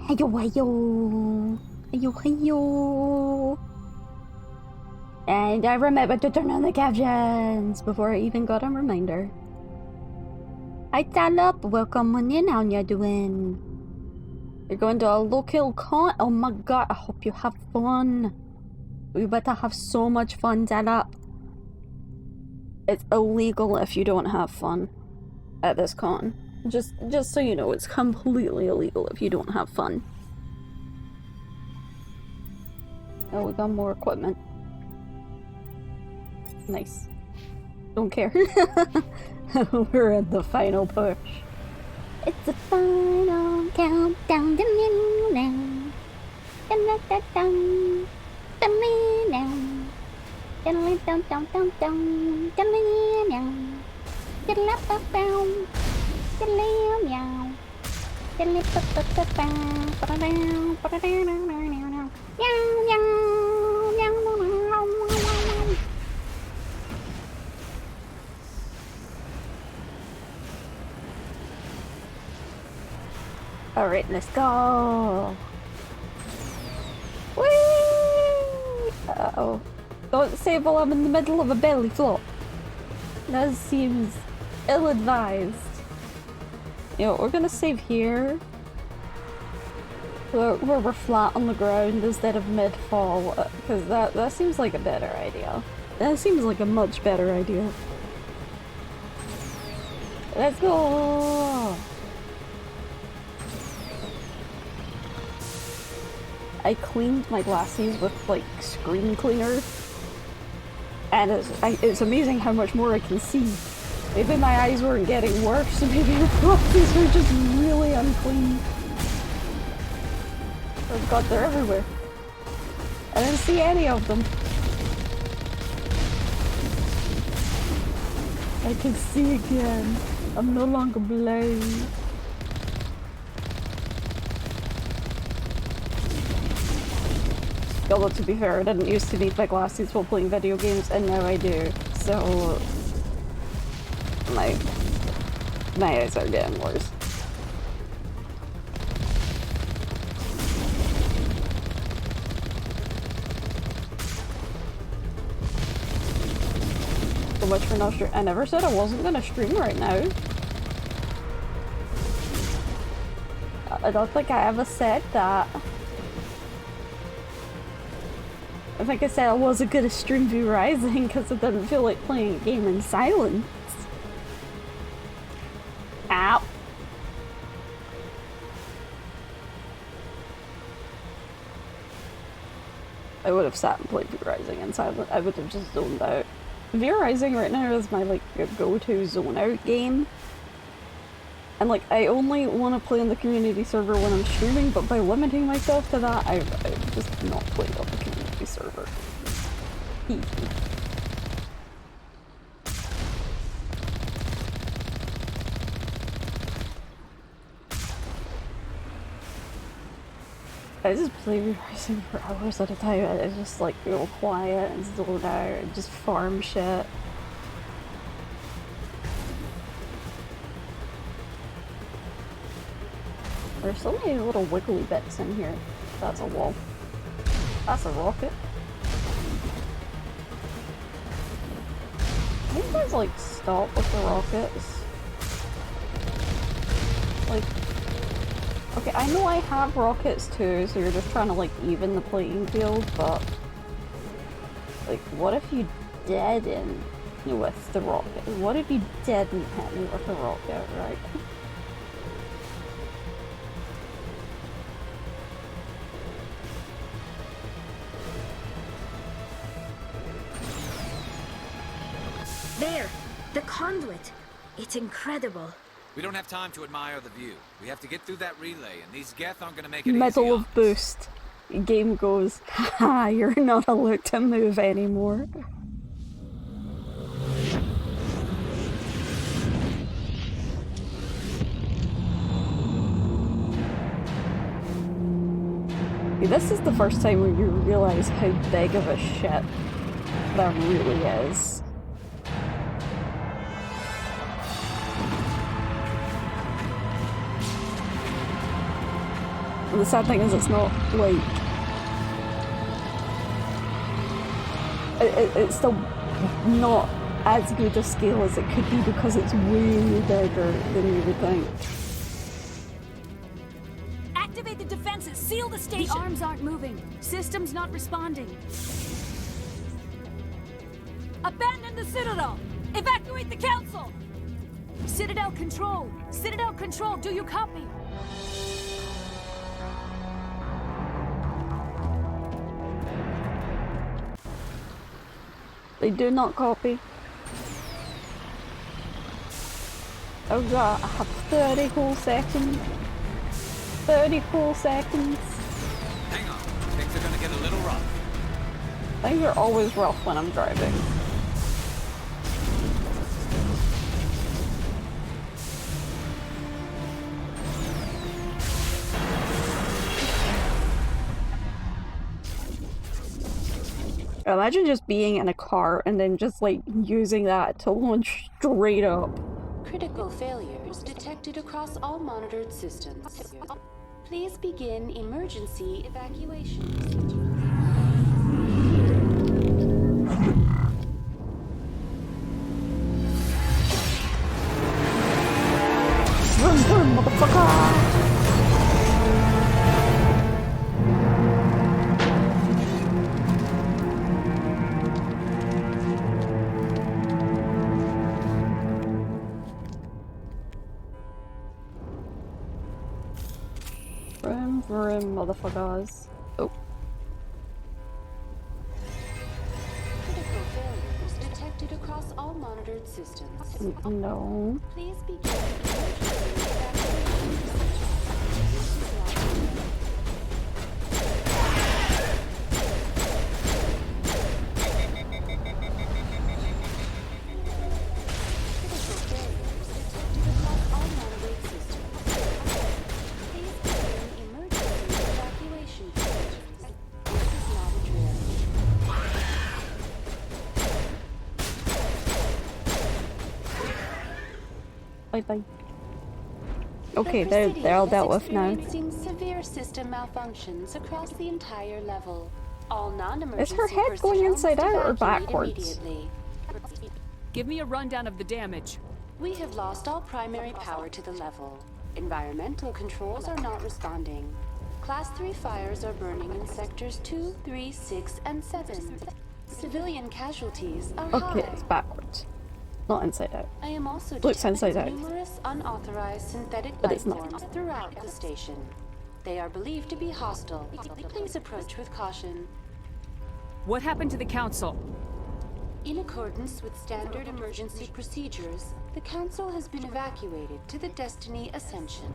Heyo, heyo. Heyo, heyo. And I remembered to turn on the captions before I even got a reminder. Hi, Talop. Welcome on in. How you doing? You're going to a local con? Oh my god, I hope you have fun. We better have so much fun, Talop. It's illegal if you don't have fun at this con. Just so you know, it's completely illegal if you don't have fun. Oh, we got more equipment. Nice. Don't care. We're at the final push. It's the final countdown. Alright, let's go. Whee! Uh-oh. Don't save while I'm in the middle of a belly flop. That seems ill-advised. You know, we're gonna save here. Where we're flat on the ground instead of mid-fall. Because that seems like a better idea. That seems like a much better idea. Let's go! I cleaned my glasses with, like, screen cleaner. And it's amazing how much more I can see. Maybe my eyes weren't getting worse, maybe the glasses were just really unclean. Oh god, they're everywhere. I didn't see any of them. I can see again. I'm no longer blind. Although, to be fair, I didn't used to need my glasses while playing video games, and now I do. So... My eyes are getting worse. So much for not stream. I never said I wasn't gonna stream right now. I don't think I ever said that. I think I said I wasn't gonna stream V Rising because I didn't feel like playing a game in silence. Ow. I would have sat and played V Rising in silence. I would have just zoned out. V Rising right now is my like go-to zone out game. And like I only want to play on the community server when I'm streaming, but by limiting myself to that, I've just not played on the community server. I just play V Rising for hours at a time. I just like go quiet and zone out and just farm shit. There's so many little wiggly bits in here. That's a wall. That's a rocket. Can you guys like stop with the rockets? Like, okay, I know I have rockets too, so you're just trying to like even the playing field, but like, what if you didn't with the rocket? What if you didn't hit me with the rocket, right? There! The conduit! It's incredible. We don't have time to admire the view. We have to get through that relay, and these Geth aren't gonna make it easy. Middle of boost. Game goes, haha, you're not allowed to move anymore. This is the first time where you realize how big of a shit that really is. And the sad thing is, it's not like it's still not as good a scale as it could be because it's way bigger than you would think. Activate the defenses! Seal the station! The arms aren't moving. Systems not responding. Abandon the Citadel! Evacuate the Council! Citadel Control! Citadel Control, do you copy? They do not copy. Oh god, I have 30 whole seconds. 30 whole seconds. Hang on. Things are gonna get a little rough. Things are always rough when I'm driving. Imagine just being in a car and then just like using that to launch straight up. Critical failures detected across all monitored systems. Please begin emergency evacuation procedure. Vroom vroom, motherfucker! Vroom vroom, motherfuckers. Oh. Critical failures detected across all monitored systems. No. Please begin emergency evacuation procedure. Critical failures detected across all monitored systems. Please begin emergency evacuation procedures. This is not a drill. Bye bye. Okay, they're all dealt with now. Experiencing severe system malfunctions across the entire level. All non-emergency Is her head going personnel inside must out or evacuate backwards? immediately. Give me a rundown of the damage. We have lost all primary power to the level. Environmental controls are not responding. Class 3 fires are burning in sectors 2, 3, 6, and 7. Civilian casualties are Okay, high. it's backwards. Not inside out. I am also Looks inside out. detecting numerous unauthorized synthetic But life it's not. forms throughout the station. They are believed to be hostile. Please approach with caution. What happened to the Council? In accordance with standard emergency procedures, the Council has been evacuated to the Destiny Ascension.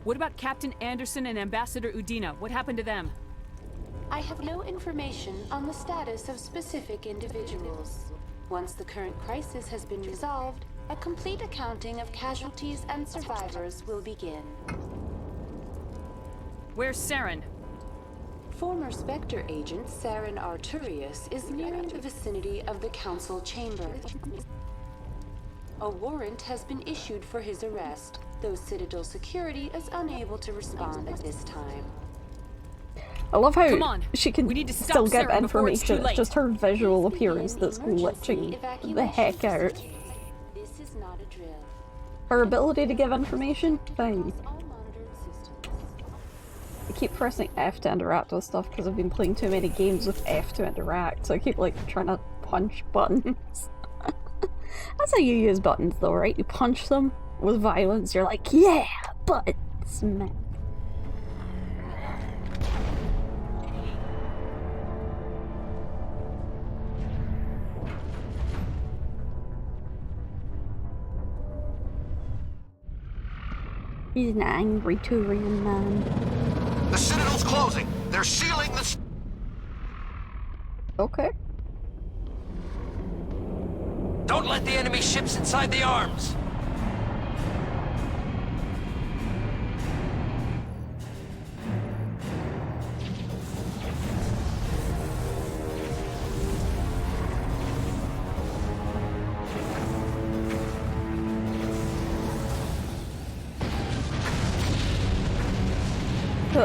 What about Captain Anderson and Ambassador Udina? What happened to them? I have no information on the status of specific individuals. Once the current crisis has been resolved, a complete accounting of casualties and survivors will begin. Where's Saren? Former Spectre agent Saren Arturius is nearing the vicinity of the Council chamber. A warrant has been issued for his arrest, though Citadel security is unable to respond at this time. I love how Come on. she can We need to stop still get Saren before it's too information. It's late. just her visual Please begin appearance that's emergency glitching the evacuation heck out. procedures. This is not a drill. Her ability to give information? Fine. All monitored systems. I keep pressing F to interact with stuff because I've been playing too many games with F to interact, so I keep like trying to punch buttons. That's how you use buttons though, right? You punch them with violence, you're like, yeah, button smack. He's an angry Turian man. The Citadel's closing. They're sealing the... Okay. Don't let the enemy ships inside the arms.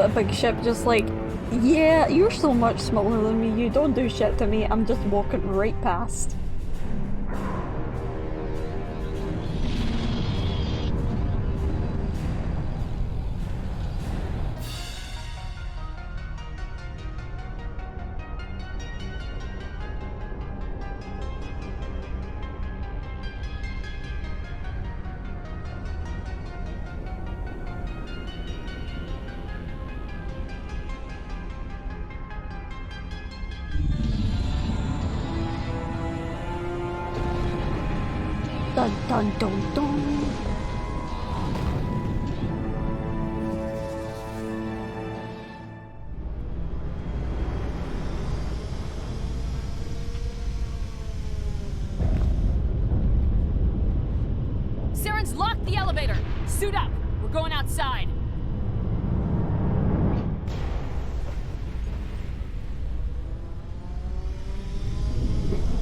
a big ship just like, yeah, you're so much smaller than me, you don't do shit to me, I'm just walking right past. Dun dun dun dun. Saren's locked the elevator! Suit up! We're going outside!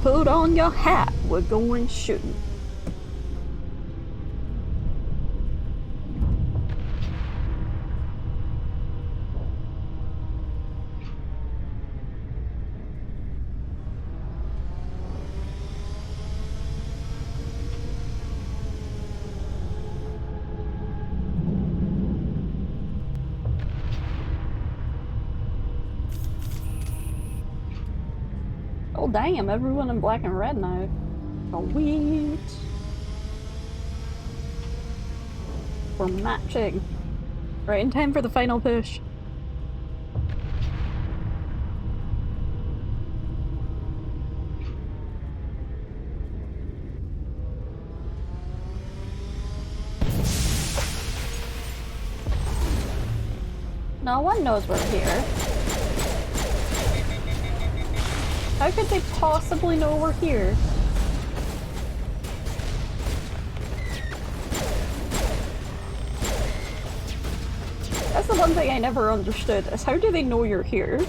Put on your hat, we're going shooting. Oh damn, everyone in black and red now. Sweet. We're matching. Right in time for the final push. No one knows we're here. How could they possibly know we're here? That's the one thing I never understood, is how do they know you're here?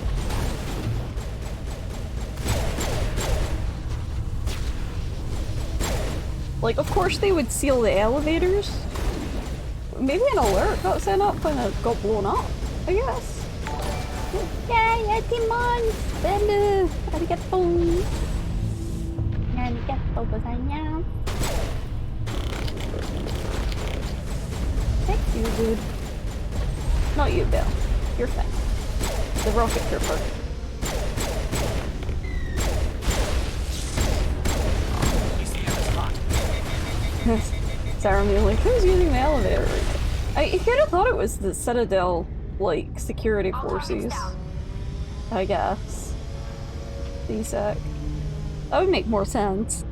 Like, of course they would seal the elevators. Maybe an alert got sent up when it got blown up, I guess. Yay, Timons! Hello! Arigato! Arigato gozaimasu. Thank you, dude. Not you, Bill. You're fine. The rocket trooper. Sarah being like, who's using the elevator? I kind of thought it was the Citadel, like, security forces. I guess. C-Sec. That would make more sense.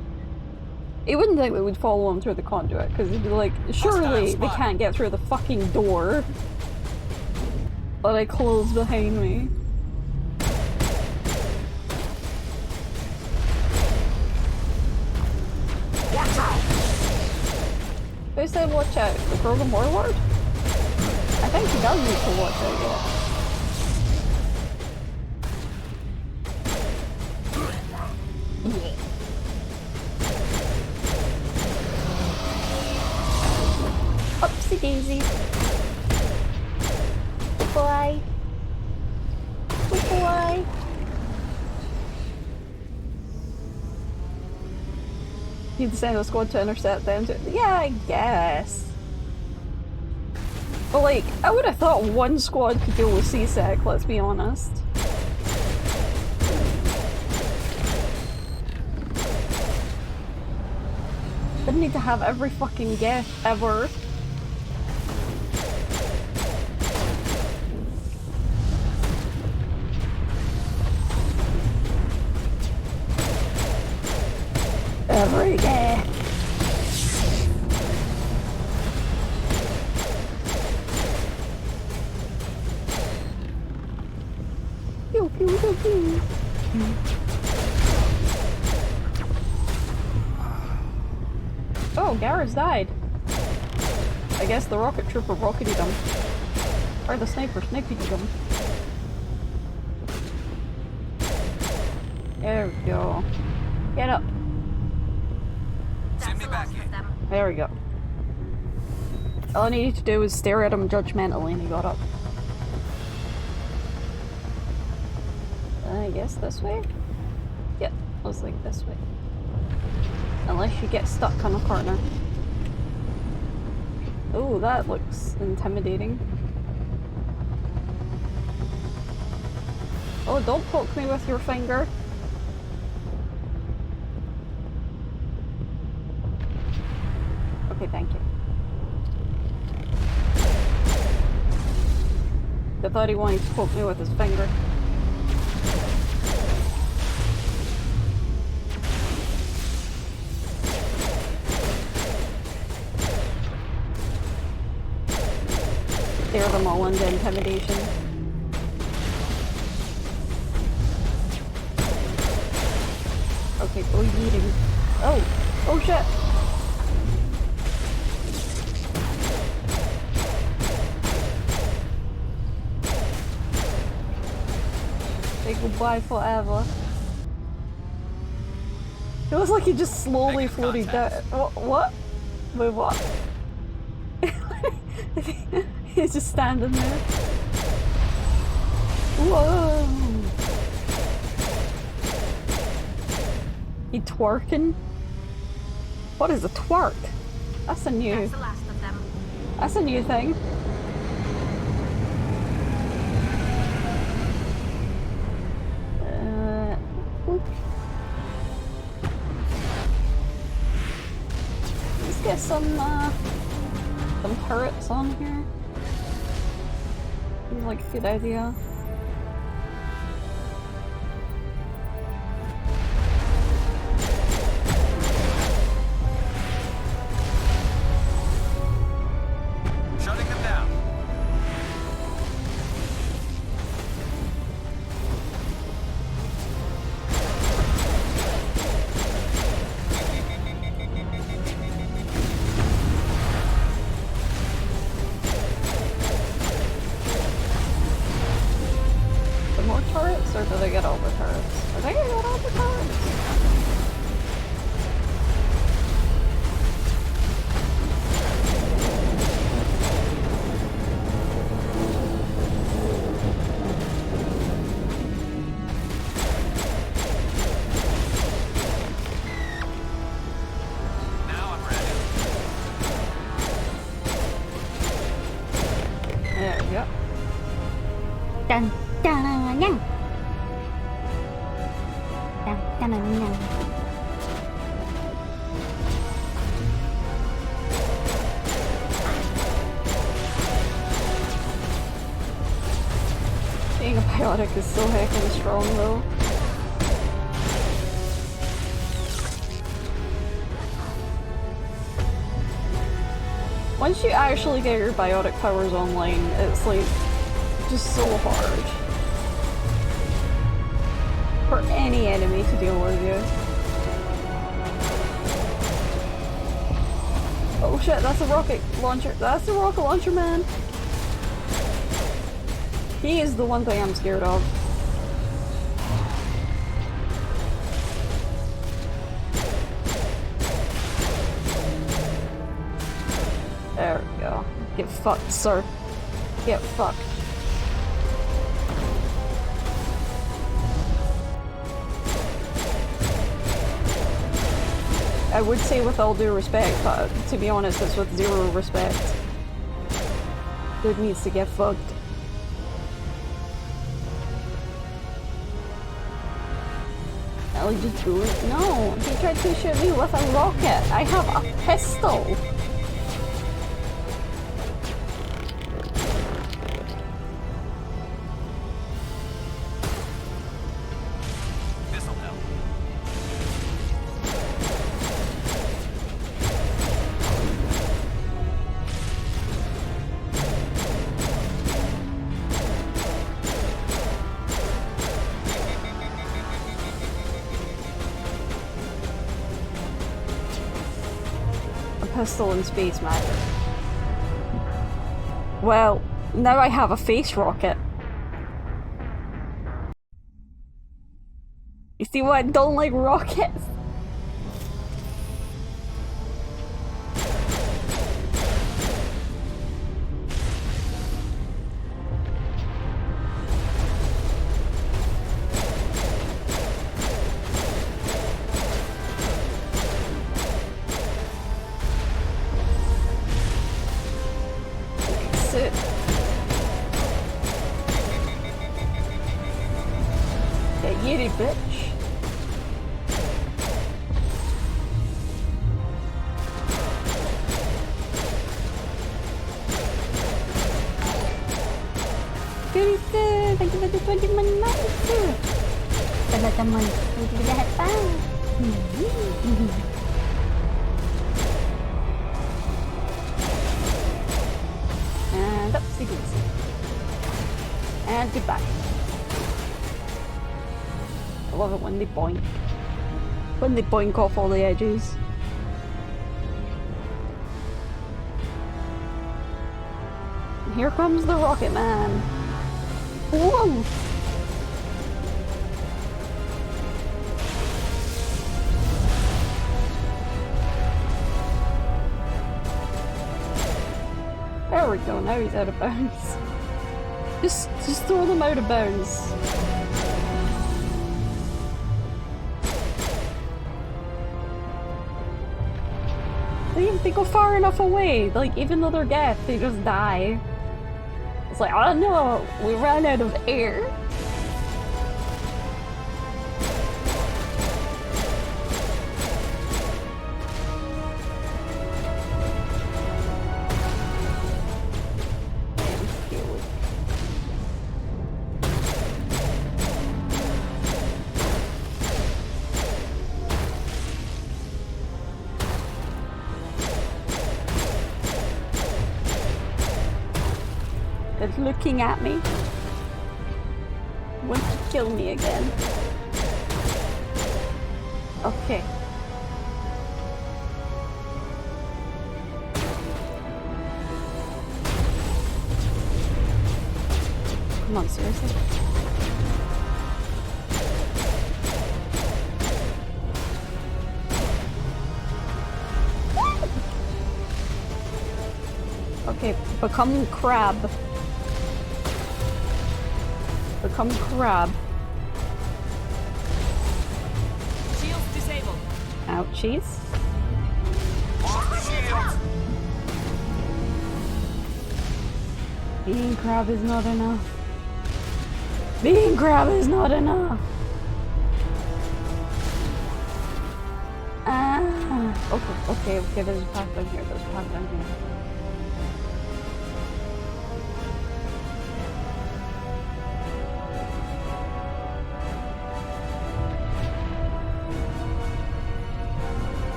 You wouldn't think they would follow him through the conduit, because they'd be like, surely they can't get through the fucking door that I closed behind me. Watch out! Who said watch out? The Krogan Warlord? I think he does need to watch out, yeah. Upsy daisy. Boy. Good boy. You'd send a squad to intercept them too. Yeah, I guess. But like, I would have thought one squad could deal with C-Sec, let's be honest. Didn't need to have every fucking geth ever. Every day. Pew pew pew pew. Oh, Garrett's died. I guess the rocket trooper rocketed him. Or the sniper sniped him. There we go. Get up. Send me back in. There we go. All I needed to do was stare at him judgmentally and he got up. I guess this way? Yep, looks like this way. Unless you get stuck on a corner. Oh, that looks intimidating. Oh, don't poke me with your finger. Okay, thank you. I thought he wanted to poke me with his finger. Tear them all into intimidation. Okay, oh, yeeting. Oh shit! Say goodbye forever. It was like he just slowly floated down. What? Wait, what? He's just standing there. Whoa! He twerking? What is a twerk? That's a new. That's the last of them. That's a new thing. Oop. Let's get some turrets on here. Seems like a good idea. Shutting them down. More turrets, or did I get all the turrets? I think I got all the turrets. Now I'm ready. There we go. Dun dun dun. Dun dun dun dun. Being a biotic is so heckin' strong though. Once you actually get your biotic powers online, it's like just so hard for any enemy to deal with you. Oh shit, that's a rocket launcher. That's the rocket launcher, man. He is the one thing I'm scared of. There we go. Get fucked, sir. Get fucked. I would say with all due respect, but to be honest, it's with zero respect. Dude needs to get fucked. I'll just do it. No, he tried to shoot me with a rocket. I have a pistol. This'll help. Pistol and space magic. Well, now I have a face rocket. You see why I don't like rockets? Kitty bitch. Thank you for the 21 months. Teman-teman, thank you jahat bang. And upsy daisy. And goodbye. I love it when they boink. When they boink off all the edges. And here comes the Rocket Man. Whoa! There we go, now he's out of bounds. Just throw them out of bounds. They go far enough away, like even though they're deaf, they just die. It's like, oh no, we ran out of air. It's looking at me. Want to kill me again. Okay. Come on, seriously? Okay, become crab. Become crab. Shields disabled. Ouchies. Being crab is not enough. Being crab is not enough. Okay, there's a path down here, there's a path down here.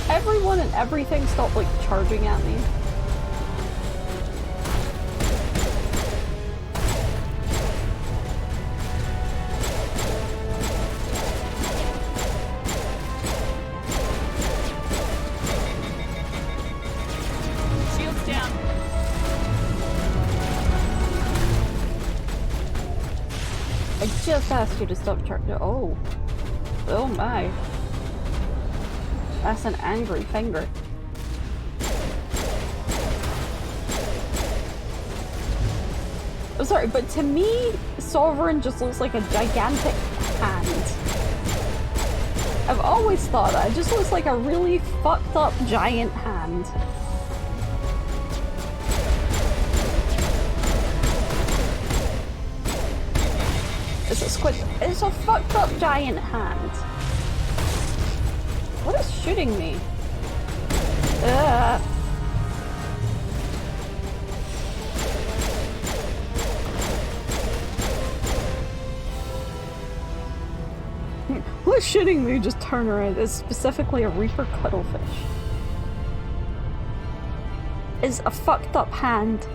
Everyone and everything stopped like charging at me. Shields down. I just asked you to stop charging. Oh my. That's an angry finger. I'm sorry, but to me, Sovereign just looks like a gigantic hand. I've always thought that. It just looks like a really fucked up giant hand. It's a squid. It's a fucked up giant hand. What is shooting me? What's shooting me? Just turn around. It's specifically a Reaper Cuttlefish. Is a fucked up hand.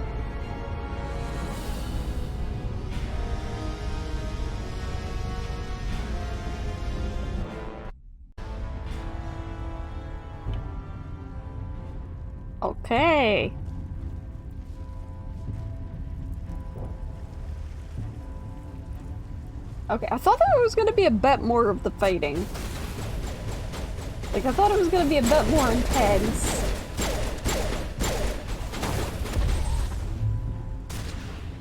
Okay. Okay, I thought there was gonna be a bit more of the fighting. Like, I thought it was gonna be a bit more intense.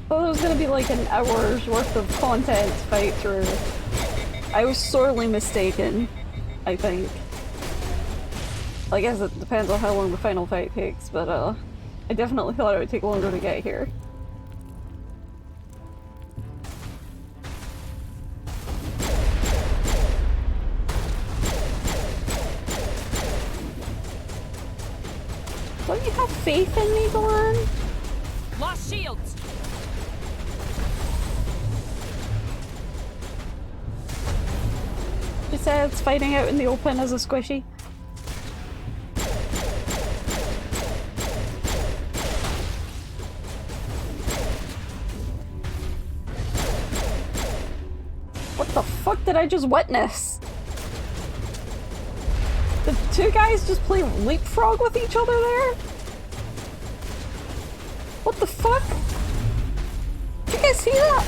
I thought it was gonna be like an hour's worth of content to fight through. I was sorely mistaken, I think. I guess it depends on how long the final fight takes, but I definitely thought it would take longer to get here. Don't you have faith in me, Glenn? Lost shields! Besides, fighting out in the open is a squishy. What the fuck did I just witness? Did two guys just play leapfrog with each other there? What the fuck? Did you guys see that?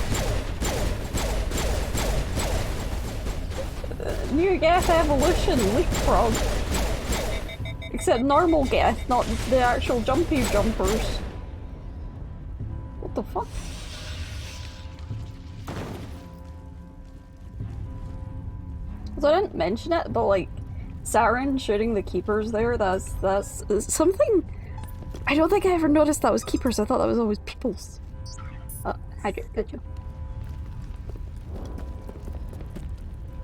Near Geth Evolution leapfrog. Except normal Geth, not the actual jumpy jumpers. What the fuck? So I didn't mention it, but like Saren shooting the keepers there, that's something I don't think I ever noticed that was keepers. I thought that was always peoples. Hydrate, good job.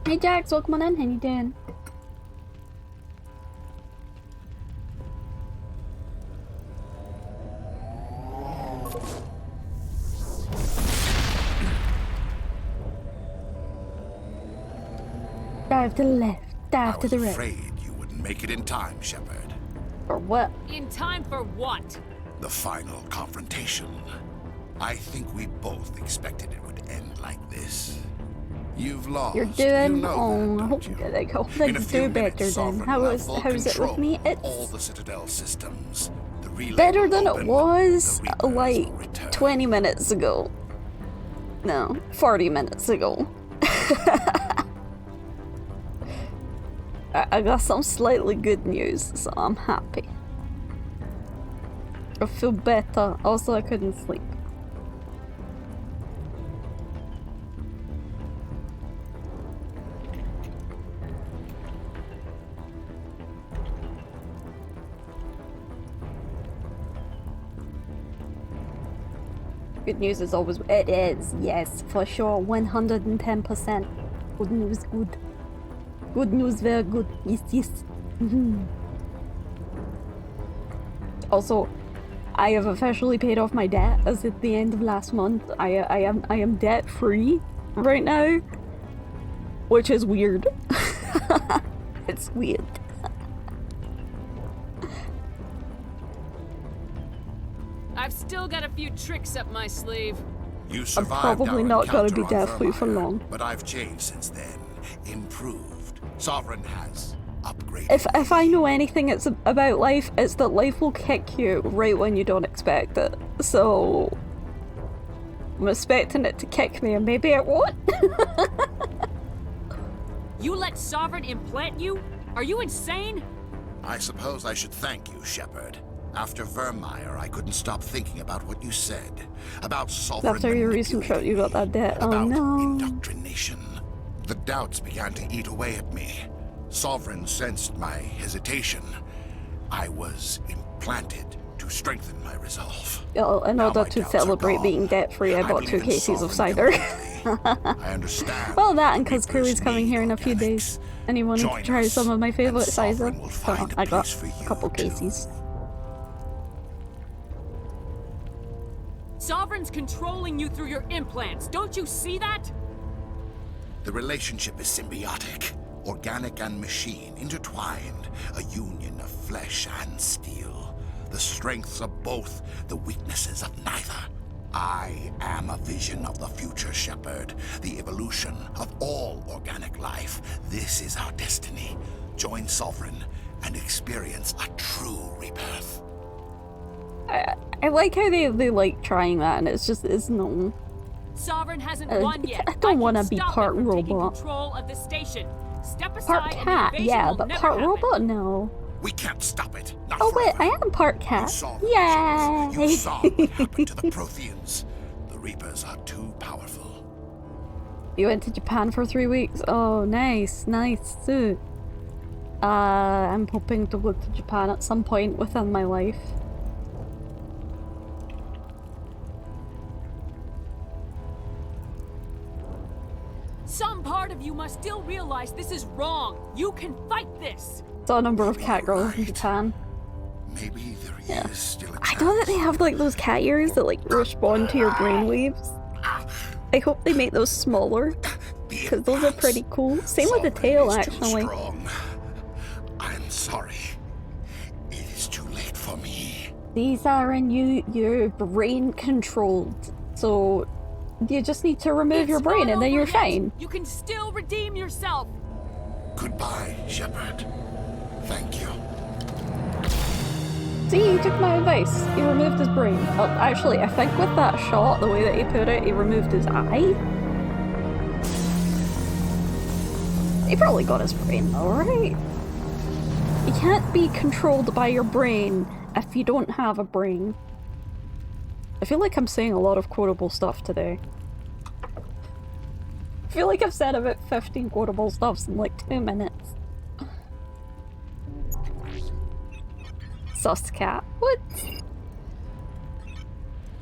Hey Jax, welcome on in, how you doing? Dive to the left, dive to the right. I was afraid you wouldn't make it in time, Shepard. For what? In time for what? The final confrontation. I think we both expected it would end like this. You've lost. You're doing you know oh, that, I hope don't you? I hope In they a few do minutes, better then. Sovereign How will is have full how's it with me? control of all It's the Citadel systems. The relay better will than it open, was the Reapers like will return. 20 minutes ago. No, 40 minutes ago. I got some slightly good news, so I'm happy. I feel better. Also, I couldn't sleep. Good news is always it is, yes, for sure, 110%. Good news, good. Good news, very good. Yes, yes. Also, I have officially paid off my debt as at the end of last month. I am debt free right now, which is weird. It's weird. I've still got a few tricks up my sleeve. You survived probably our not gonna encounter be on death-free for Vermeer, long. But I've changed since then. Improved. Sovereign has upgraded. If I know anything it's about life, it's that life will kick you right when you don't expect it. So I'm expecting it to kick me, and maybe it won't. You let Sovereign implant you? Are you insane? I suppose I should thank you, Shepard. After Vermeer, I couldn't stop thinking about what you said. About Sovereign After your recent trip, you got that debt. Oh about no. indoctrination. The doubts began to eat away at me. Sovereign sensed my hesitation. I was implanted to strengthen my resolve. In Now order my to doubts are celebrate gone. being debt-free, I bought 2 believe in cases of Sovereign cider. completely. I understand. Well, that and the because Reapers Cooley's coming need here in a few organics. days, and he wanted to Join try us, some of my and favorite cider. Sovereign will So find a I got place for a you, couple too. cases. Sovereign's controlling you through your implants. Don't you see that? The relationship is symbiotic, organic and machine, intertwined, a union of flesh and steel. The strengths of both, the weaknesses of neither. I am a vision of the future, Shepard, the evolution of all organic life. This is our destiny. Join Sovereign and experience a true rebirth. I like how they like trying that, and it's no. Sovereign hasn't Uh, won yet. I don't can wanna be stop it part from taking robot. control of the station. Step aside Part and the cat, invasion yeah, will but never part happen. robot, no. We can't stop it. Not Oh wait, forever. I am part You cat. saw the visions. You Yay! saw what happened to the Protheans. The Reapers are too powerful. You went to Japan for 3 weeks. Oh, nice, nice too. I'm hoping to go to Japan at some point within my life. Some part of you must still realize this is wrong. You can fight this. Saw a number of cat girls in Japan. Maybe there is still a I chance. know that they have like those cat ears that like respond to your brainwaves. I hope they make those smaller, because those are pretty cool. Same with the tail, actually. I'm sorry. It is too late for me. These are you're brain controlled, so you just need to remove your It's brain not and then over you're yet. fine. You can still redeem yourself. Goodbye, Shepard. Thank you. See, he took my advice. He removed his brain. Well, actually, I think with that shot, the way that he put it, he removed his eye. He probably got his brain though, right? You can't be controlled by your brain if you don't have a brain. I feel like I'm saying a lot of quotable stuff today. I feel like I've said about 15 quotable stuffs in like 2 minutes. Sus cat. What?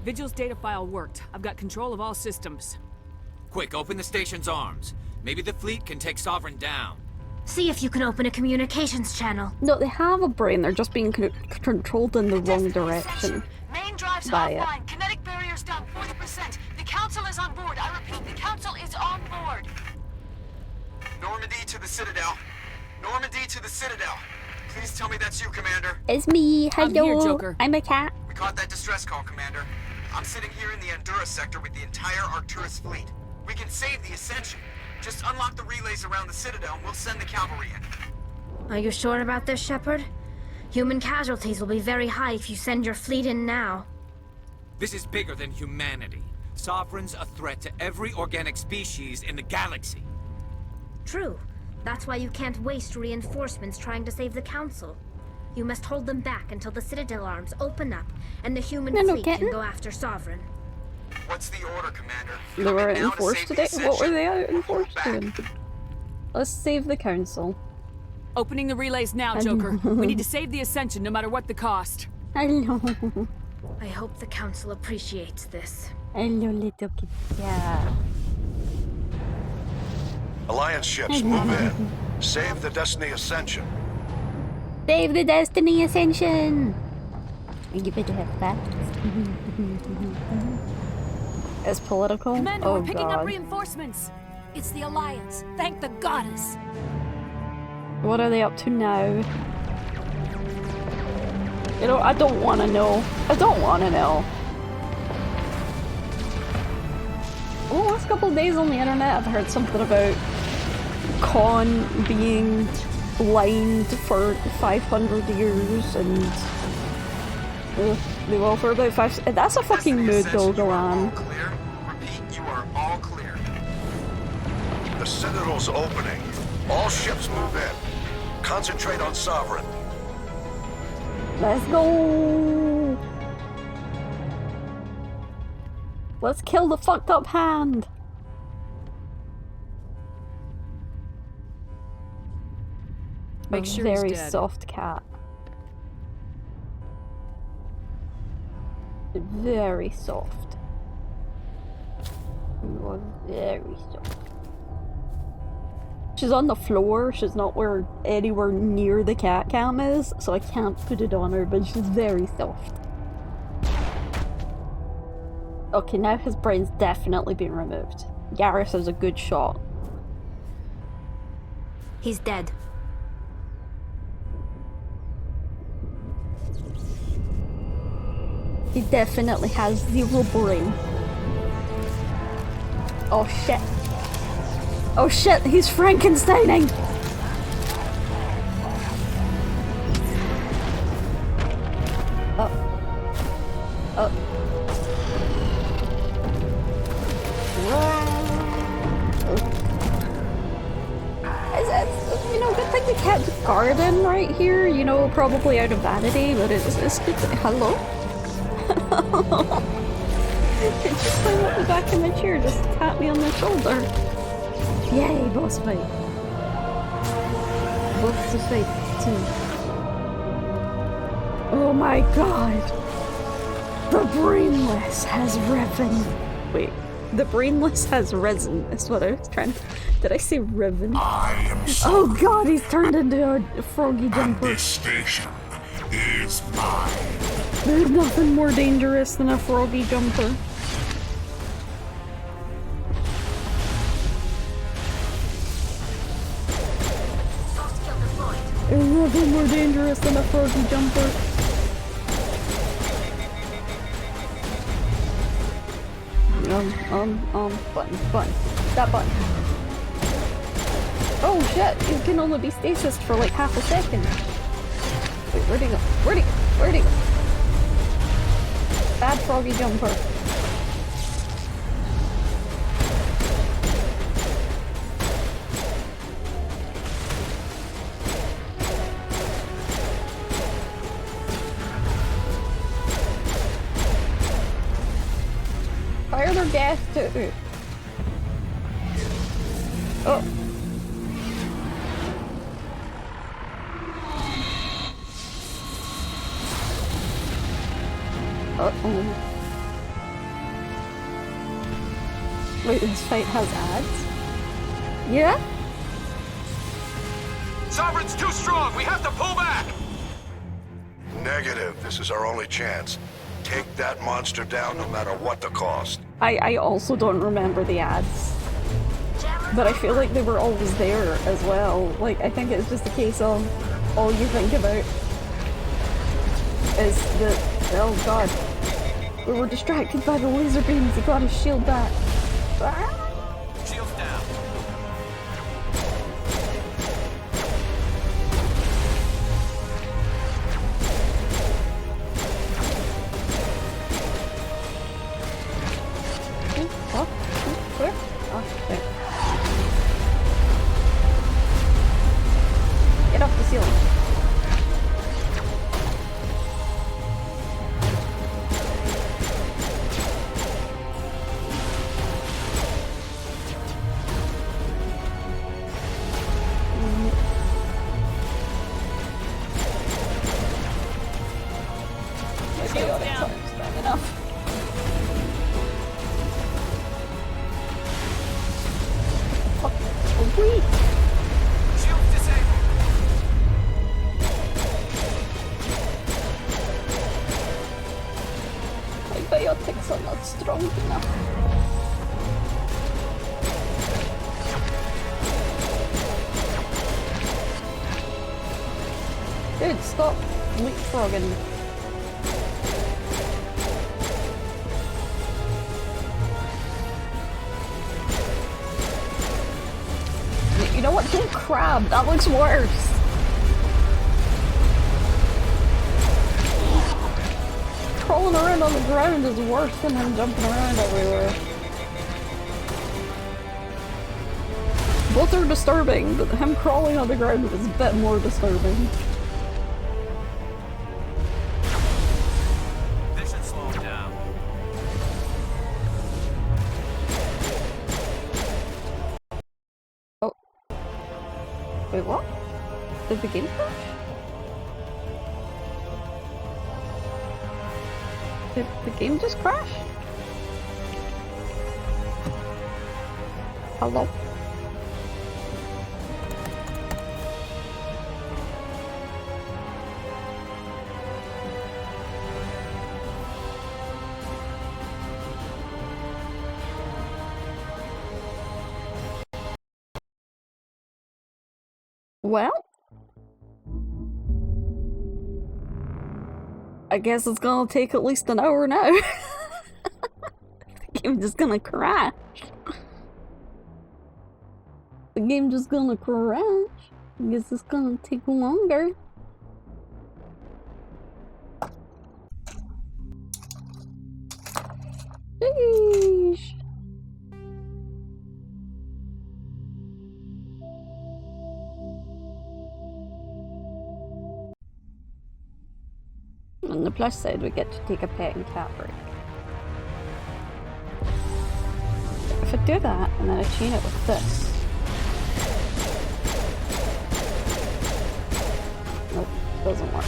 Vigil's data file worked. I've got control of all systems. Quick, open the station's arms. Maybe the fleet can take Sovereign down. See if you can open a communications channel. No, they have a brain. They're just being controlled in the wrong direction. Main drives by it. offline. Kinetic barriers down 40%. The council is on board. I repeat, the council is on board. Normandy to the Citadel. Normandy to the Citadel. Please tell me that's you, Commander. It's me. Hello. I'm here, Joker. I'm a cat. We caught that distress call, Commander. I'm sitting here in the Andurra sector with the entire Arcturus fleet. We can save the Ascension. Just unlock the relays around the Citadel and we'll send the cavalry in. Are you sure about this, Shepard? Human casualties will be very high if you send your fleet in now. This is bigger than humanity. Sovereign's a threat to every organic species in the galaxy. True. That's why you can't waste reinforcements trying to save the Council. You must hold them back until the Citadel arms open up and the human fleet can go after Sovereign. What's the order, Commander? They were Come out in in now to force save the today? What were Ascension. they out in Or force back. doing? Let's save the council. Opening the relays now, Joker. We need to save the Ascension no matter what the cost. I know. I hope the Council appreciates this. Hello, little kid. Yeah. Alliance ships, move in. Save the Destiny Ascension. Save the Destiny Ascension! You better have that. It's political? Commander, Oh we're picking up god. reinforcements. It's the Alliance. Thank the goddess. What are they up to now? You know, I don't want to know. I don't want to know. Well, the last couple of days on the internet, I've heard something about Khan being blind for 500 years and well, for about 5. That's a fucking mood, though, Golan. Clear? Repeat, you are all clear. The Citadel's opening. All ships move in. Concentrate on Sovereign. Let's go! Let's kill the fucked up hand! Make a sure he's very dead. soft cat. Very soft. You are very soft. She's on the floor, she's not anywhere near the cat cam is, so I can't put it on her, but she's very soft. Okay, now his brain's definitely been removed. Garrus is a good shot. He's dead. He definitely has 0 brain. Oh shit. Oh shit, he's Frankensteining! Oh. Oh. You know, good thing they kept the garden right here, you know, probably out of vanity, but it's good to- hello? It just came up the back of my chair, just tap me on the shoulder. Yay, boss fight. Boss fight too. Oh my god. The Brainless has riven. Wait, The brainless has risen, is what I was trying to... Did I say riven? I am Oh god, he's turned into a froggy jumper. This station is mine. There's nothing more dangerous than a froggy jumper. There's nothing more dangerous than a froggy jumper. Button. That button. Oh shit, it can only be stasis for like half a second. Wait, where'd he go? Where'd he go? Bad froggy jumper. Fire their gas too. Oh. Uh-oh. Wait, this fight has ads? Yeah? Sovereign's too strong! We have to pull back! Negative. This is our only chance. Take that monster down no matter what the cost. I also don't remember the ads. But I feel like they were always there as well. Like, I think it's just a case of all you think about is the... Oh god. We were distracted by the laser beams, he got his shield back. Ah! Shield's down. Where? Oh, there. Get off the ceiling. Biotics are not strong enough. Dude, stop leapfrogging. You know what? Don't crab. That looks worse. Crawling around on the ground is worse than him jumping around everywhere. Both are disturbing, but him crawling on the ground is a bit more disturbing. This should slow him down. Oh. Wait, what? Did the game crash? Did the game just crash? Hello? Well, I guess it's gonna take at least an hour now. The game's just gonna crash. The game's just gonna crash. I guess it's gonna take longer. Sheesh. On the plus side, we get to take a pet and cat break. If I do that, and then I chain it with this. Nope, doesn't work.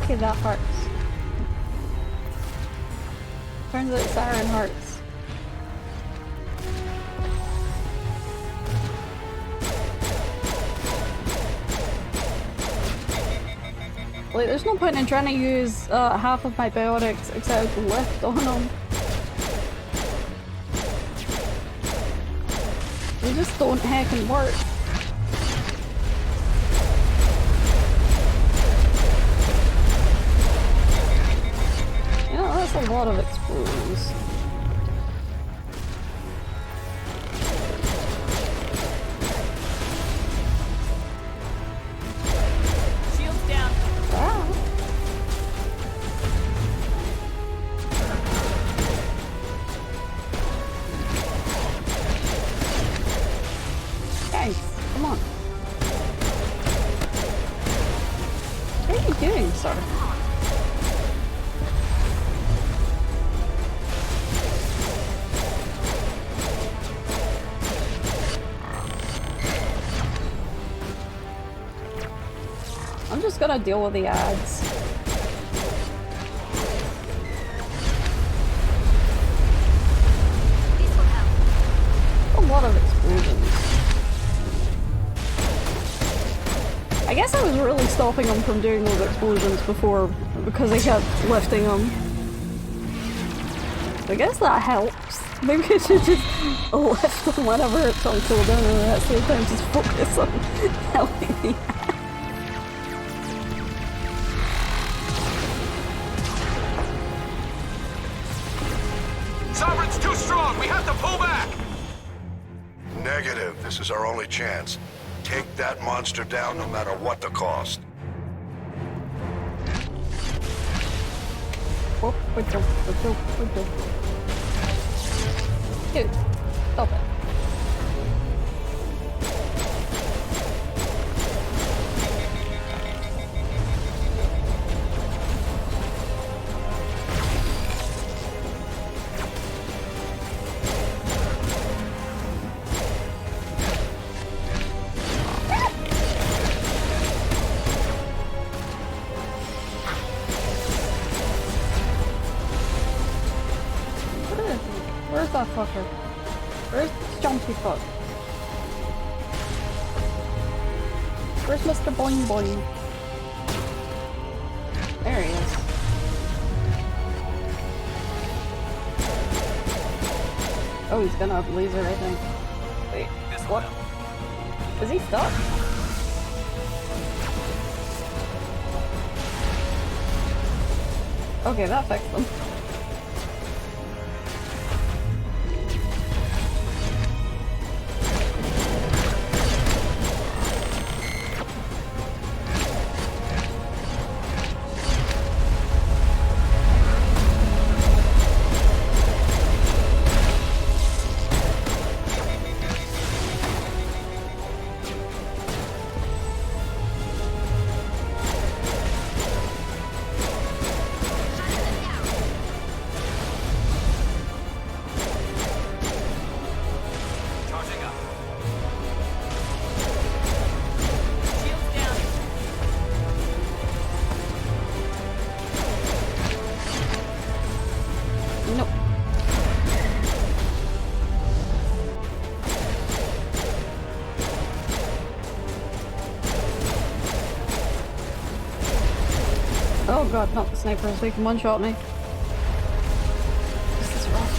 Okay, that hurts. Turns out siren hurts. Like, there's no point in trying to use half of my biotics except lift on them. They just don't heckin' work. You know, that's a lot of explosions. Shields down. Wow. Guys, come on. What are you doing, sir? I'm just gonna deal with the ads. A lot of explosions. I guess I was really stopping them from doing those explosions before because I kept lifting them. I guess that helps. Maybe I should just lift them whenever it's on cooldown and at the same time just focus on helping the ads. Sovereign's too strong! We have to pull back! Negative. This is our only chance. Take that monster down no matter what the cost. Dude, stop it. Where's that fucker? Where's Jumpy Foot? Where's Mr. Boing Boing? There he is. Oh, he's gonna have laser, I think. Wait, what? Is he stuck? Okay, that fixed him. Oh god, not the snipers, they can one-shot me. This is rough.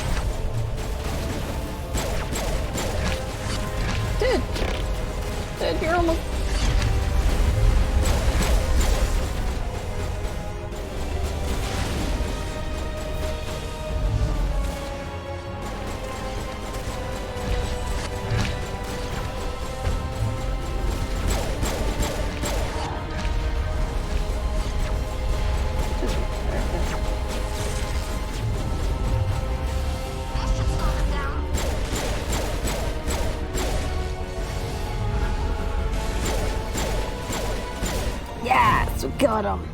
Dude, you're almost... Yes, we got him.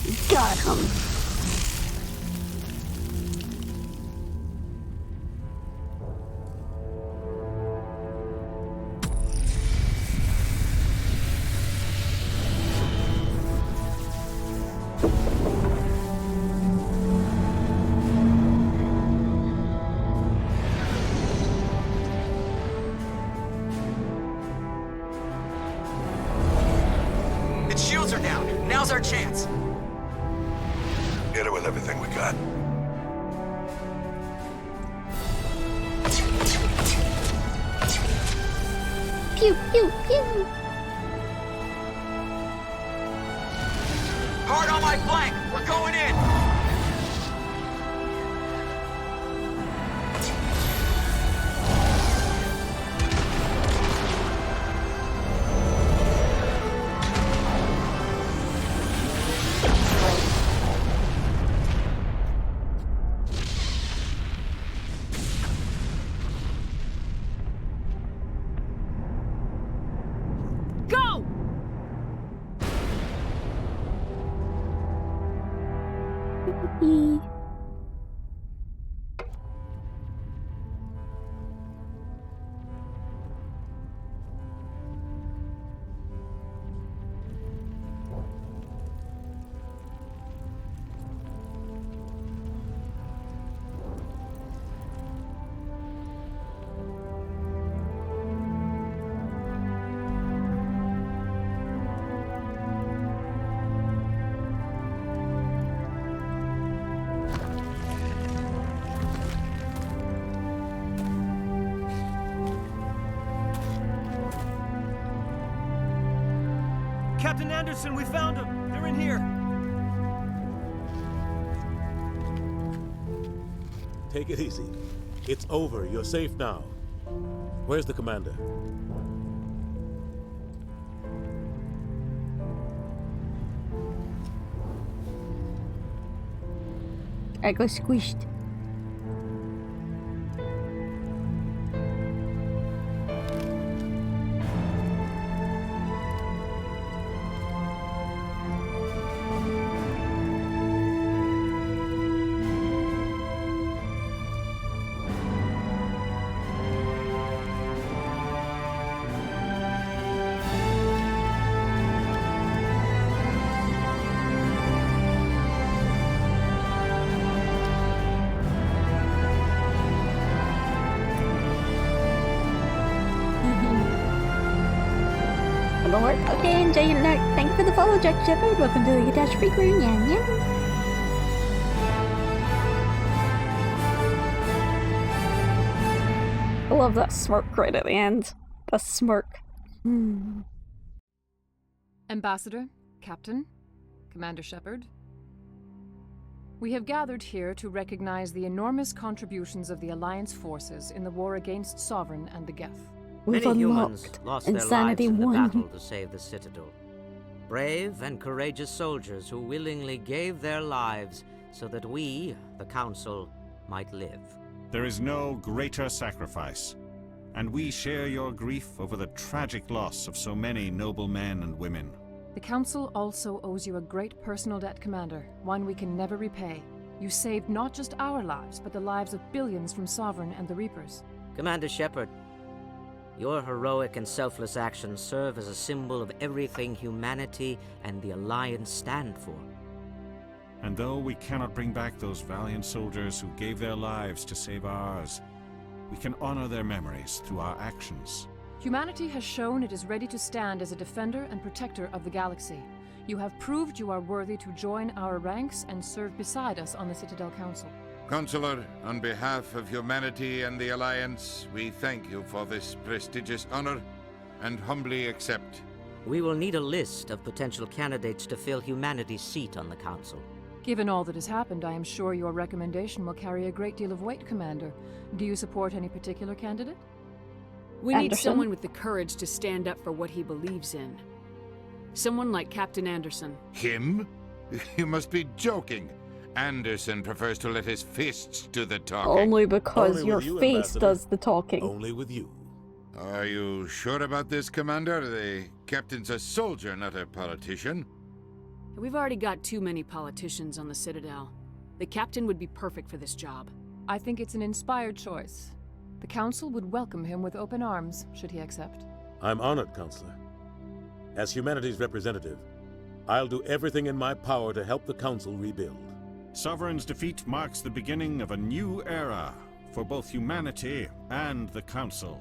We got him. are down. Now's our chance. Hit it with everything we got. Pew, pew, pew. Hard on my flank. We're going in. Captain Anderson, we found them. They're in here. Take it easy. It's over. You're safe now. Where's the commander? I got squished. Okay, enjoy your night. Thank you for the follow, Jack Shepard. Welcome to the Catastrophe Crew. Yan yan. I love that smirk right at the end. The smirk. Ambassador, Captain, Commander Shepard. We have gathered here to recognize the enormous contributions of the Alliance forces in the war against Sovereign and the Geth. Many humans lost their lives in the battle to save the Citadel. Brave and courageous soldiers who willingly gave their lives so that we, the Council, might live. There is no greater sacrifice, and we share your grief over the tragic loss of so many noble men and women. The Council also owes you a great personal debt, Commander, one we can never repay. You saved not just our lives, but the lives of billions from Sovereign and the Reapers. Commander Shepard, your heroic and selfless actions serve as a symbol of everything humanity and the Alliance stand for. And though we cannot bring back those valiant soldiers who gave their lives to save ours, we can honor their memories through our actions. Humanity has shown it is ready to stand as a defender and protector of the galaxy. You have proved you are worthy to join our ranks and serve beside us on the Citadel Council. Consular, on behalf of humanity and the Alliance, we thank you for this prestigious honor and humbly accept. We will need a list of potential candidates to fill humanity's seat on the Council. Given all that has happened, I am sure your recommendation will carry a great deal of weight, Commander. Do you support any particular candidate? We need someone with the courage to stand up for what he believes in. Someone like Captain Anderson. Him? You must be joking. Anderson prefers to let his fists do the talking. Only because your face does the talking. Only with you. Are you sure about this, Commander? The captain's a soldier, not a politician. We've already got too many politicians on the Citadel. The captain would be perfect for this job. I think it's an inspired choice. The Council would welcome him with open arms, should he accept. I'm honored, Counselor. As humanity's representative, I'll do everything in my power to help the Council rebuild. Sovereign's defeat marks the beginning of a new era for both humanity and the Council.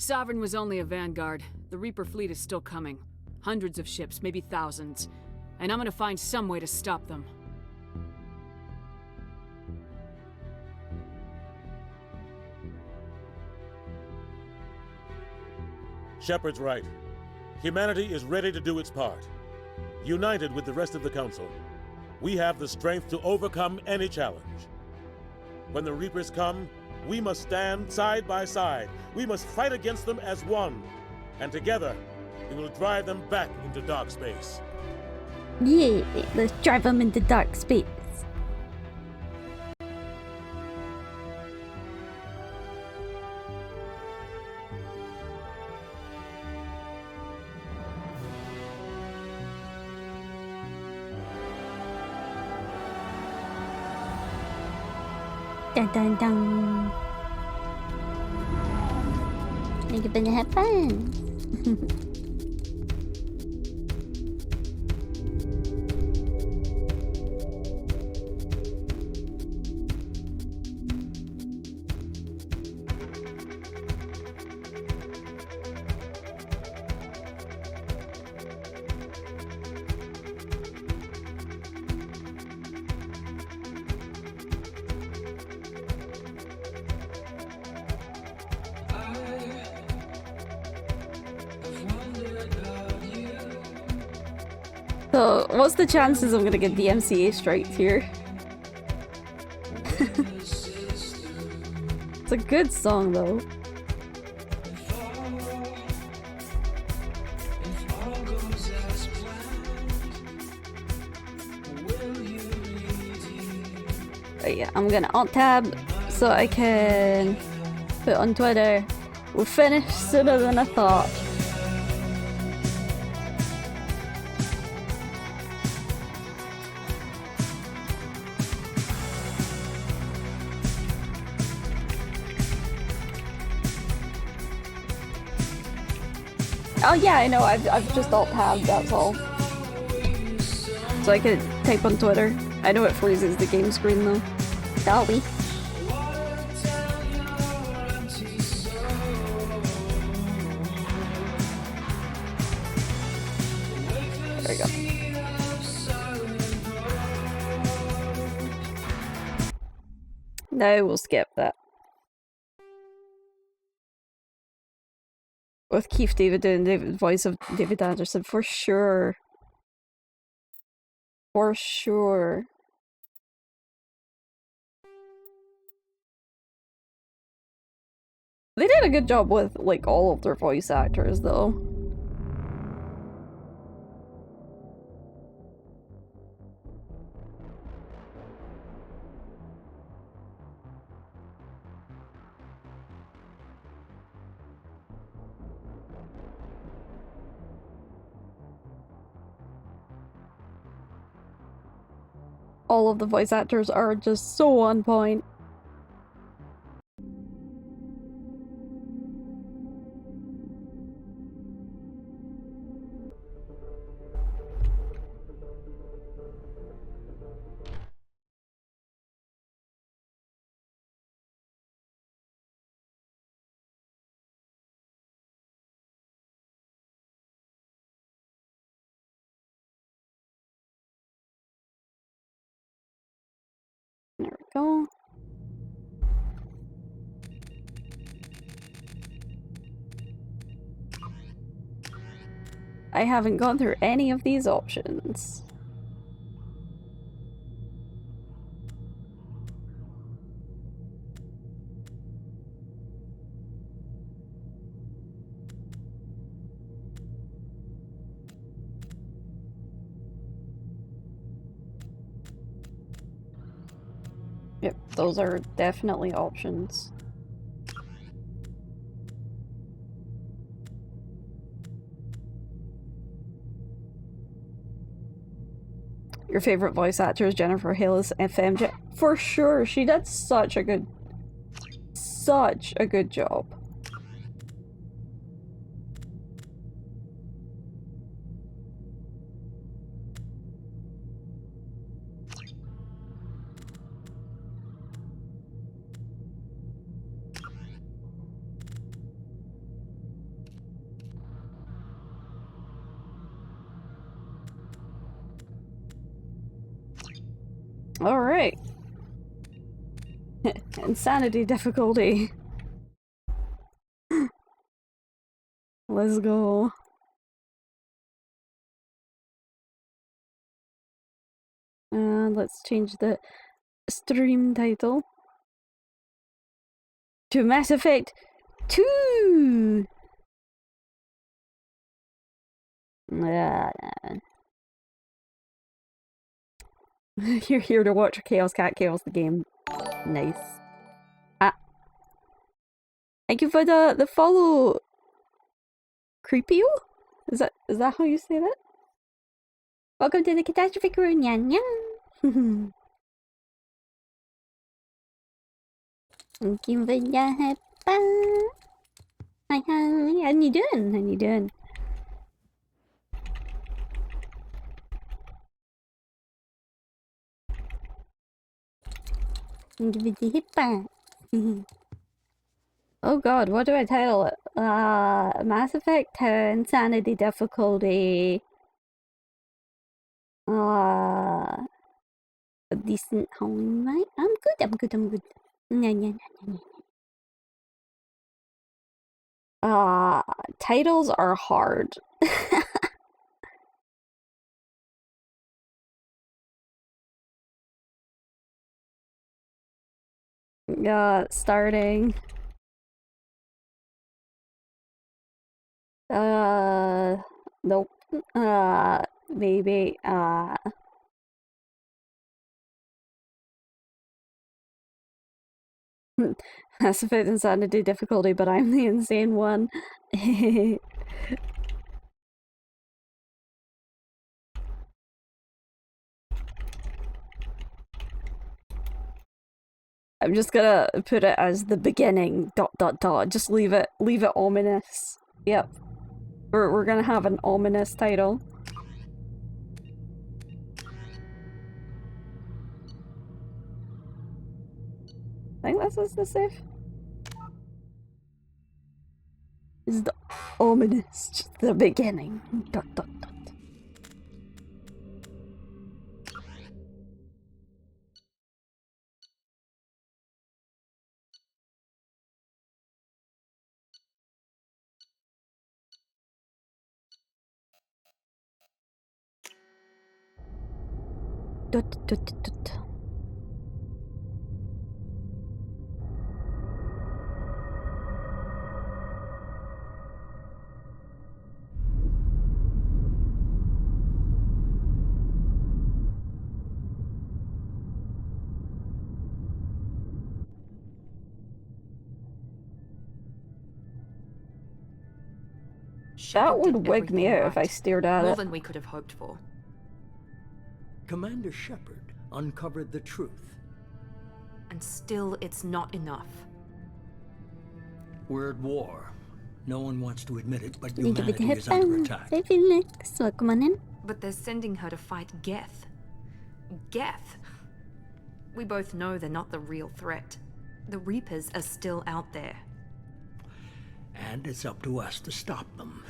Sovereign was only a vanguard. The Reaper fleet is still coming. Hundreds of ships, maybe thousands. And I'm gonna find some way to stop them. Shepard's right. Humanity is ready to do its part. United with the rest of the Council, we have the strength to overcome any challenge. When the Reapers come, we must stand side by side. We must fight against them as one. And together, we will drive them back into dark space. Yeah, let's drive them into dark space. Dun dun dun. Think you're gonna have fun. So, what's the chances I'm gonna get DMCA striked here? It's a good song though. But yeah, I'm gonna alt-tab so I can put on Twitter. We'll finish sooner than I thought. Oh yeah, I know, I've just alt-tabbed, that's all. So I could type on Twitter. I know it freezes the game screen though. Dolly. There we go. No, we'll skip that. With Keith David doing the voice of David Anderson, for sure. For sure. They did a good job with, like, all of their voice actors, though. All of the voice actors are just so on point. There we go. I haven't gone through any of these options. Yep, those are definitely options. Your favorite voice actor is Jennifer Hale's FMJ. For sure, she did such a good job. Alright. Insanity difficulty. Let's go. And let's change the stream title to Mass Effect 2! You're here to watch Chaos Cat Chaos the game. Nice. Thank you for the follow. Creepio? Is that how you say that? Welcome to the Catastrophe Crew, nyan nyan. Thank you for the hi, how you doing? How you doing? Oh god, what do I title it? Mass Effect 2 Insanity Difficulty. A decent home, right? I'm good. Titles are hard. Starting. Nope. Maybe, Mass Effect Insanity Difficulty, but I'm the insane one. I'm just gonna put it as the beginning, ... Just leave it ominous. Yep. We're gonna have an ominous title. I think this is the safe. This is the ominous, just the beginning. ... That would wig me out if I stared at it. More than we could have hoped for. Commander Shepard uncovered the truth. And still, it's not enough. We're at war. No one wants to admit it, but humanity is under attack. But they're sending her to fight Geth. Geth! We both know they're not the real threat. The Reapers are still out there. And it's up to us to stop them.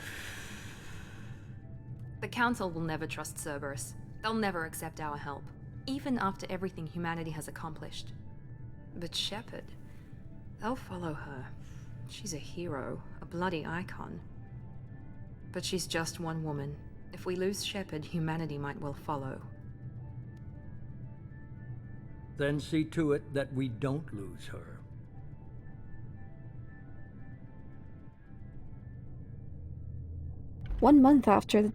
The Council will never trust Cerberus. They'll never accept our help, even after everything humanity has accomplished. But Shepard, they'll follow her. She's a hero, a bloody icon. But she's just one woman. If we lose Shepard, humanity might well follow. Then see to it that we don't lose her. One month after the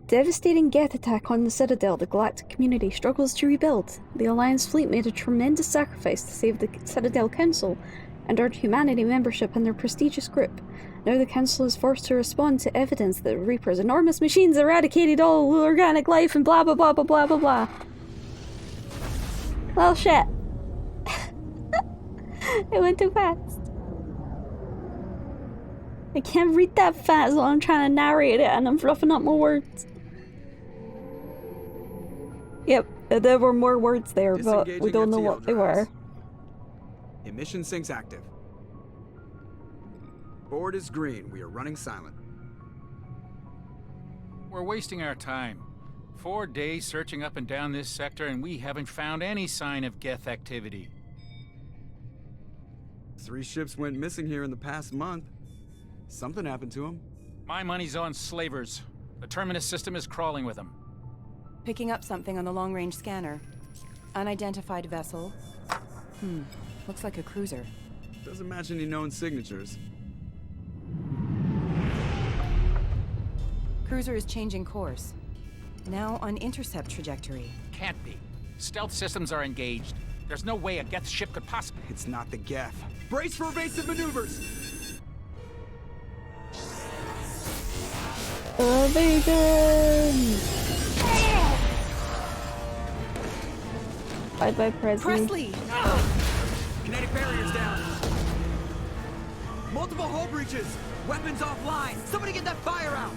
devastating Geth attack on the Citadel, the Galactic community struggles to rebuild. The Alliance fleet made a tremendous sacrifice to save the Citadel Council and earn humanity membership in their prestigious group. Now the Council is forced to respond to evidence that Reaper's enormous machines eradicated all organic life and blah blah blah blah blah blah blah. Well, shit. It went too fast. I can't read that fast while I'm trying to narrate it and I'm fluffing up my words. Yep, there were more words there, but we don't know what they were. Emission sinks active. Board is green. We are running silent. We're wasting our time. 4 days searching up and down this sector, and we haven't found any sign of Geth activity. 3 ships went missing here in the past month. Something happened to them. My money's on slavers. The Terminus system is crawling with them. Picking up something on the long-range scanner. Unidentified vessel. Looks like a cruiser. Doesn't match any known signatures. Cruiser is changing course. Now on intercept trajectory. Can't be. Stealth systems are engaged. There's no way a Geth ship could possibly... It's not the Geth. Brace for evasive maneuvers! Evasion! Bye-bye, Presley! Kinetic barriers down. Multiple hull breaches. Weapons offline. Somebody get that fire out.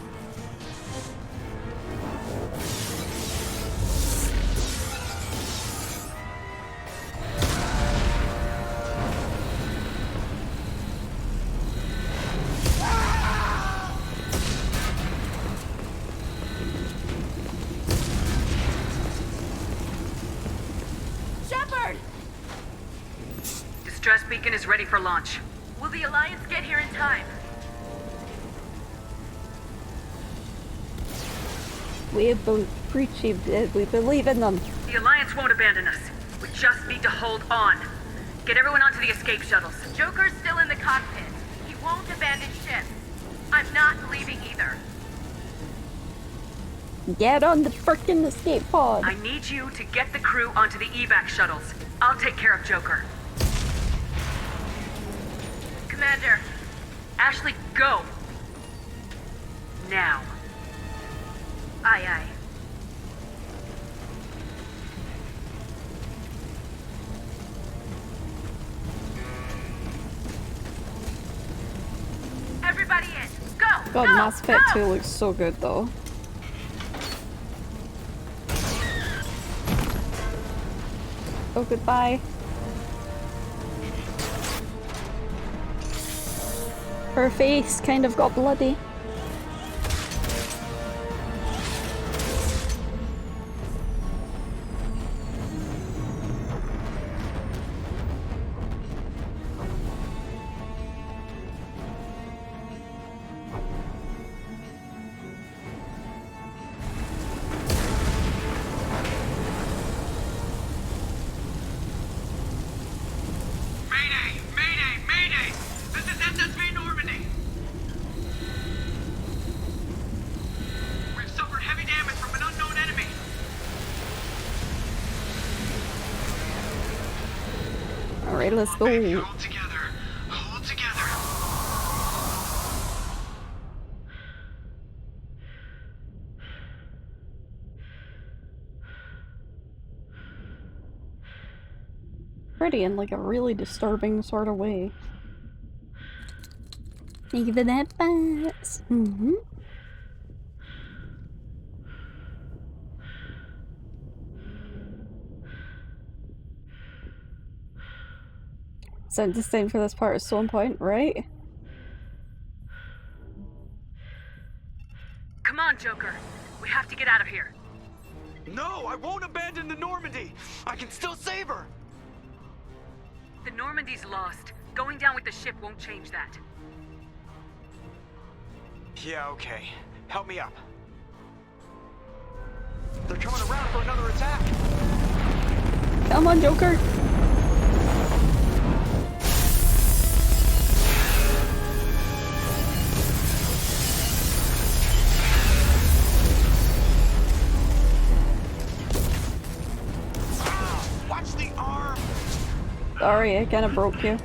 Shepard! Distress beacon is ready for launch. Will the Alliance get here in time? We believe in them. The Alliance won't abandon us. We just need to hold on. Get everyone onto the escape shuttles. Joker's still in the cockpit. He won't abandon ship. I'm not leaving either. Get on the frickin' escape pod. I need you to get the crew onto the evac shuttles. I'll take care of Joker. Commander. Ashley, go! Now. Aye, aye. Everybody in. Go! God, go, Mass Effect go. 2 looks so good though. Oh, goodbye. Her face kind of got bloody. Alright, let's go. Hold together. Hold together. Pretty in like a really disturbing sort of way. Thank you for that, bats. So this thing for this part is so important, right? Come on, Joker. We have to get out of here. No, I won't abandon the Normandy. I can still save her. The Normandy's lost. Going down with the ship won't change that. Yeah, okay. Help me up. They're coming around for another attack. Come on, Joker. Watch the arm. Sorry, I kind of broke you.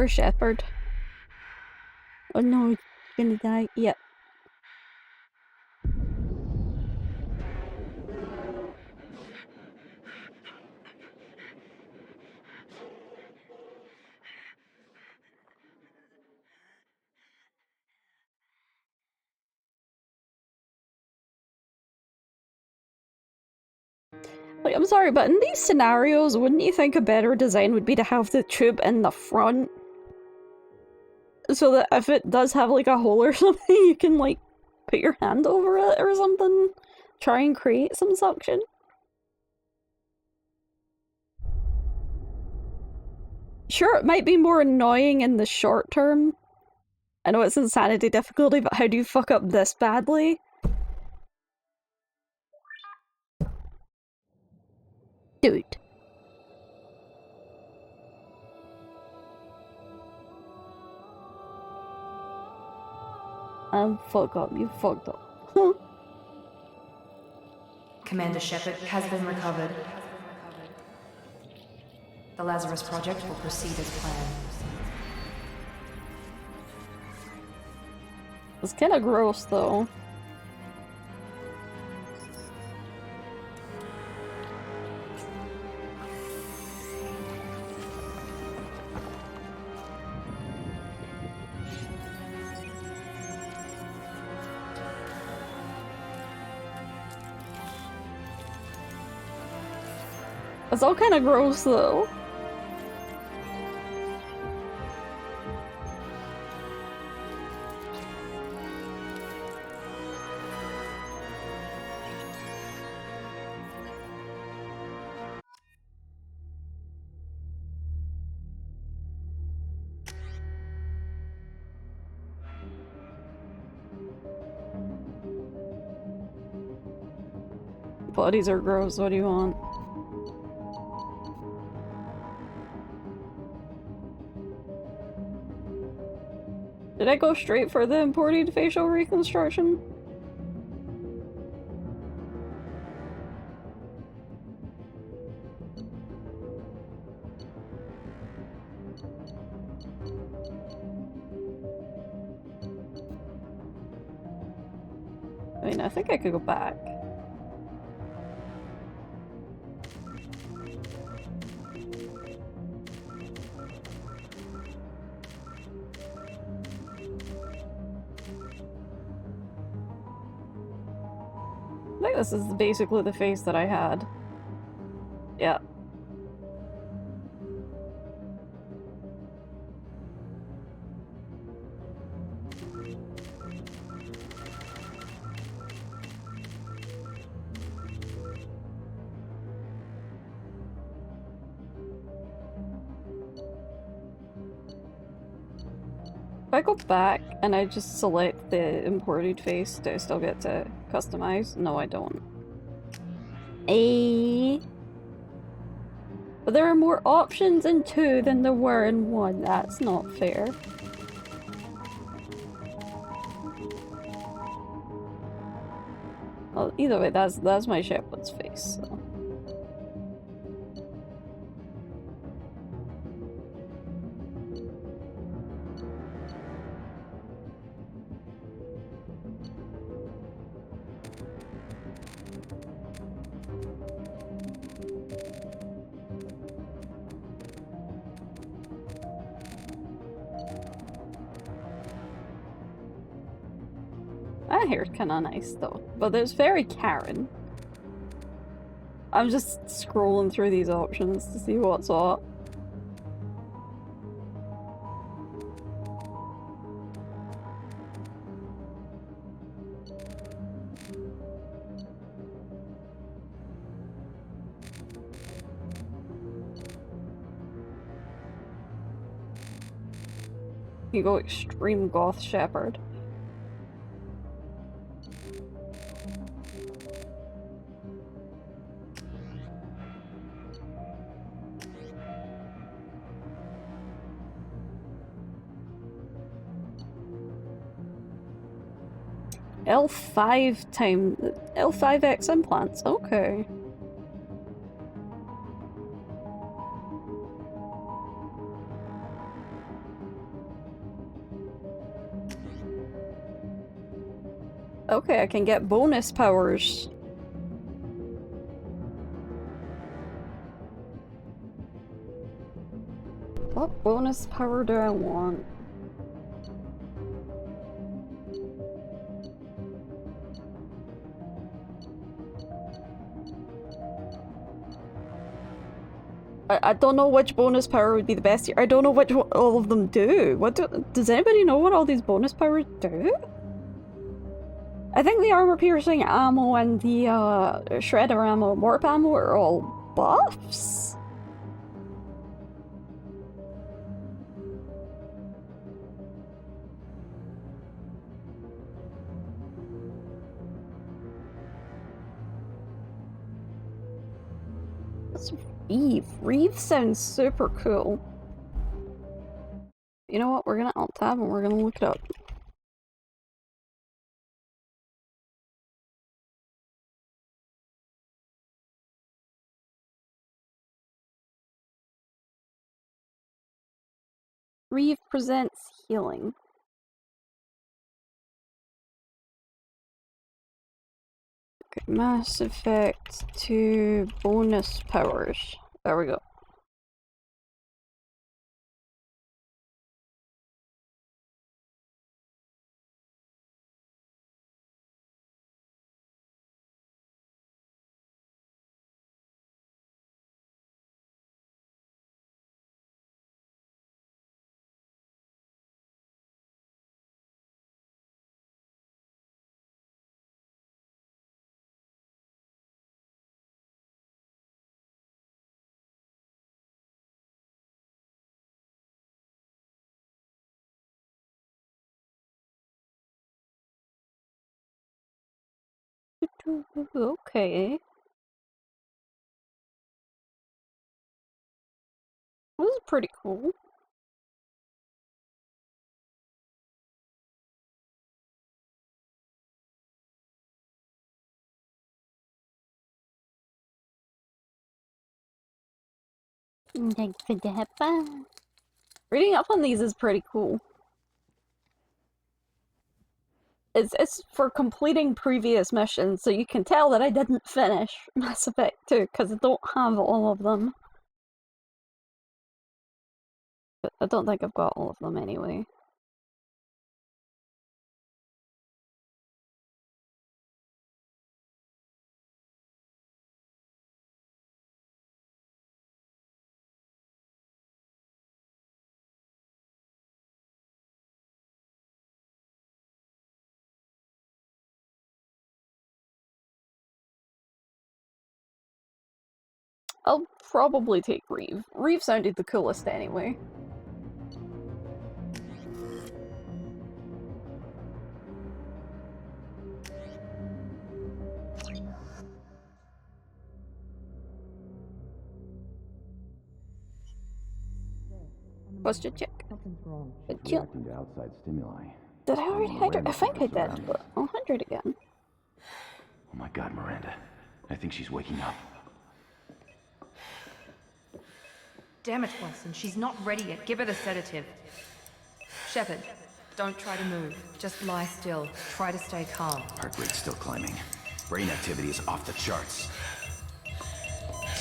Poor Shepherd. Oh no, he's gonna die. Yep. Like, I'm sorry, but in these scenarios, wouldn't you think a better design would be to have the tube in the front? So that if it does have like a hole or something, you can like put your hand over it or something. Try and create some suction. Sure, it might be more annoying in the short term. I know it's insanity difficulty, but how do you fuck up this badly? Dude. Fuck up, you fucked up. Commander Shepard has been recovered. The Lazarus Project will proceed as planned. It's kinda gross though. It's all kind of gross though. Bodies are gross, what do you want? Did I go straight for the imported facial reconstruction? I mean, I think I could go back. I think this is basically the face that I had. Yeah. If I go back and I just select the imported face, do I still get to customize? No, I don't. But there are more options in 2 than there were in 1. That's not fair. Well, either way, that's my Shepherd's face, so. That hair's kinda nice though, but there's very Karen. I'm just scrolling through these options to see what's what. You go extreme goth shepherd. L5X implants, okay. Okay, I can get bonus powers. What bonus power do I want? I don't know which bonus power would be the best here. I don't know which one all of them do. Does anybody know what all these bonus powers do? I think the armor-piercing ammo and the shredder ammo, warp ammo are all buffs? What's Reeve? Reeve sounds super cool. You know what? We're gonna alt-tab and we're gonna look it up. Reeve presents healing. Okay, Mass Effect 2 bonus powers. There we go. Okay. This is pretty cool. Thanks for the fun. Reading up on these is pretty cool. It's for completing previous missions, so you can tell that I didn't finish Mass Effect 2, because I don't have all of them. But I don't think I've got all of them anyway. I'll probably take Reeve. Reeve sounded the coolest anyway. Posture check. Something's wrong. Good kill. Reacting to outside stimuli. Did I already hydrate? I think I did, but I'll hydrate again. Oh my god, Miranda. I think she's waking up. Damn it, Wilson. She's not ready yet. Give her the sedative. Shepard, don't try to move. Just lie still. Try to stay calm. Heart rate's still climbing. Brain activity is off the charts.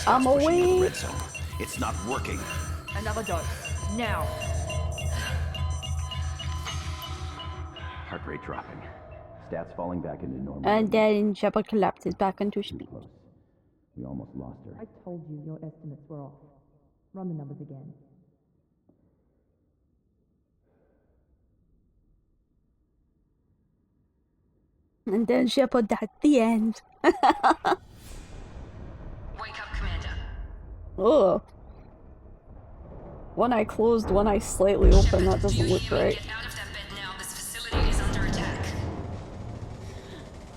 I'm away. Red zone. It's not working. Another dose. Now. Heart rate dropping. Stats falling back into normal. And then Shepard collapses back into sleep. We almost lost her. I told you your estimates were off. Run the numbers again. And then Shepard at the end. Wake up, Commander. Oh. One eye closed, one eye slightly open. That doesn't look right. Get out of that bed now. This facility is under attack.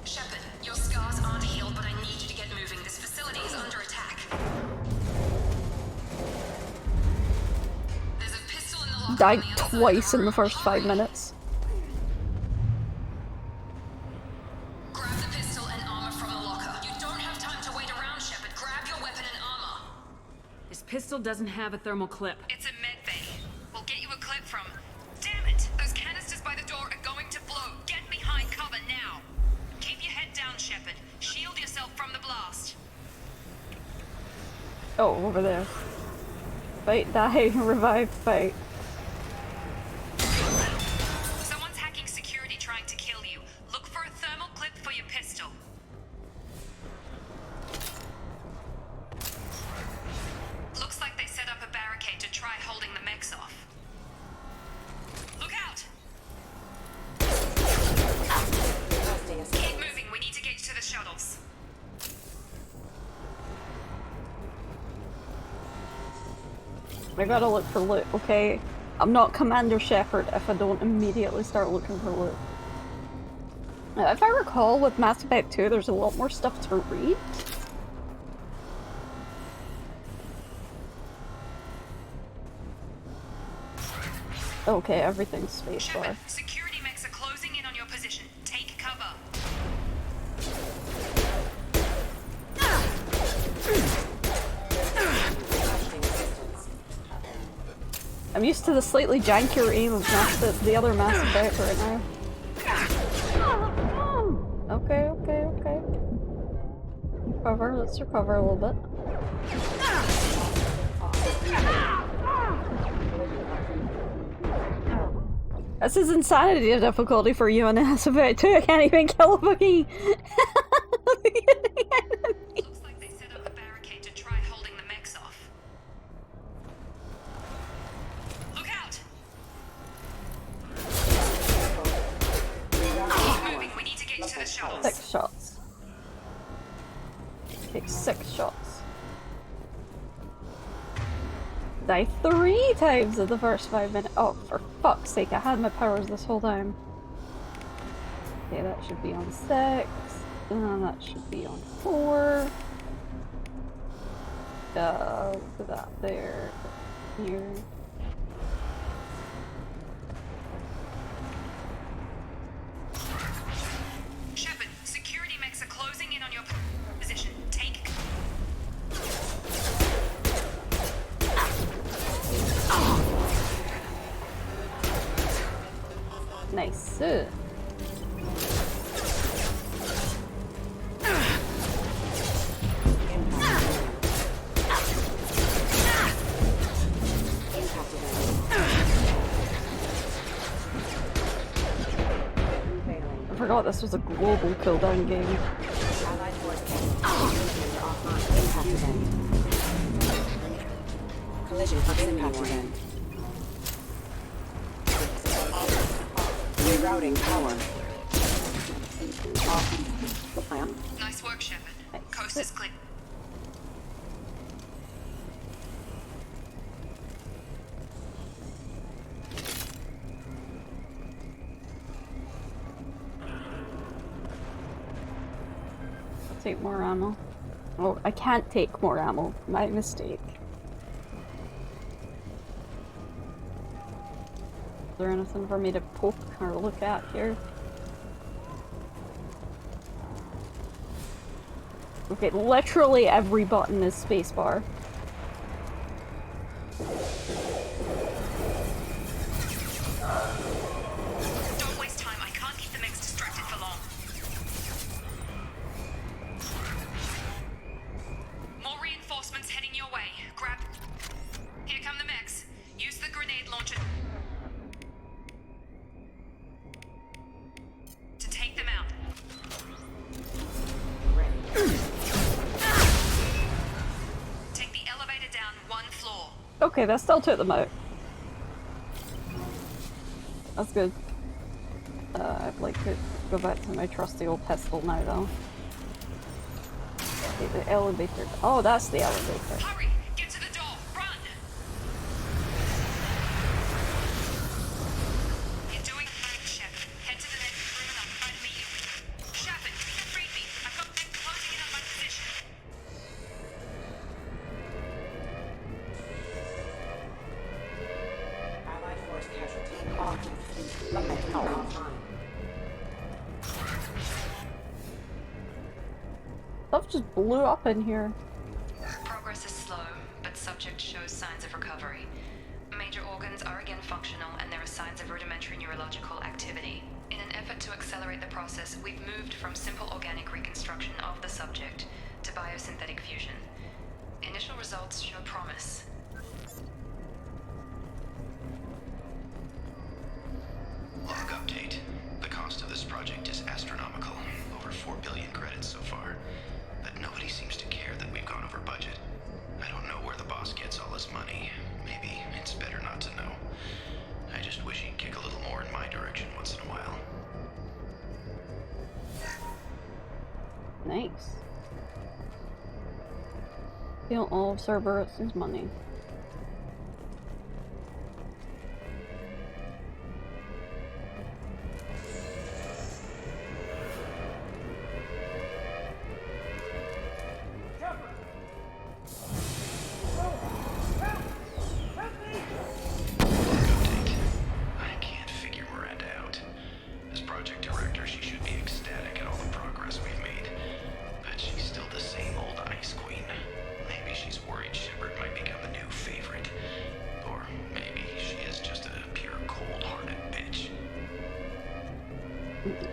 Shepard, your scars aren't healed, but I need you to get moving. This facility is under attack. There's a pistol in the locker. Died twice in the first 5 minutes. Grab the pistol and armor from the locker. You don't have time to wait around, Shepard. Grab your weapon and armor. This pistol doesn't have a thermal clip. It's a med bay. We'll get you a clip from... Damn it! Those canisters by the door are going to blow. Get behind cover now. Oh, over there. Fight, die, revive, fight. Someone's hacking security trying to kill you. Look for a thermal clip for your pistol. Looks like they set up a barricade to try holding the mechs off. Look out! Keep moving, we need to get to the shuttles. I gotta look for loot, okay? I'm not Commander Shepard if I don't immediately start looking for loot. Now, if I recall, with Mass Effect 2, there's a lot more stuff to read. Okay, everything's spacebar. Security mechs are closing in on your position. Take cover. I'm used to the slightly jankier aim of the other Mass Effect right now. Okay. Recover, let's recover a little bit. This is insanity difficulty for you in Mass Effect 2. I can't even kill a fucking Looks like they set up a barricade to try holding the mechs off. Look out! Keep moving, we need to get to the shuttles. 6 shots. Take 6 shots. Die 3 times in the first 5 minutes. Oh, for fuck's sake, I had my powers this whole time. Okay, that should be on 6. That should be on 4. Put that there. Here. Shepard, security mechs are closing in on your position. Take. Nice. I forgot this was a global cooldown game. Collision of impact event. Rerouting power. Nice work, Shepard. Coast is clear. I'll take more ammo. Oh, I can't take more ammo. My mistake. Is there anything for me to poke or look at here? Okay, literally every button is spacebar. Don't waste time. I can't keep the mechs distracted for long. More reinforcements heading your way. Grab. Here come the mechs. Use the grenade launcher to take them out. Take the elevator down 1 floor. Okay, that still took them out. That's good. I'd like to go back to my trusty old pistol now, though. Okay, the elevator. Oh, that's the elevator. Hurry! Get to the door! Run! You're doing fine, Shepard. Head to the next room and I'll try to meet you. Shepard, read me. I've got them closing in on my position. Allied force casualty. Offline. Stuff just blew up in here. Progress is slow, but subject shows signs of recovery. Major organs are again functional, and there are signs of rudimentary neurological activity. In an effort to accelerate the process, we've moved from simple organic reconstruction of the subject to biosynthetic fusion. Initial results Steal all of Cerberus's money.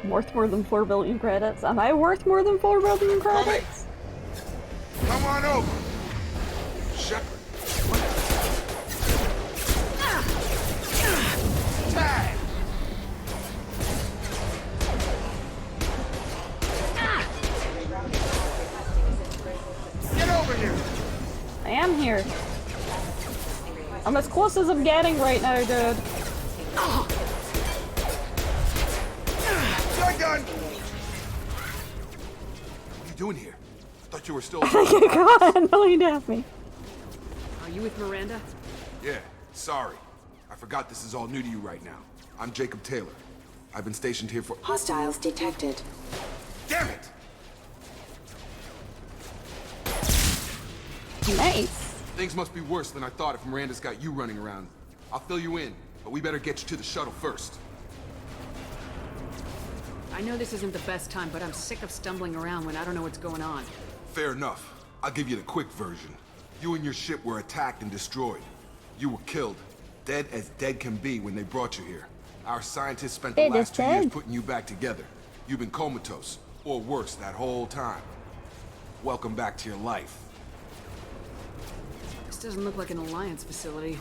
Worth more than 4 billion credits. Am I worth more than 4 billion credits? Come on over. Shepard. Tag. Get over here. I am here. I'm as close as I'm getting right now, dude. Gun. What are you doing here? I thought you were still. God, annoyed at me. Are you with Miranda? Yeah, sorry. I forgot this is all new to you right now. I'm Jacob Taylor. I've been stationed here for. Hostiles detected. Damn it! Nice. Things must be worse than I thought if Miranda's got you running around. I'll fill you in, but we better get you to the shuttle first. I know this isn't the best time, but I'm sick of stumbling around when I don't know what's going on. Fair enough. I'll give you the quick version. You and your ship were attacked and destroyed. You were killed. Dead as dead can be when they brought you here. Our scientists spent the last 2 years putting you back together. You've been comatose, or worse, that whole time. Welcome back to your life. This doesn't look like an Alliance facility.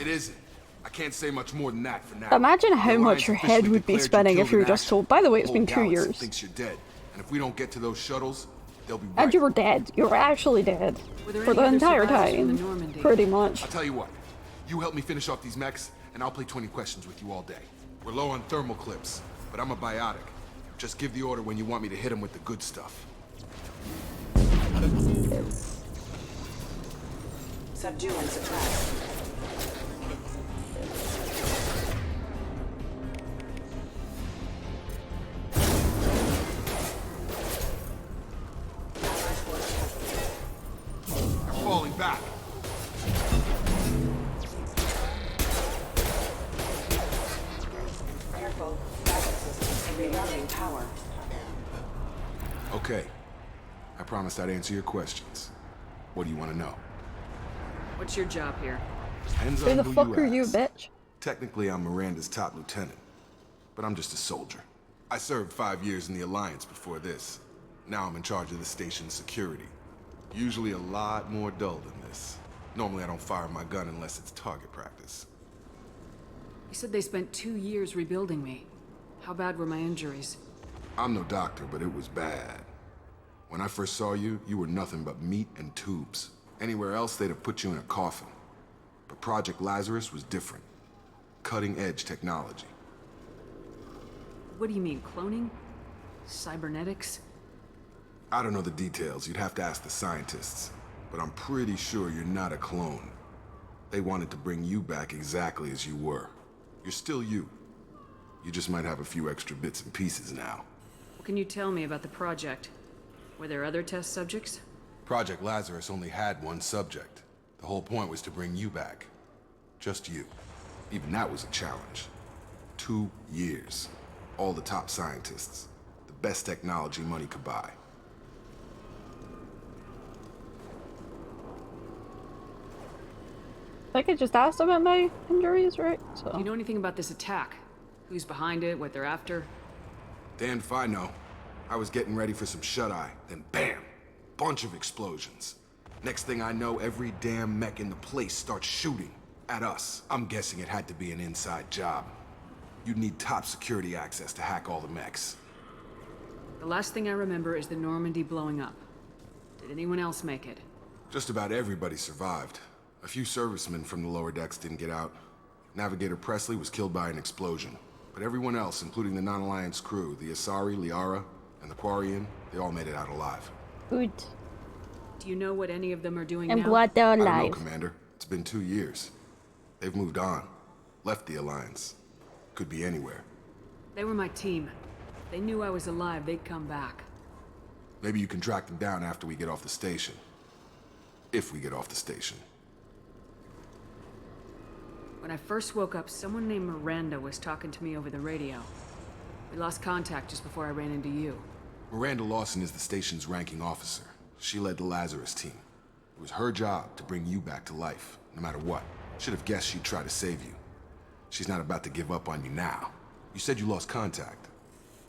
It isn't. I can't say much more than that for now. Imagine how much your head would be spinning if you were just told, by the way, it's been 2 years. Thinks you're dead. And if we don't get to those shuttles, they'll be right. And you were dead. You were actually dead. For the entire time. Pretty much. I'll tell you what. You help me finish off these mechs, and I'll play 20 questions with you all day. We're low on thermal clips, but I'm a biotic. Just give the order when you want me to hit them with the good stuff. Subdue and suppress. Falling back. Careful. Backup systems rerouting power. Okay. I promised I'd answer your questions. What do you want to know? What's your job here? Depends Who on the who fuck are you, ask. bitch? Technically, I'm Miranda's top lieutenant, but I'm just a soldier. I served 5 years in the Alliance before this. Now I'm in charge of the station's security. Usually a lot more dull than this. Normally I don't fire my gun unless it's target practice. You said they spent 2 years rebuilding me. How bad were my injuries? I'm no doctor, but it was bad. When I first saw you, you were nothing but meat and tubes. Anywhere else, they'd have put you in a coffin. But Project Lazarus was different. Cutting-edge technology. What do you mean, cloning? Cybernetics? I don't know the details. You'd have to ask the scientists. But I'm pretty sure you're not a clone. They wanted to bring you back exactly as you were. You're still you. You just might have a few extra bits and pieces now. What can you tell me about the project? Were there other test subjects? Project Lazarus only had one subject. The whole point was to bring you back. Just you. Even that was a challenge. 2 years. All the top scientists. The best technology money could buy. I could just ask about my injuries, right? So. Do you know anything about this attack? Who's behind it, what they're after? Damned if I know. I was getting ready for some shut-eye, then bam! Bunch of explosions. Next thing I know, every damn mech in the place starts shooting at us. I'm guessing it had to be an inside job. You'd need top security access to hack all the mechs. The last thing I remember is the Normandy blowing up. Did anyone else make it? Just about everybody survived. A few servicemen from the lower decks didn't get out. Navigator Presley was killed by an explosion. But everyone else, including the non-Alliance crew, the Asari, Liara, and the Quarian, they all made it out alive. Good. Do you know what any of them are doing I'm now? glad they're I don't alive. know, Commander. It's been 2 years. They've moved on. Left the Alliance. Could be anywhere. They were my team. If they knew I was alive, they'd come back. Maybe you can track them down after we get off the station. If we get off the station. When I first woke up, someone named Miranda was talking to me over the radio. We lost contact just before I ran into you. Miranda Lawson is the station's ranking officer. She led the Lazarus team. It was her job to bring you back to life, no matter what. Should have guessed she'd try to save you. She's not about to give up on you now. You said you lost contact.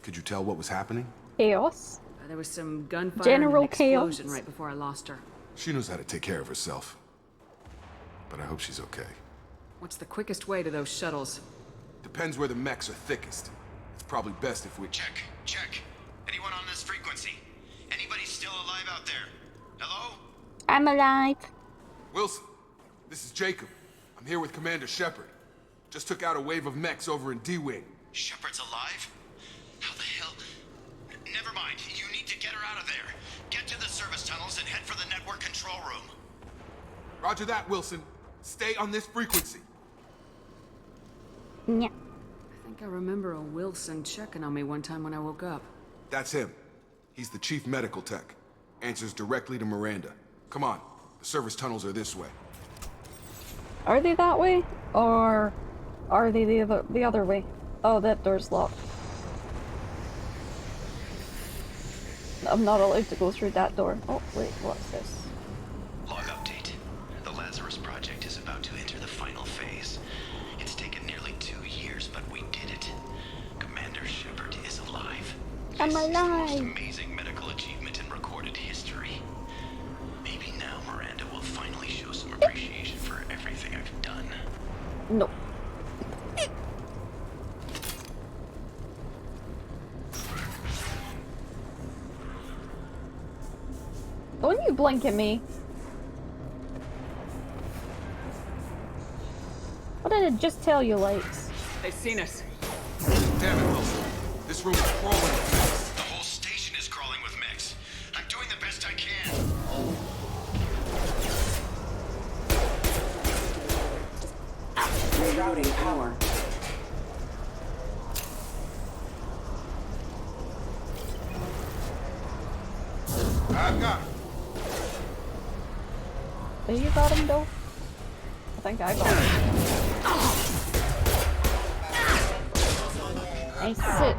Could you tell what was happening? Chaos. There was some gunfire General and an explosion chaos. right before I lost her. She knows how to take care of herself. But I hope she's okay. What's the quickest way to those shuttles? Depends where the mechs are thickest. It's probably best if we... Check. Anyone on this frequency? Anybody still alive out there? Hello? I'm alive. Wilson, this is Jacob. I'm here with Commander Shepard. Just took out a wave of mechs over in D-Wing. Shepard's alive? How the hell? Never mind. You need to get her out of there. Get to the service tunnels and head for the network control room. Roger that, Wilson. Stay on this frequency. Yeah. I think I remember a Wilson checking on me one time when I woke up. That's him. He's the chief medical tech. Answers directly to Miranda. Come on. The service tunnels are this way. Are they that way? Or are they the other way? Oh, that door's locked. I'm not allowed to go through that door. Oh, wait, what's this? Log update. The Lazarus Project is about to enter the final phase. It's taken nearly 2 years, but we did it. Commander Shepard is alive. I'm This is the most alive. amazing medical achievement in recorded history. Maybe now Miranda will finally show some appreciation for everything I've done. No. Don't you blink at me. What did it just tell you, lights? They've seen us. Damn it, Wilson. This room is crawling with mechs. The whole station is crawling with mechs. I'm doing the best I can. Rerouting power. I've got him. Oh, you got him, though? I think I got him. Nice sit.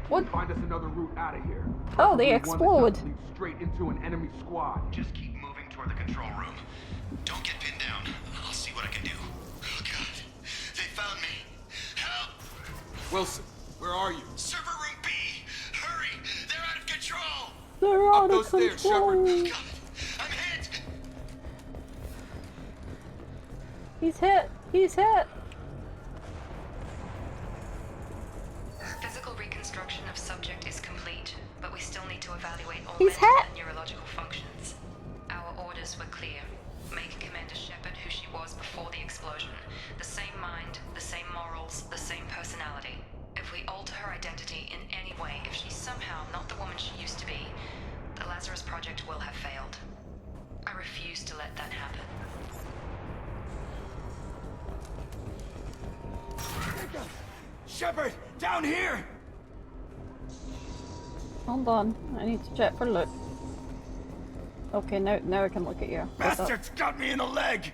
What? Find us another route out of here. Oh, they One that explode. doesn't lead straight into an enemy squad. Just keep moving toward the control room. Don't get pinned down. I'll see what I can do. Oh God, they found me. Help! Wilson, where are you? Server room B! Hurry! They're out of control! They're Up out those of stairs, control. Shepard. God, I'm hit! He's hit. He's hit. Physical reconstruction of subject is complete, but we still need to evaluate all He's mental hit. and neurological functions. Our orders were clear. Make Commander Shepard who she was before the explosion. The same mind, the same morals, the same personality. If we alter her identity in any way, if she's somehow not the woman she used to be, the Lazarus Project will have failed. I refuse to let that happen. Shepard, down here! Hold on. I need to check for loot. Okay, now I can look at you. What's up? Bastards got me in the leg!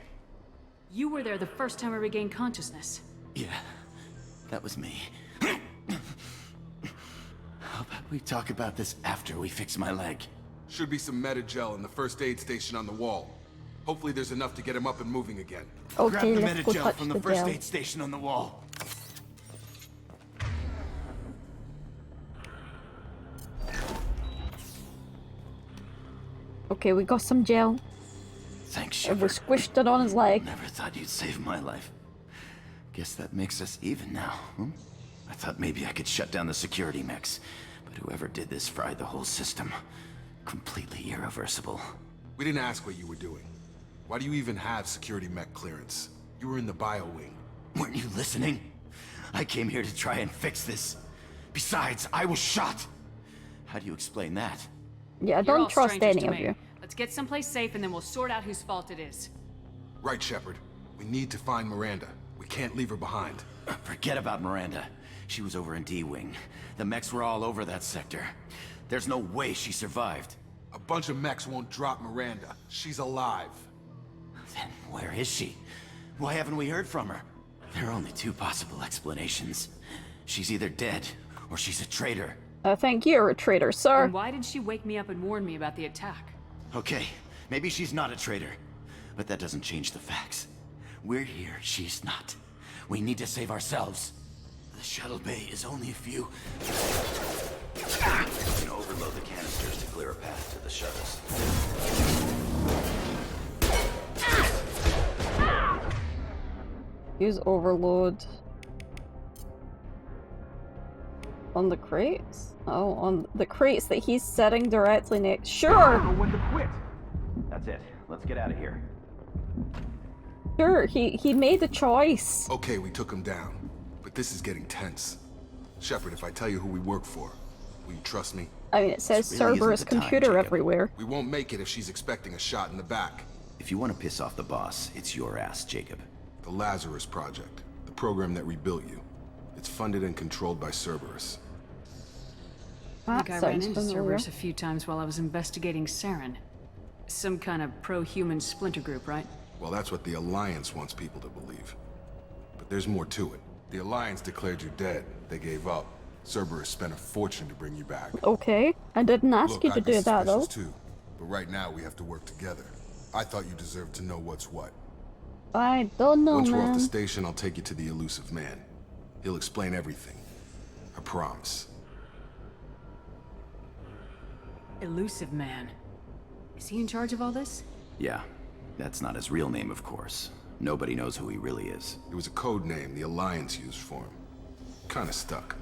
You were there the first time I regained consciousness. Yeah, that was me. How about we talk about this after we fix my leg? Should be some Metagel in the first aid station on the wall. Hopefully there's enough to get him up and moving again. Okay, Grab the let's go Metagel touch from the the first gel. aid station on the wall. Okay, we got some gel. Thanks, And we Shepard. squished it on his leg. Never thought you'd save my life. Guess that makes us even now, hmm? I thought maybe I could shut down the security mechs, but whoever did this fried the whole system. Completely irreversible. We didn't ask what you were doing. Why do you even have security mech clearance? You were in the bio wing. Weren't you listening? I came here to try and fix this. Besides, I was shot. How do you explain that? Yeah, I You're don't all trust strangers any to of me. you. Let's get someplace safe and then we'll sort out whose fault it is. Right, Shepard. We need to find Miranda. We can't leave her behind. Forget about Miranda. She was over in D-Wing. The mechs were all over that sector. There's no way she survived. A bunch of mechs won't drop Miranda. She's alive. Then where is she? Why haven't we heard from her? There are only two possible explanations. She's either dead, or she's a traitor. I think you're a traitor, sir. And why did she wake me up and warn me about the attack? Okay, maybe she's not a traitor. But that doesn't change the facts. We're here, she's not. We need to save ourselves. The shuttle bay is only a few... I'm gonna overload the canisters to clear a path to the shuttles. Use overload. On the crates? Oh, on the crates that he's sitting directly next. Sure! When to quit. That's it. Let's get out of here. Sure, he made the choice. Okay, we took him down. But this is getting tense. Shepard, if I tell you who we work for, will you trust me? I mean, it says Cerberus computer everywhere. We won't make it if she's expecting a shot in the back. If you want to piss off the boss, it's your ass, Jacob. The Lazarus Project. The program that rebuilt you. It's funded and controlled by Cerberus. I think I ran into Cerberus a few times while I was investigating Saren. Some kind of pro-human splinter group, right? Well, that's what the Alliance wants people to believe. But there's more to it. The Alliance declared you dead. They gave up. Cerberus spent a fortune to bring you back. Okay, I didn't ask you to do that, though. Too, but right now we have to work together. I thought you deserved to know what's what. I don't know, Once man. we're off the station, I'll take you to the Elusive Man. He'll explain everything. I promise. Elusive Man. Is he in charge of all this? Yeah. That's not his real name, of course. Nobody knows who he really is. It was a code name the Alliance used for him. Kinda stuck.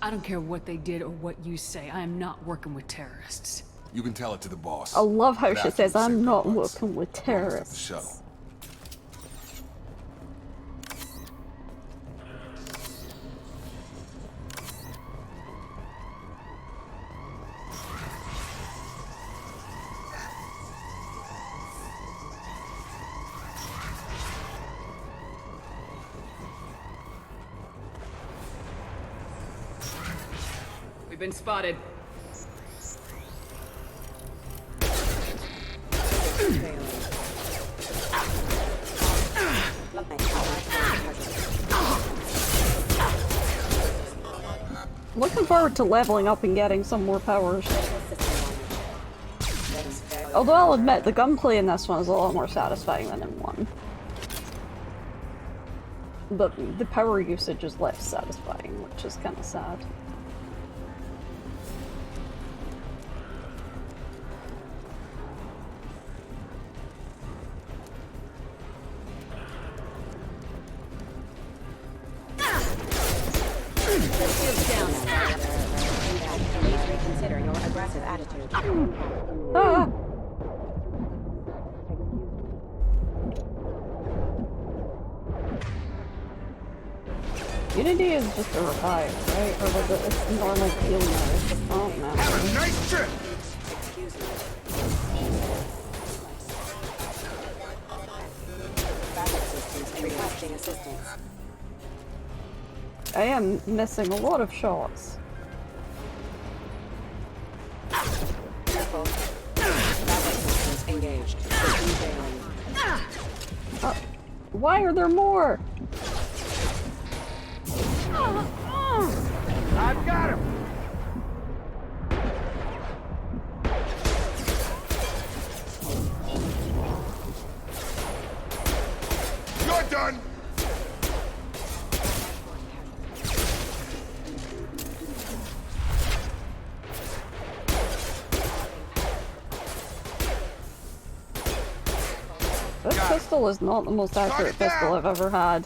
I don't care what they did or what you say. I am not working with terrorists. You can tell it to the boss. I love how But she after says, the I'm second not months, working with the terrorists. shuttle. We've been spotted. Looking forward to leveling up and getting some more powers. Although I'll admit, the gunplay in this one is a lot more satisfying than in 1. But the power usage is less satisfying, which is kind of sad. Reconsider your aggressive attitude. Ah! Unity is just a revive, right? Or was it a normal heal mode? Oh man. Have a nice trip! Excuse me. Backup systems requesting assistance. I am missing a lot of shots. Careful. Backup systems engaged. System failing. Why are there more? I've got him! You're done! This pistol is not the most accurate pistol I've ever had.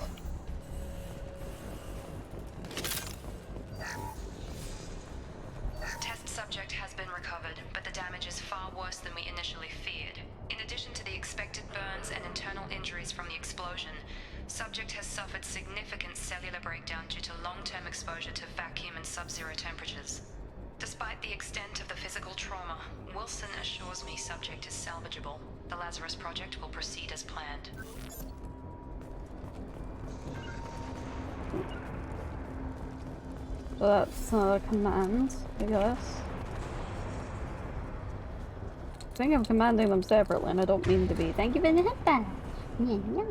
Test subject has been recovered, but the damage is far worse than we initially feared. In addition to the expected burns and internal injuries from the explosion, subject has suffered significant cellular breakdown due to long-term exposure to vacuum and sub-zero temperatures. Despite Despite the extent of the physical trauma, Wilson assures me subject is salvageable. The Lazarus Project will proceed as planned. So that's a command, I guess. I think I'm commanding them separately and I don't mean to be. Thank you for the headband! Yeah, yeah.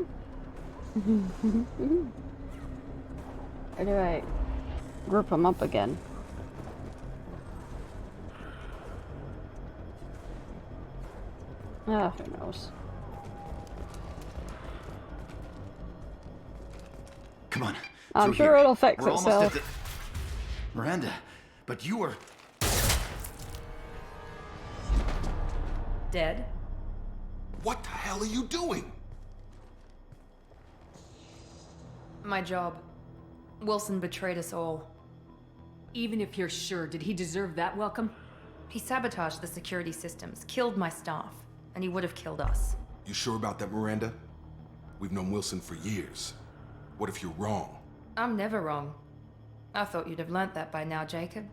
Or do I group them up again? Ah, who knows? Come on. I'm through sure here. it'll fix We're almost itself. at the... Miranda, but you were... Dead? What the hell are you doing? My job. Wilson betrayed us all. Even if you're sure, did he deserve that welcome? He sabotaged the security systems, killed my staff, and he would have killed us. You sure about that, Miranda? We've known Wilson for years. What if you're wrong? I'm never wrong. I thought you'd have learnt that by now, Jacob.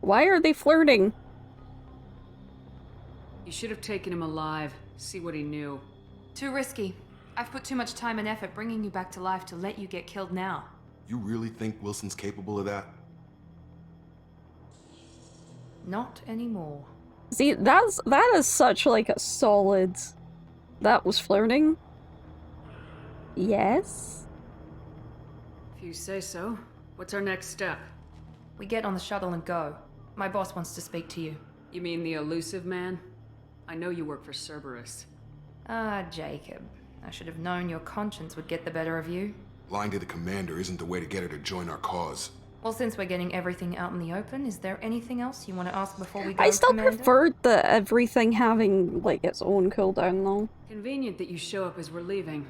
Why are they flirting? You should have taken him alive, see what he knew. Too risky. I've put too much time and effort bringing you back to life to let you get killed now. You really think Wilson's capable of that? Not anymore. See, that is such like a solid... That was flirting? Yes? If you say so. What's our next step? We get on the shuttle and go. My boss wants to speak to you. You mean the elusive man? I know you work for Cerberus. Ah, Jacob. I should have known your conscience would get the better of you. Lying to the commander isn't the way to get her to join our cause. Well, since we're getting everything out in the open, is there anything else you want to ask before we go, I still Commander? preferred the everything having like its own cooldown though. Convenient that you show up as we're leaving.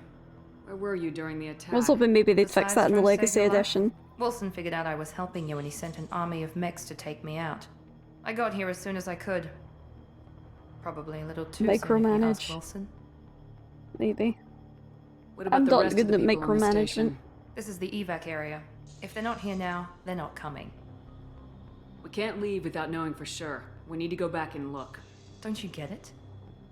Where were you during the attack? I was hoping maybe they'd fix Besides that in the trying to Legacy save your life, Edition. Wilson figured out I was helping you and he sent an army of mechs to take me out. I got here as soon as I could. Probably a little too soon if you Micromanage. ask Wilson. Maybe. What about I'm the not rest good of the at people on the micromanagement. station? This is the evac area. If they're not here now, they're not coming. We can't leave without knowing for sure. We need to go back and look. Don't you get it?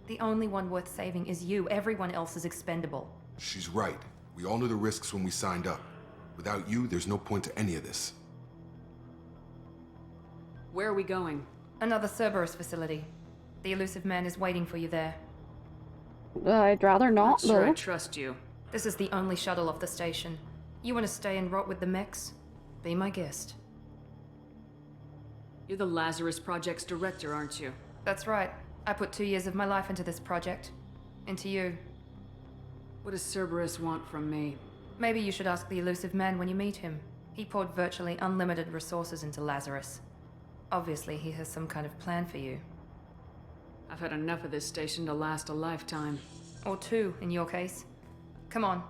The only one worth saving is you. Everyone else is expendable. She's right. We all knew the risks when we signed up. Without you, there's no point to any of this. Where are we going? Another Cerberus facility. The elusive man is waiting for you there. I'd rather not, Not sure I though. trust you. This is the only shuttle off the station. You want to stay and rot with the mechs? Be my guest. You're the Lazarus Project's director, aren't you? That's right. I put 2 years of my life into this project. Into you. What does Cerberus want from me? Maybe you should ask the elusive man when you meet him. He poured virtually unlimited resources into Lazarus. Obviously, he has some kind of plan for you. I've had enough of this station to last a lifetime. Or 2, in your case. Come on.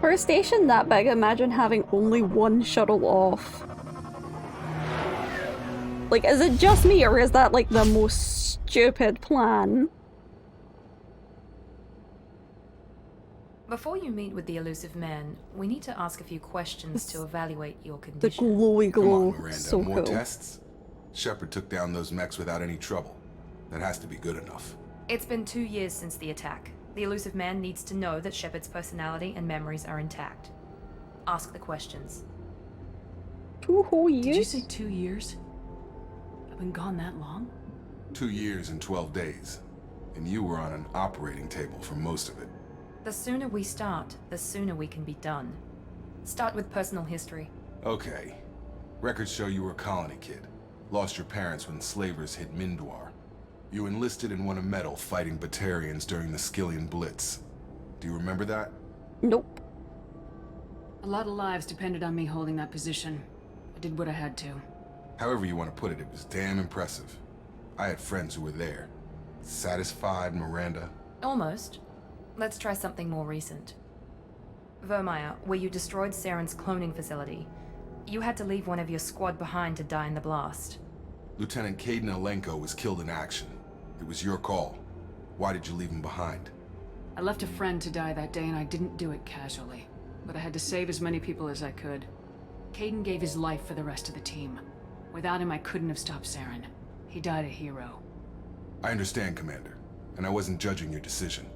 For a station that big, imagine having only one shuttle off. Like, is it just me, or is that like the most stupid plan? Before you meet with the elusive man, we need to ask a few questions to evaluate your The condition. glowy Come glow. on, Miranda. So More cool. tests? Shepard took down those mechs without any trouble. That has to be good enough. It's been 2 years since the attack. The elusive man needs to know that Shepard's personality and memories are intact. Ask the questions. 2 whole years? Did you say 2 years? I've been gone that long? 2 years and 12 days. And you were on an operating table for most of it. The sooner we start, the sooner we can be done. Start with personal history. Okay. Records show you were a colony kid. Lost your parents when slavers hit Mindwar. You enlisted and won a medal fighting Batarians during the Skillian Blitz. Do you remember that? Nope. A lot of lives depended on me holding that position. I did what I had to. However you want to put it, it was damn impressive. I had friends who were there. Satisfied, Miranda? Almost. Let's try something more recent. Vermeer, where you destroyed Saren's cloning facility. You had to leave one of your squad behind to die in the blast. Lieutenant Caden Alenko was killed in action. It was your call. Why did you leave him behind? I left a friend to die that day and I didn't do it casually. but I had to save as many people as I could. Caden gave his life for the rest of the team. Without him, I couldn't have stopped Saren. He died a hero. I understand, Commander, and I wasn't judging your decision.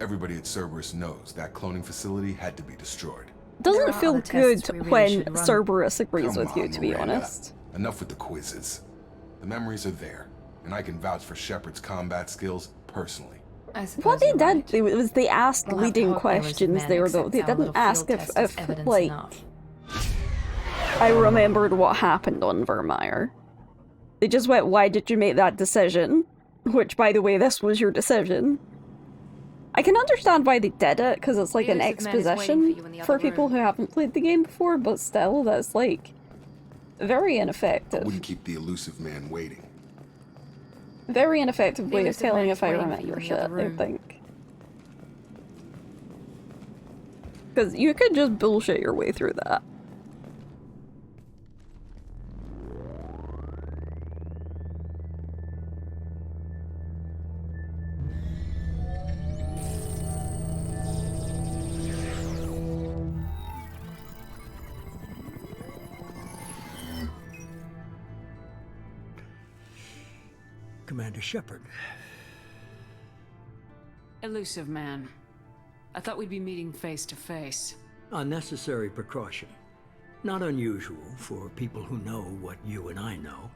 Everybody at Cerberus knows that cloning facility had to be destroyed. Doesn't feel good when Cerberus agrees with you, to be honest. Enough with the quizzes. The memories are there, and I can vouch for Shepard's combat skills personally. What they did was they asked leading questions there, though. They didn't ask if like, I remembered what happened on Vermeer. They just went, why did you make that decision? Which, by the way, this was your decision. I can understand why they did it, because it's like an exposition for people who haven't played the game before, but still, that's like very ineffective. I wouldn't keep the elusive man waiting. Very ineffective way of telling if I remember shit, I think. Because you could just bullshit your way through that. Commander Shepard. Elusive man. I thought we'd be meeting face to face. A necessary precaution. Not unusual for people who know what you and I know.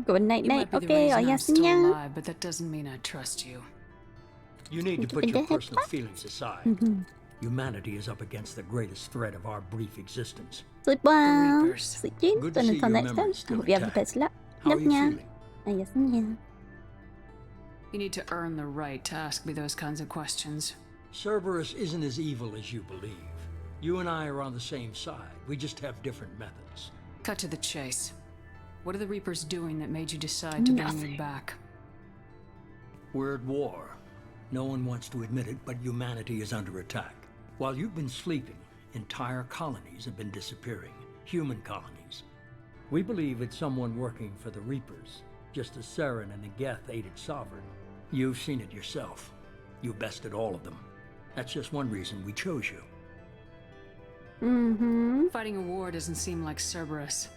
Good night, night. Okay, I'm yes, still yeah. alive, but that doesn't mean I trust you. You need to put your personal feelings aside. Humanity is up against the greatest threat of our brief existence. Sleep well. Sleep James. Good to And see until your next time, memory's I still hope you have the intact. best luck. How are Love you ya. feeling? Yes, yeah. You need to earn the right to ask me those kinds of questions. Cerberus isn't as evil as you believe. You and I are on the same side. We just have different methods. Cut to the chase. What are the Reapers doing that made you decide to bring me back? We're at war. No one wants to admit it, but humanity is under attack. While you've been sleeping, entire colonies have been disappearing. Human colonies. We believe it's someone working for the Reapers, just as Saren and the Geth aided Sovereign. You've seen it yourself. You bested all of them. That's just one reason we chose you. Fighting a war doesn't seem like Cerberus.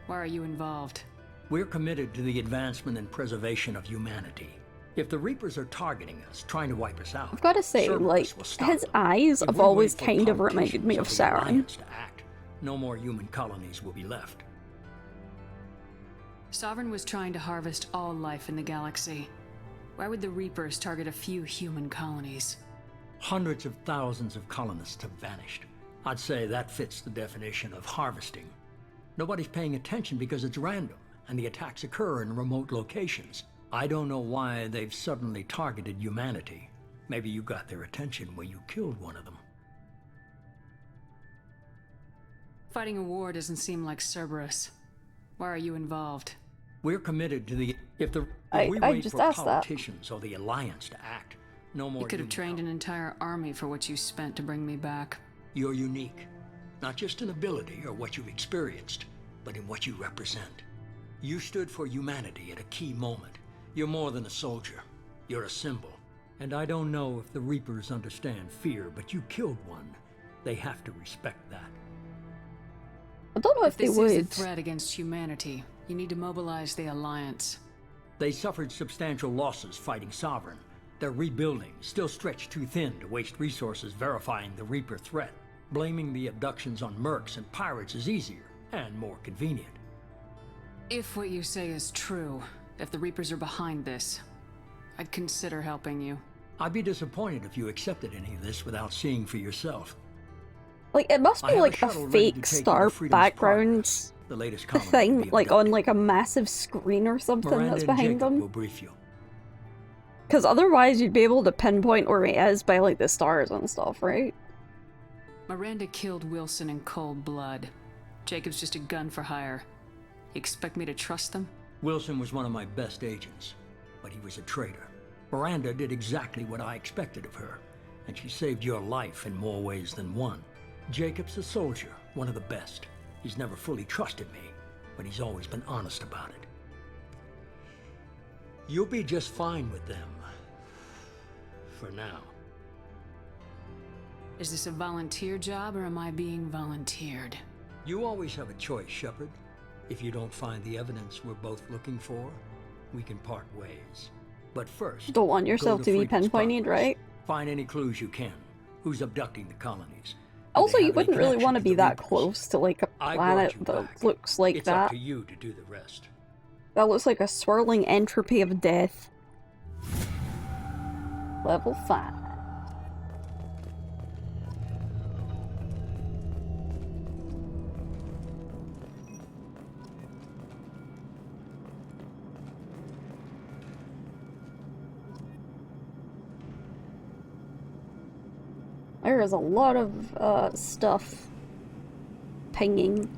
Why are you involved? We're committed to the advancement and preservation of humanity. If the Reapers are targeting us, trying to wipe us out, I've got to say, like, his eyes have always kind of reminded me of Saren. No more human colonies will be left. Sovereign was trying to harvest all life in the galaxy. Why would the Reapers target a few human colonies? Hundreds of thousands of colonists have vanished. I'd say that fits the definition of harvesting. Nobody's paying attention because it's random, and the attacks occur in remote locations. I don't know why they've suddenly targeted humanity. Maybe you got their attention when you killed one of them. Fighting a war doesn't seem like Cerberus. Why are you involved? We're committed to the... If we I wait just for asked that. politicians or the Alliance to act, no more You could have human trained an entire army for what you spent to bring me back. You're unique. Not just in ability or what you've experienced, but in what you represent. You stood for humanity at a key moment. You're more than a soldier. You're a symbol. And I don't know if the Reapers understand fear, but you killed one. They have to respect that. I don't know if they This is a would. threat against humanity. You need to mobilize the Alliance. They suffered substantial losses fighting Sovereign. They're rebuilding, still stretched too thin to waste resources verifying the Reaper threat. Blaming the abductions on mercs and pirates is easier, and more convenient. If what you say is true, if the Reapers are behind this, I'd consider helping you. I'd be disappointed if you accepted any of this without seeing for yourself. Like, it must I be have like a shuttle ready to fake take you to star Freedom's background The latest colony will thing, be like on like a massive screen or something Miranda that's and behind Jacob them. will brief you. Because otherwise you'd be able to pinpoint where he is by like the stars and stuff, right? Miranda killed Wilson in cold blood. Jacob's just a gun for hire. You expect me to trust them? Wilson was one of my best agents, but he was a traitor. Miranda did exactly what I expected of her, and she saved your life in more ways than one. Jacob's a soldier, one of the best. He's never fully trusted me, but he's always been honest about it. You'll be just fine with them. For now. Is this a volunteer job, or am I being volunteered? You always have a choice, Shepard. If you don't find the evidence we're both looking for, we can part ways. But first, Don't want yourself go to be Freedom's pinpointed, Progress. right? Find any clues you can. Who's abducting the colonies? Also, they you have any wouldn't really connection want to to be the that Reapers? close to like a I planet brought you that back. looks like It's that. up to you to do the rest. That looks like a swirling entropy of death. Level 5. There is a lot of stuff pinging.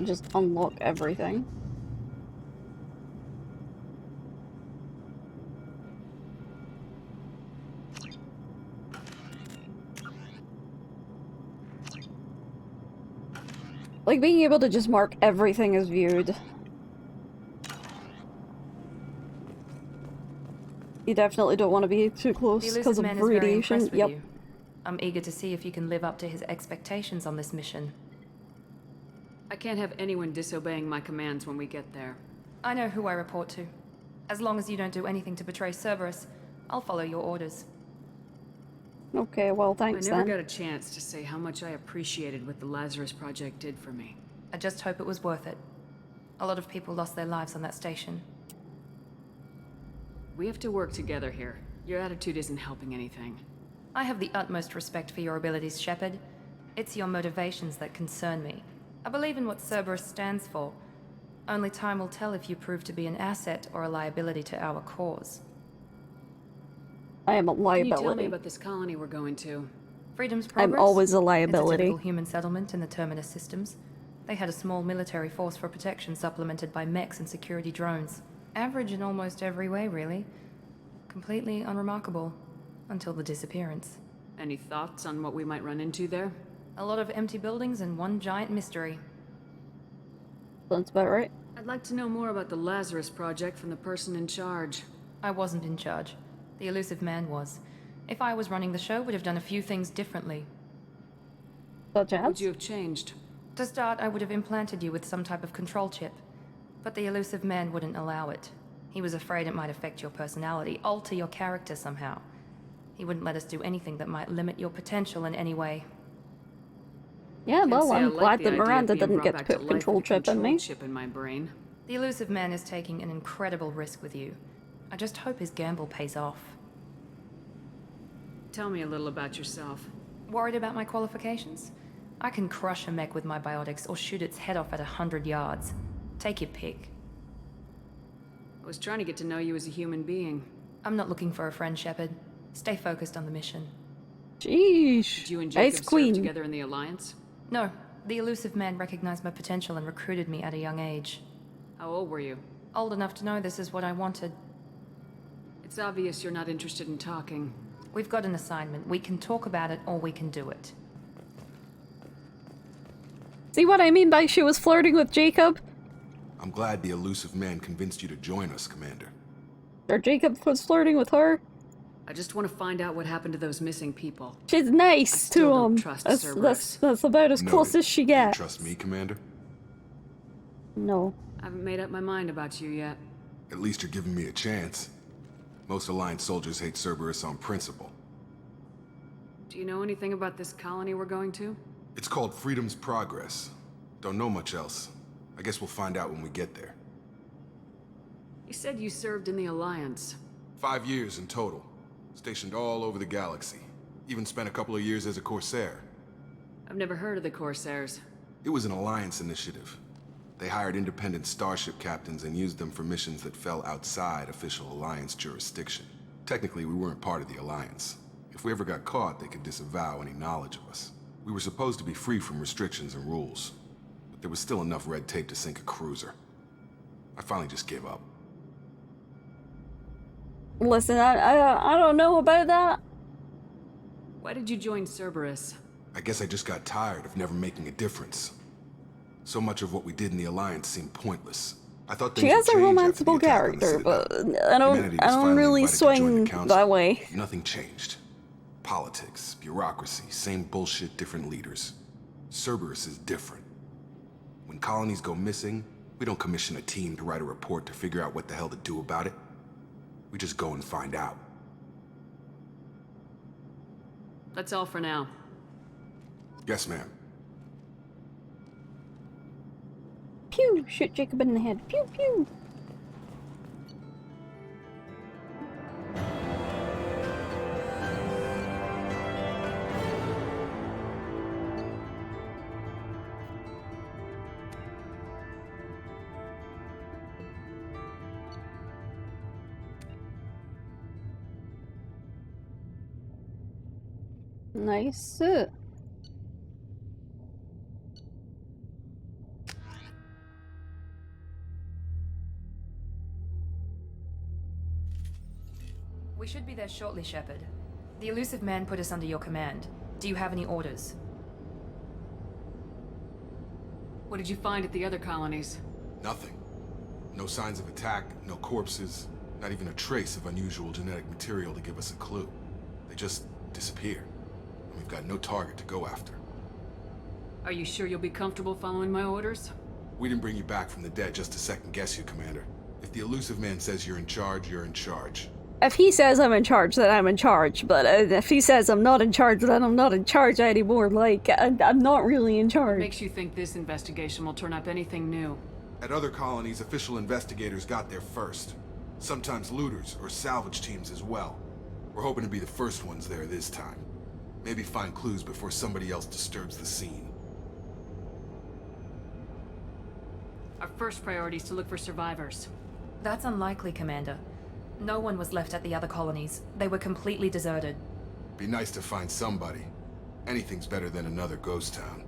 Just unlock everything. Like being able to just mark everything as viewed. You definitely don't want to be too close The because elusive of man is very radiation. impressed with Yep. you. I'm eager to see if you can live up to his expectations on this mission. I can't have anyone disobeying my commands when we get there. I know who I report to. As long as you don't do anything to betray Cerberus, I'll follow your orders. Okay, well, thanks I never then. got a chance to say how much I appreciated what the Lazarus Project did for me. I just hope it was worth it. A lot of people lost their lives on that station. We have to work together here. Your attitude isn't helping anything. I have the utmost respect for your abilities, Shepard. It's your motivations that concern me. I believe in what Cerberus stands for. Only time will tell if you prove to be an asset or a liability to our cause. I am a Can you tell me liability. about this colony we're going to? Freedom's Progress? I'm always a It's a liability. typical human settlement in the Terminus systems. They had a small military force for protection supplemented by mechs and security drones. Average in almost every way, really. Completely unremarkable. Until the disappearance. Any thoughts on what we might run into there? A lot of empty buildings and one giant mystery. Sounds about right. I'd like to know more about the Lazarus Project from the person in charge. I wasn't in charge. The elusive man was. If I was running the show, would have done a few things differently. Such What would as? you have changed? To start, I would have implanted you with some type of control chip. But the elusive man wouldn't allow it. He was afraid it might affect your personality, alter your character somehow. He wouldn't let us do anything that might limit your potential in any way. Yeah, Can't well, say I I'm like glad the that idea of Miranda being didn't brought get to back put life a control with a chip in control me. chip in my brain. The elusive man is taking an incredible risk with you. I just hope his gamble pays off. Tell me a little about yourself. Worried about my qualifications? I can crush a mech with my biotics or shoot its head off at 100 yards. Take your pick. I was trying to get to know you as a human being. I'm not looking for a friend, Shepard. Stay focused on the mission. Sheesh. Did you and Ice Jacob serve Queen. together in the Alliance? No, the elusive man recognized my potential and recruited me at a young age. How old were you? Old enough to know this is what I wanted. It's obvious you're not interested in talking. We've got an assignment. We can talk about it or we can do it. See what I mean by she was flirting with Jacob? I'm glad the elusive man convinced you to join us, Commander. Or Jacob was flirting with her? I just want to find out what happened to those missing people. She's nice to still him. don't trust That's, Cerberus. that's about as Noted. close as she Do you gets. trust me, Commander? No. I haven't made up my mind about you yet. At least you're giving me a chance. Most Alliance soldiers hate Cerberus on principle. Do you know anything about this colony we're going to? It's called Freedom's Progress. Don't know much else. I guess we'll find out when we get there. You said you served in the Alliance. 5 years in total. Stationed all over the galaxy. Even spent a couple of years as a Corsair. I've never heard of the Corsairs. It was an Alliance initiative. They hired independent starship captains and used them for missions that fell outside official Alliance jurisdiction. Technically, we weren't part of the Alliance. If we ever got caught, they could disavow any knowledge of us. We were supposed to be free from restrictions and rules, but there was still enough red tape to sink a cruiser. I finally just gave up. Listen, I don't know about that. Why did you join Cerberus? I guess I just got tired of never making a difference. So much of what we did in the Alliance seemed pointless. I thought she has a romanceable character, but I don't really swing that way. Nothing changed. Politics, bureaucracy, same bullshit, different leaders. Cerberus is different. When colonies go missing, we don't commission a team to write a report to figure out what the hell to do about it. We just go and find out. That's all for now. Yes, ma'am. Pew! Shoot Jacob in the head. Pew pew! Nice. We should be there shortly, Shepard. The Illusive Man put us under your command. Do you have any orders? What did you find at the other colonies? Nothing. No signs of attack, no corpses, not even a trace of unusual genetic material to give us a clue. They just disappear. And we've got no target to go after. Are you sure you'll be comfortable following my orders? We didn't bring you back from the dead just to second guess you, Commander. If the Illusive Man says you're in charge, you're in charge. If he says I'm in charge, then I'm in charge. But if he says I'm not in charge, then I'm not in charge anymore. Like, I'm not really in charge. What makes you think this investigation will turn up anything new? At other colonies, official investigators got there first. Sometimes looters or salvage teams as well. We're hoping to be the first ones there this time. Maybe find clues before somebody else disturbs the scene. Our first priority is to look for survivors. That's unlikely, Commander. No one was left at the other colonies. They were completely deserted. Be nice to find somebody. Anything's better than another ghost town.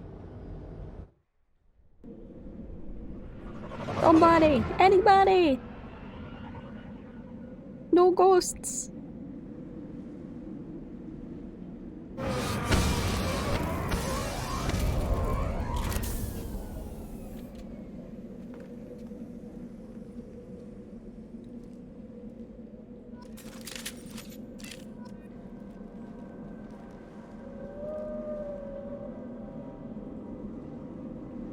Somebody! Anybody! No ghosts!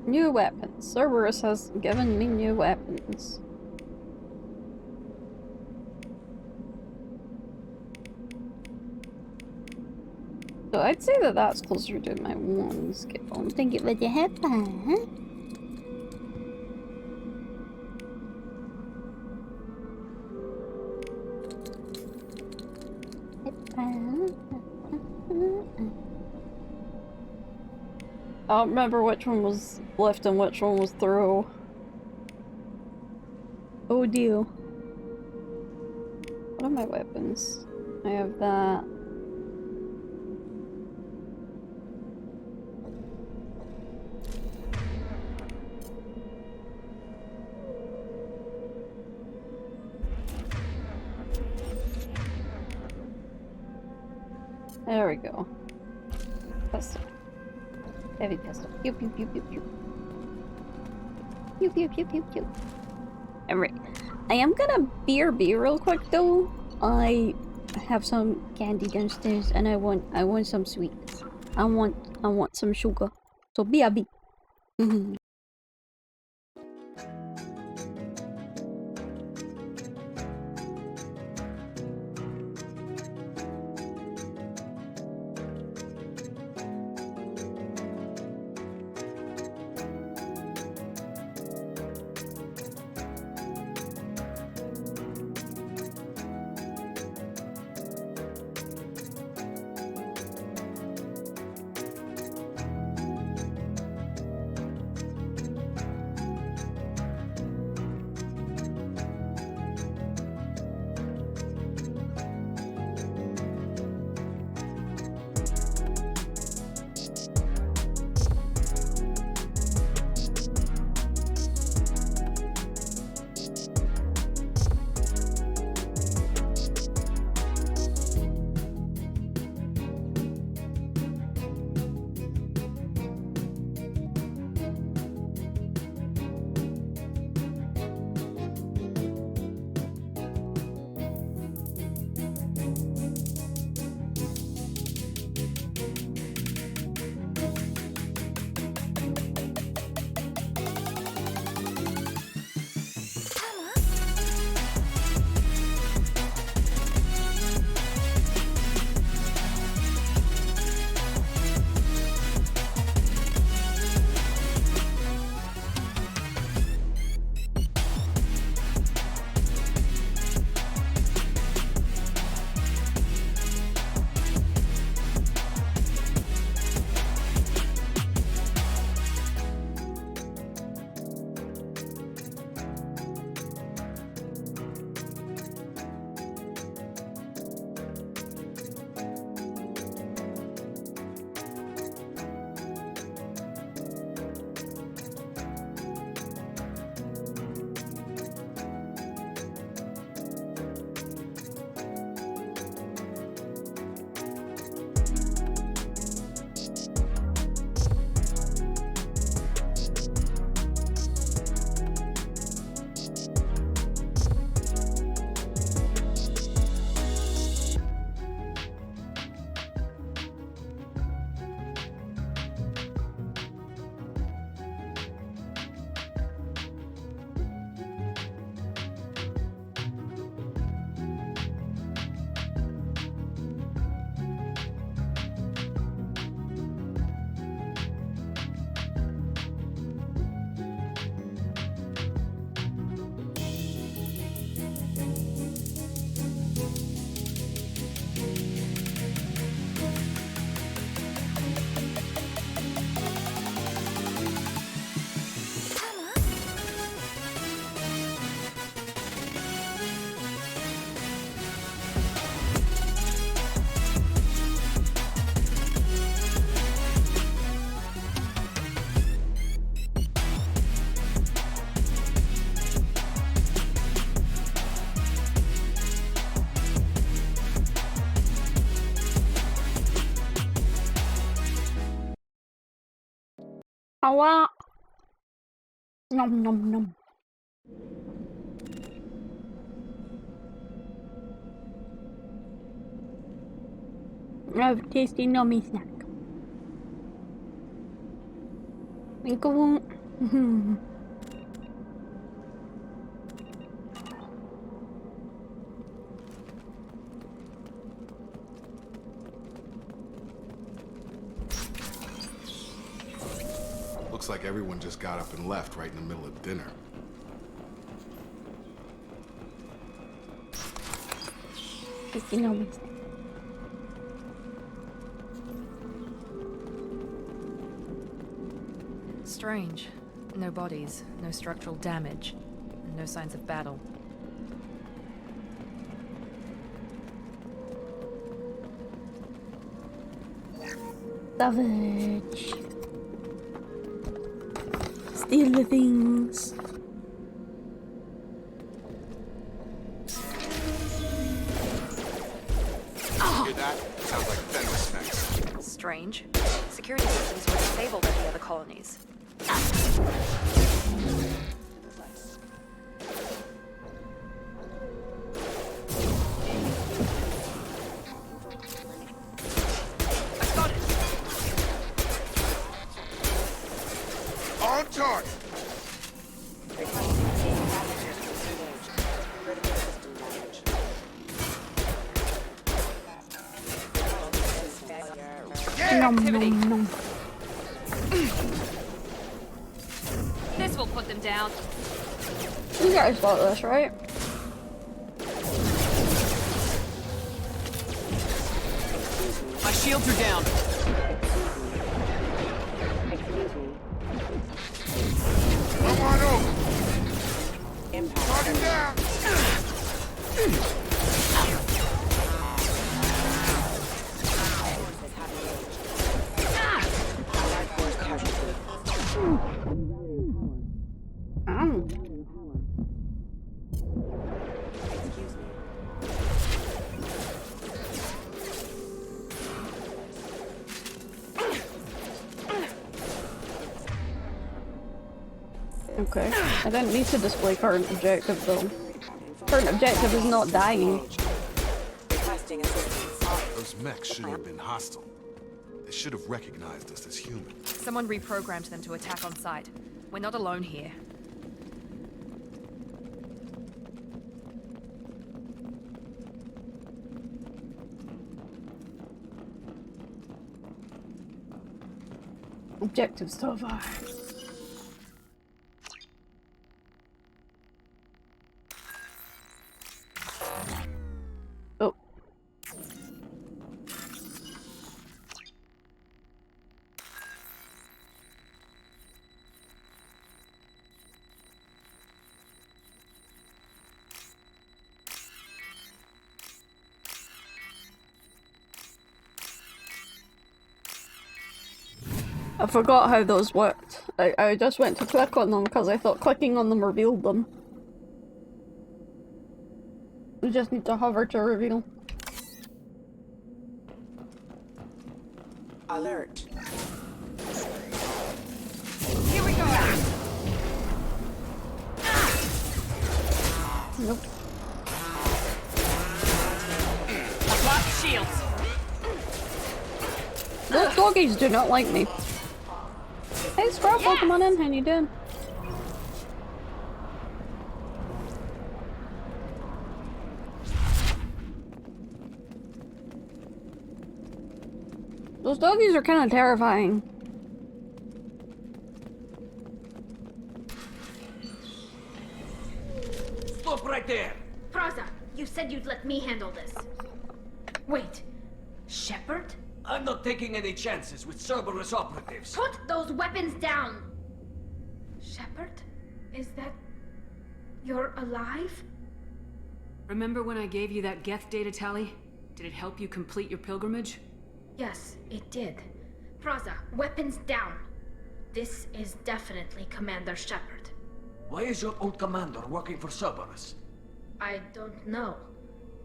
New weapons. Cerberus has given me new weapons. So I'd say that that's closer to my one skill. Thank you for the headband. I don't remember which one was left and which one was through. Oh dear. What are my weapons? I have that. There we go. Pistol. Heavy pistol. Pew pew pew pew pew. Pew pew pew pew pew. Alright. I am gonna BRB real quick though. I have some candy downstairs and I want some sweets. I want some sugar. So BRB. Awa. Nom nom nom. Oh, tasty nummy snack. Winkle. Looks like everyone just got up and left right in the middle of dinner. Tasty nummy snack. Strange. No bodies, no structural damage, and no signs of battle. Savage. Steal the things. Hear that? Sounds like venomous snacks. Strange. Security systems were disabled at the other colonies. On target! Nom nom nom. This will put them down. You guys bought this, right? My shields are down. Come on over! Target down! Okay. I didn't need to display current objective though. Current objective is not dying. Those mechs shouldn't have been hostile. They should have recognized us as human. Someone reprogrammed them to attack on sight. We're not alone here. Objective so far. Oh. I forgot how those worked. I just went to click on them because I thought clicking on them revealed them. We just need to hover to reveal. Alert. Here we go. Nope. Block shields. Those doggies do not like me. Hey Scrapple, come on in, how you doing? Those doggies are kind of terrifying. Stop right there! Praza, you said you'd let me handle this. Wait, Shepard? I'm not taking any chances with Cerberus operatives. Put those weapons down! Shepard? Is that... you're alive? Remember when I gave you that Geth data tally? Did it help you complete your pilgrimage? Yes, it did. Praza, weapons down. This is definitely Commander Shepard. Why is your old commander working for Cerberus? I don't know.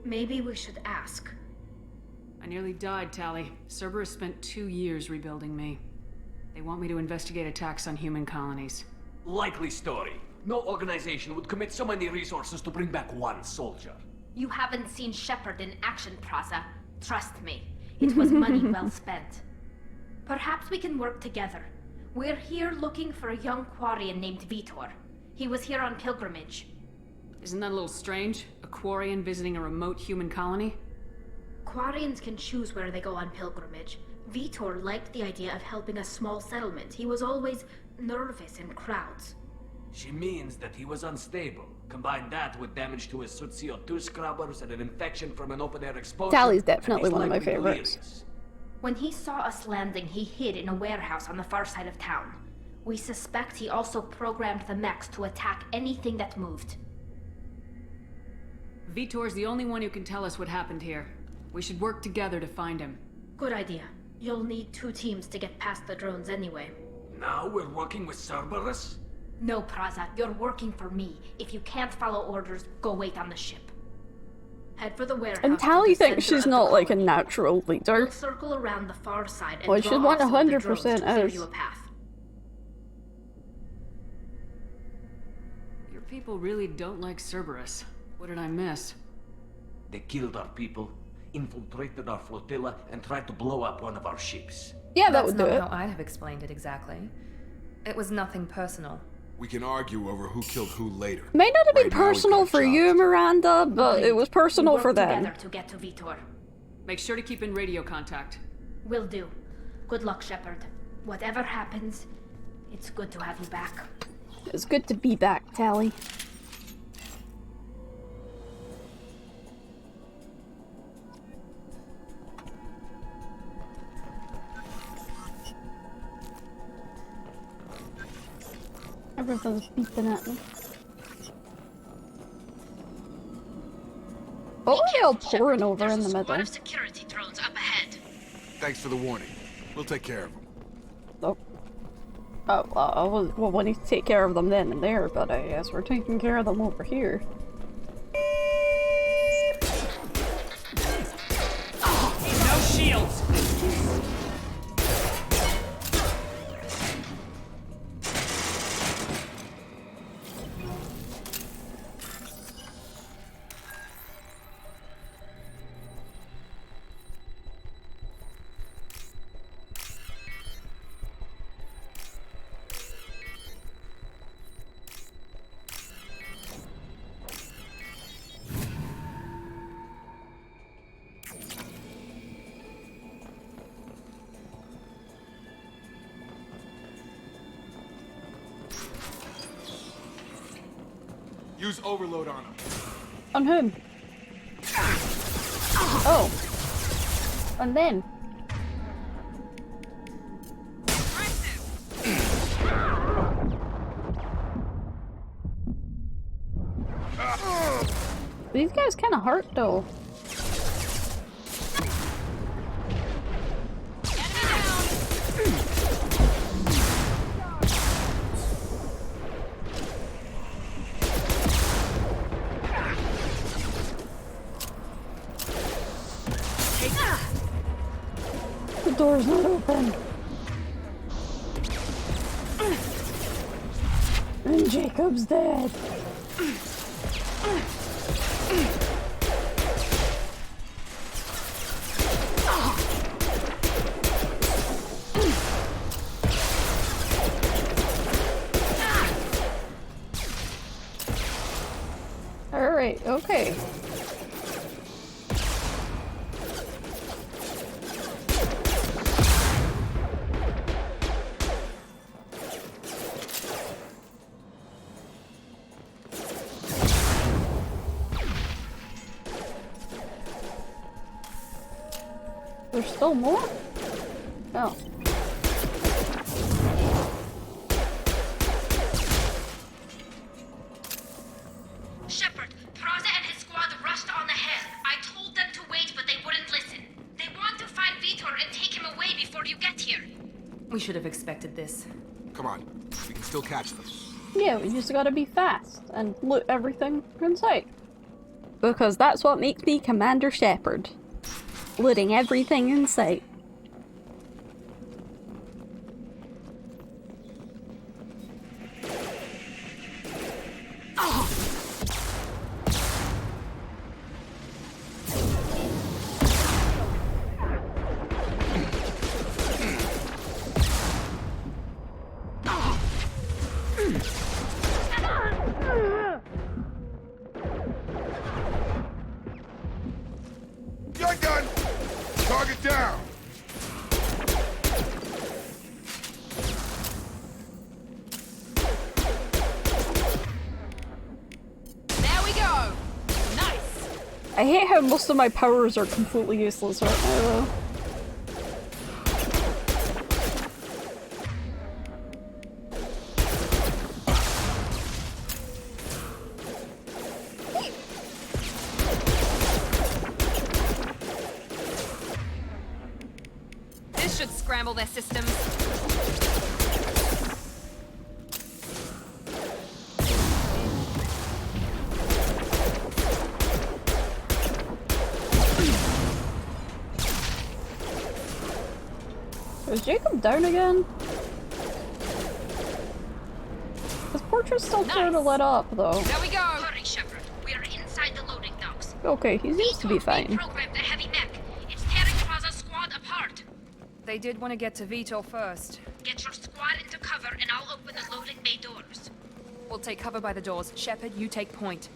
Maybe we should ask. I nearly died, Tally. Cerberus spent 2 years rebuilding me. They want me to investigate attacks on human colonies. Likely story. No organization would commit so many resources to bring back one soldier. You haven't seen Shepard in action, Praza. Trust me, it was money well spent. Perhaps we can work together. We're here looking for a young Quarian named Vitor. He was here on pilgrimage. Isn't that a little strange? A Quarian visiting a remote human colony? Quarians can choose where they go on pilgrimage. Vitor liked the idea of helping a small settlement. He was always nervous in crowds. She means that he was unstable. Combine that with damage to his suit CO2 scrubbers and an infection from an open-air exposure. Tally's definitely one of my favorites. When he saw us landing, he hid in a warehouse on the far side of town. We suspect he also programmed the mechs to attack anything that moved. Vitor's the only one who can tell us what happened here. We should work together to find him. Good idea. You'll need 2 teams to get past the drones anyway. Now we're working with Cerberus? No, Praza, you're working for me. If you can't follow orders, go wait on the ship. Head for the warehouse. And Tally thinks she's not like a natural leader. We'll circle around the far side and Well, draw she's off some of the 100% drones to clear is. you a path. Your people really don't like Cerberus. What did I miss? They killed our people, infiltrated our flotilla, and tried to blow up one of our ships. Yeah, that That's would do not it. how I'd have explained it exactly. It was nothing personal. We can argue over who killed who later. May not have been Right now, we personal got for jobs. you, Miranda, but it was personal We for work them. together to get to Vitor. Make sure to keep in radio contact. Will do. Good luck, Shepard. Whatever happens, it's good to have you back. It's good to be back, Tally. Everything's beeping at me. Oh, they're all pouring over in the middle. Security drones up ahead. Thanks for the warning. We'll take care of them. Oh. Well, we need to take care of them then and there, but I guess we're taking care of them over here. No shields! Use overload on him. On whom? Oh. And then. These guys kind of hurt though. The door's not open. And Jacob's dead. Alright, okay. There's still more? Oh. Shepard, Praza and his squad rushed on ahead. I told them to wait, but they wouldn't listen. They want to find Vitor and take him away before you get here. We should have expected this. Come on. We can still catch them. Yeah, we just gotta be fast and loot everything in sight. Because that's what makes me Commander Shepard. Looting everything in sight. Gun gun! Target down! There we go! Nice! I hate how most of my powers are completely useless right now, though. This should scramble their systems. Is Jacob down again? His portrait's still sort of lit up, though. There we go! Hurry, Shepard. We are inside the loading docks. Okay, he seems to be fine. Reprogrammed the heavy mech. It's tearing Plaza's squad apart. They did want to get to Vito first. Get your squad into cover and I'll open the loading bay doors. We'll take cover by the doors. Shepard, you take point.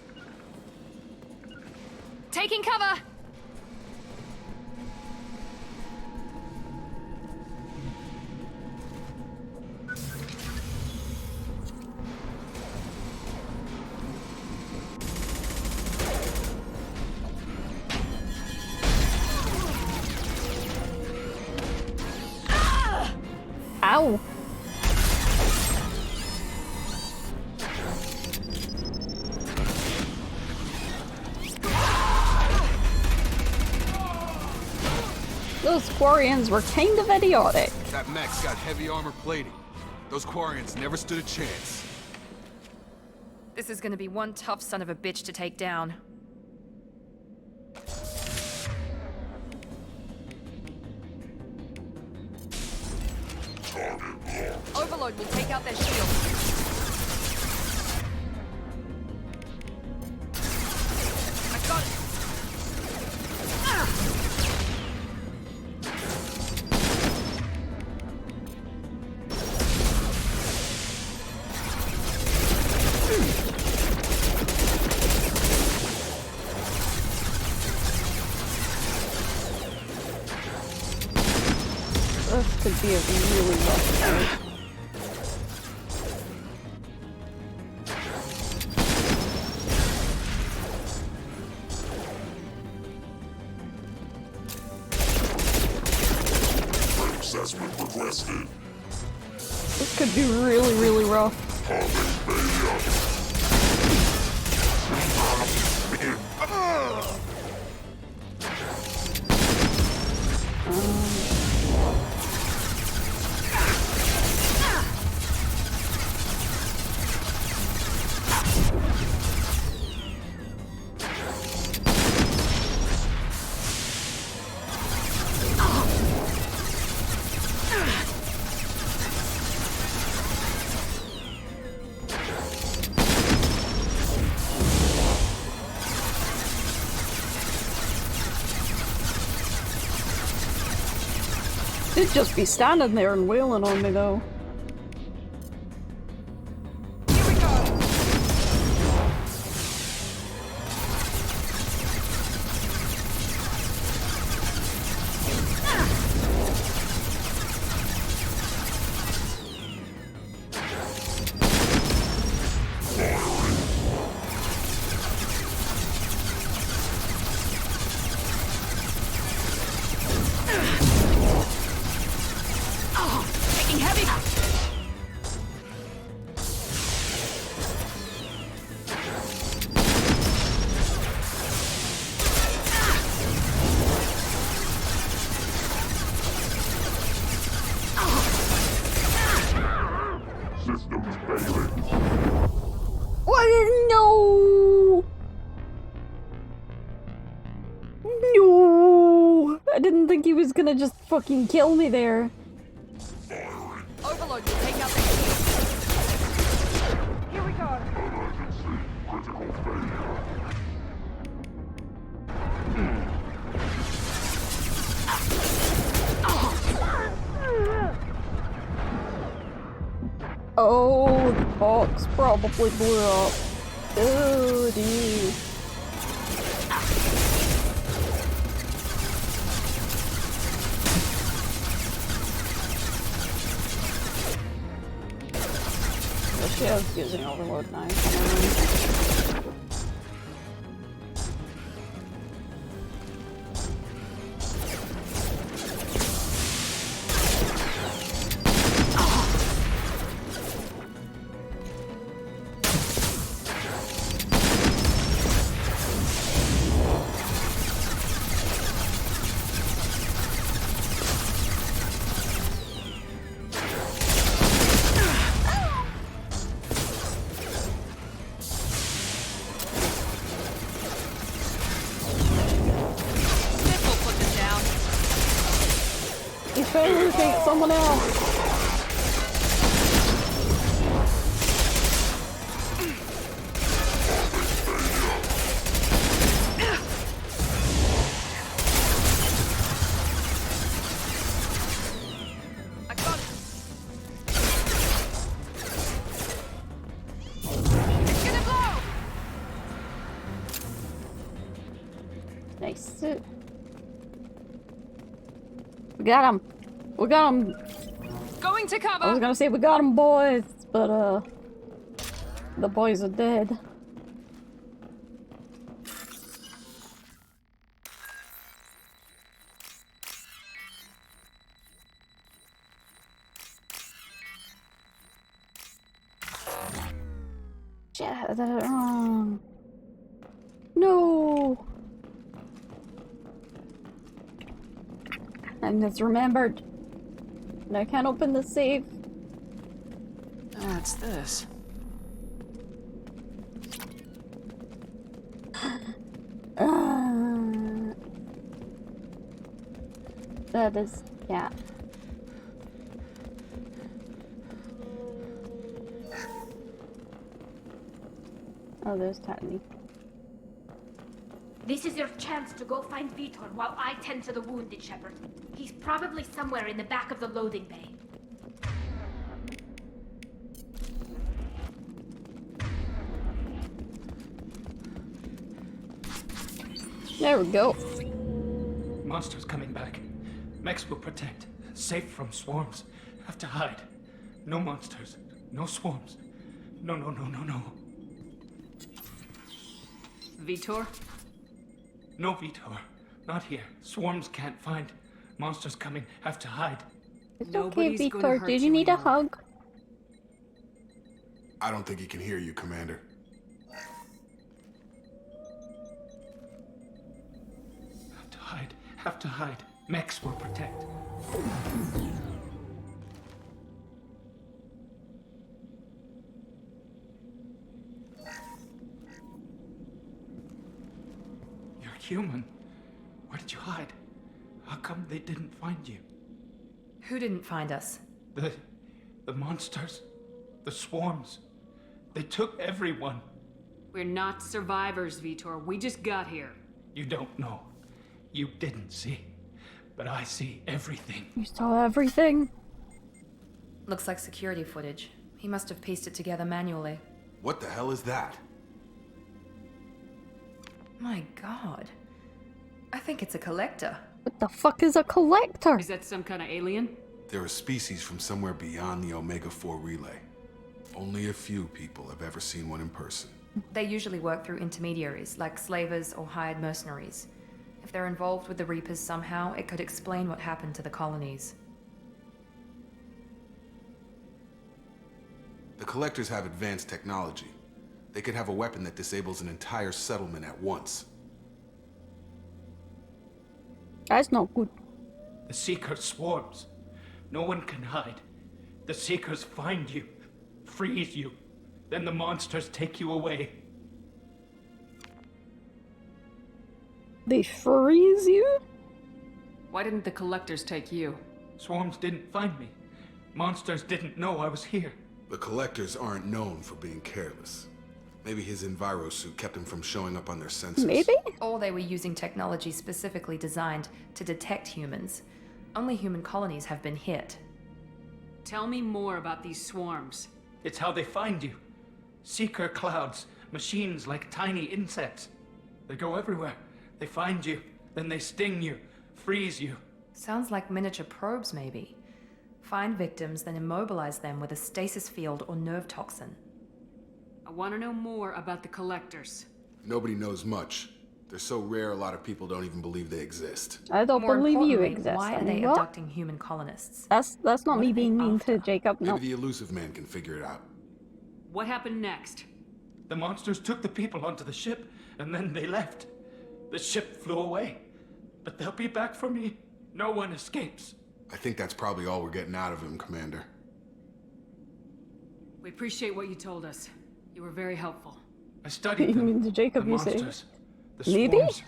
Taking cover! Ow! Those Quarians were kind of idiotic. That mech's got heavy armor plating. Those Quarians never stood a chance. This is gonna be one tough son of a bitch to take down. Overload will take out their shield. I got it. This could be a really rough fight. Assessment requested. This could be really, really rough. They'd just be standing there and wailing on me, though. No! No! I didn't think he was gonna just fucking kill me there. Overload will take out the shield. Here we go. Critical failure. Oh, the box probably blew up. Oh, dude. I was using overload knife. Someone else. I got it. It's gonna blow. Nice. We got him. We got him. Going to cover. I was gonna say we got him, boys, but the boys are dead. Shit, I did it wrong. No. I misremembered. And I can't open the safe. What's this? That is, yeah. Oh, there's Tiny. This is your chance to go find Vitor while I tend to the wounded, Shepard. He's probably somewhere in the back of the loading bay. There we go. Monsters coming back. Mex will protect. Safe from swarms. Have to hide. No monsters. No swarms. No, no, no, no, no. Vitor? No, Vitor. Not here. Swarms can't find. Monsters coming. Have to hide. It's okay, Vitor. Did you need a hug? I don't think he can hear you, Commander. Have to hide. Have to hide. Mex will protect. You're human. Where did you hide? How come they didn't find you? Who didn't find us? The monsters. The swarms. They took everyone. We're not survivors, Vitor. We just got here. You don't know. You didn't see. But I see everything. You saw everything? Looks like security footage. He must have pieced it together manually. What the hell is that? My god. I think it's a collector. What the fuck is a collector? Is that some kind of alien? They're a species from somewhere beyond the Omega-4 relay. Only a few people have ever seen one in person. They usually work through intermediaries, like slavers or hired mercenaries. If they're involved with the Reapers somehow, it could explain what happened to the colonies. The Collectors have advanced technology. They could have a weapon that disables an entire settlement at once. That's not good. The Seeker swarms. No one can hide. The Seekers find you, freeze you. Then the monsters take you away. They freeze you? Why didn't the collectors take you? Swarms didn't find me. Monsters didn't know I was here. The Collectors aren't known for being careless. Maybe his Enviro suit kept him from showing up on their sensors. Maybe? Or they were using technology specifically designed to detect humans. Only human colonies have been hit. Tell me more about these swarms. It's how they find you. Seeker clouds, machines like tiny insects. They go everywhere. They find you, then they sting you, freeze you. Sounds like miniature probes, maybe. Find victims, then immobilize them with a stasis field or nerve toxin. I want to know more about the collectors. Nobody knows much. They're so rare, a lot of people don't even believe they exist. I don't More believe you importantly, exist. why are I they mean, what? abducting human colonists? That's not me being mean to Jacob. No. Maybe the elusive man can figure it out. What happened next? The monsters took the people onto the ship, and then they left. The ship flew away. But they'll be back for me. No one escapes. I think that's probably all we're getting out of him, Commander. We appreciate what you told us. You were very helpful. I studied You them. mean to Jacob, the you say? monsters, the Maybe? swarms.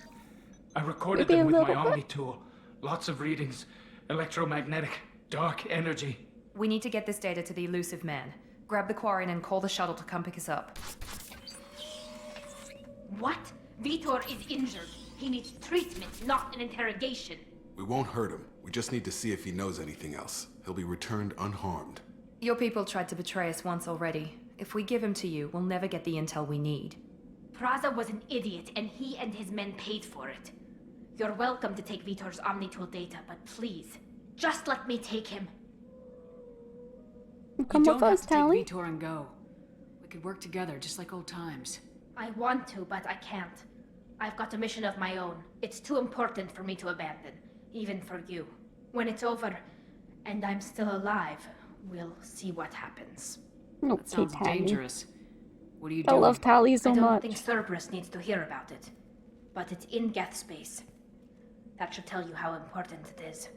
I recorded Maybe them a with my little bit. Omni tool. Lots of readings. Electromagnetic, dark energy. We need to get this data to the elusive man. Grab the Quarian and call the shuttle to come pick us up. What? Vitor is injured. He needs treatment, not an interrogation. We won't hurt him. We just need to see if he knows anything else. He'll be returned unharmed. Your people tried to betray us once already. If we give him to you, we'll never get the intel we need. Praza was an idiot, and he and his men paid for it. You're welcome to take Vitor's Omnitool data, but please, just let me take him. Come you with don't us, have to Tally. take Vitor and go. We could work together, just like old times. I want to, but I can't. I've got a mission of my own. It's too important for me to abandon, even for you. When it's over, and I'm still alive, we'll see what happens. No, That sounds Tally. dangerous. What are you I doing? love Tally so I don't much. think Cerberus needs to hear about it, but it's in Geth space. That should tell you how important it is.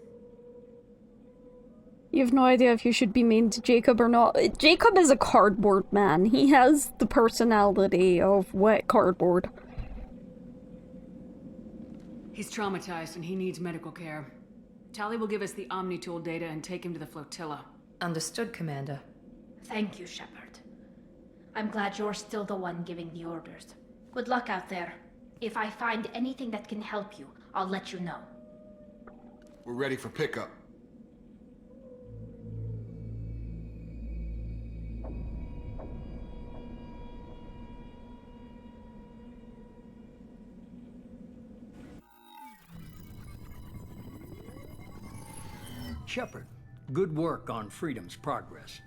You have no idea if you should be mean to Jacob or not. Jacob is a cardboard man. He has the personality of wet cardboard. He's traumatized and he needs medical care. Tally will give us the Omnitool data and take him to the flotilla. Understood, Commander. Thank you, Shepard. I'm glad you're still the one giving the orders. Good luck out there. If I find anything that can help you, I'll let you know. We're ready for pickup. Shepard, good work on Freedom's progress.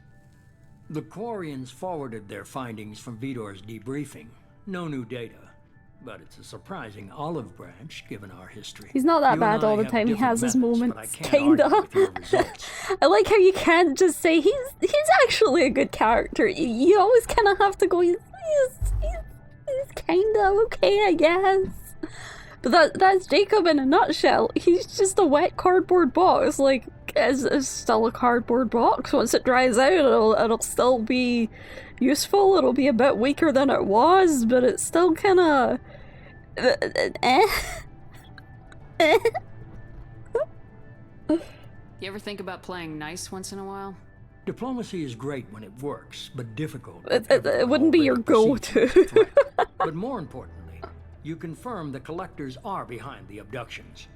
The Quarians forwarded their findings from Vitor's debriefing. No new data, but it's a surprising olive branch given our history. He's not that You bad and I all the have time. He different has his methods, but I moments, can't kinda. argue with your results. I like how you can't just say he's actually a good character. You always kind of have to go. He's kind of okay, I guess. But that's Jacob in a nutshell. He's just a wet cardboard box. Like, it's still a cardboard box. Once it dries out, it'll still be useful. It'll be a bit weaker than it was, but it's still kind of You ever think about playing nice once in a while? Diplomacy is great when it works, but difficult. It wouldn't be your go-to. But more importantly, you confirm the collectors are behind the abductions.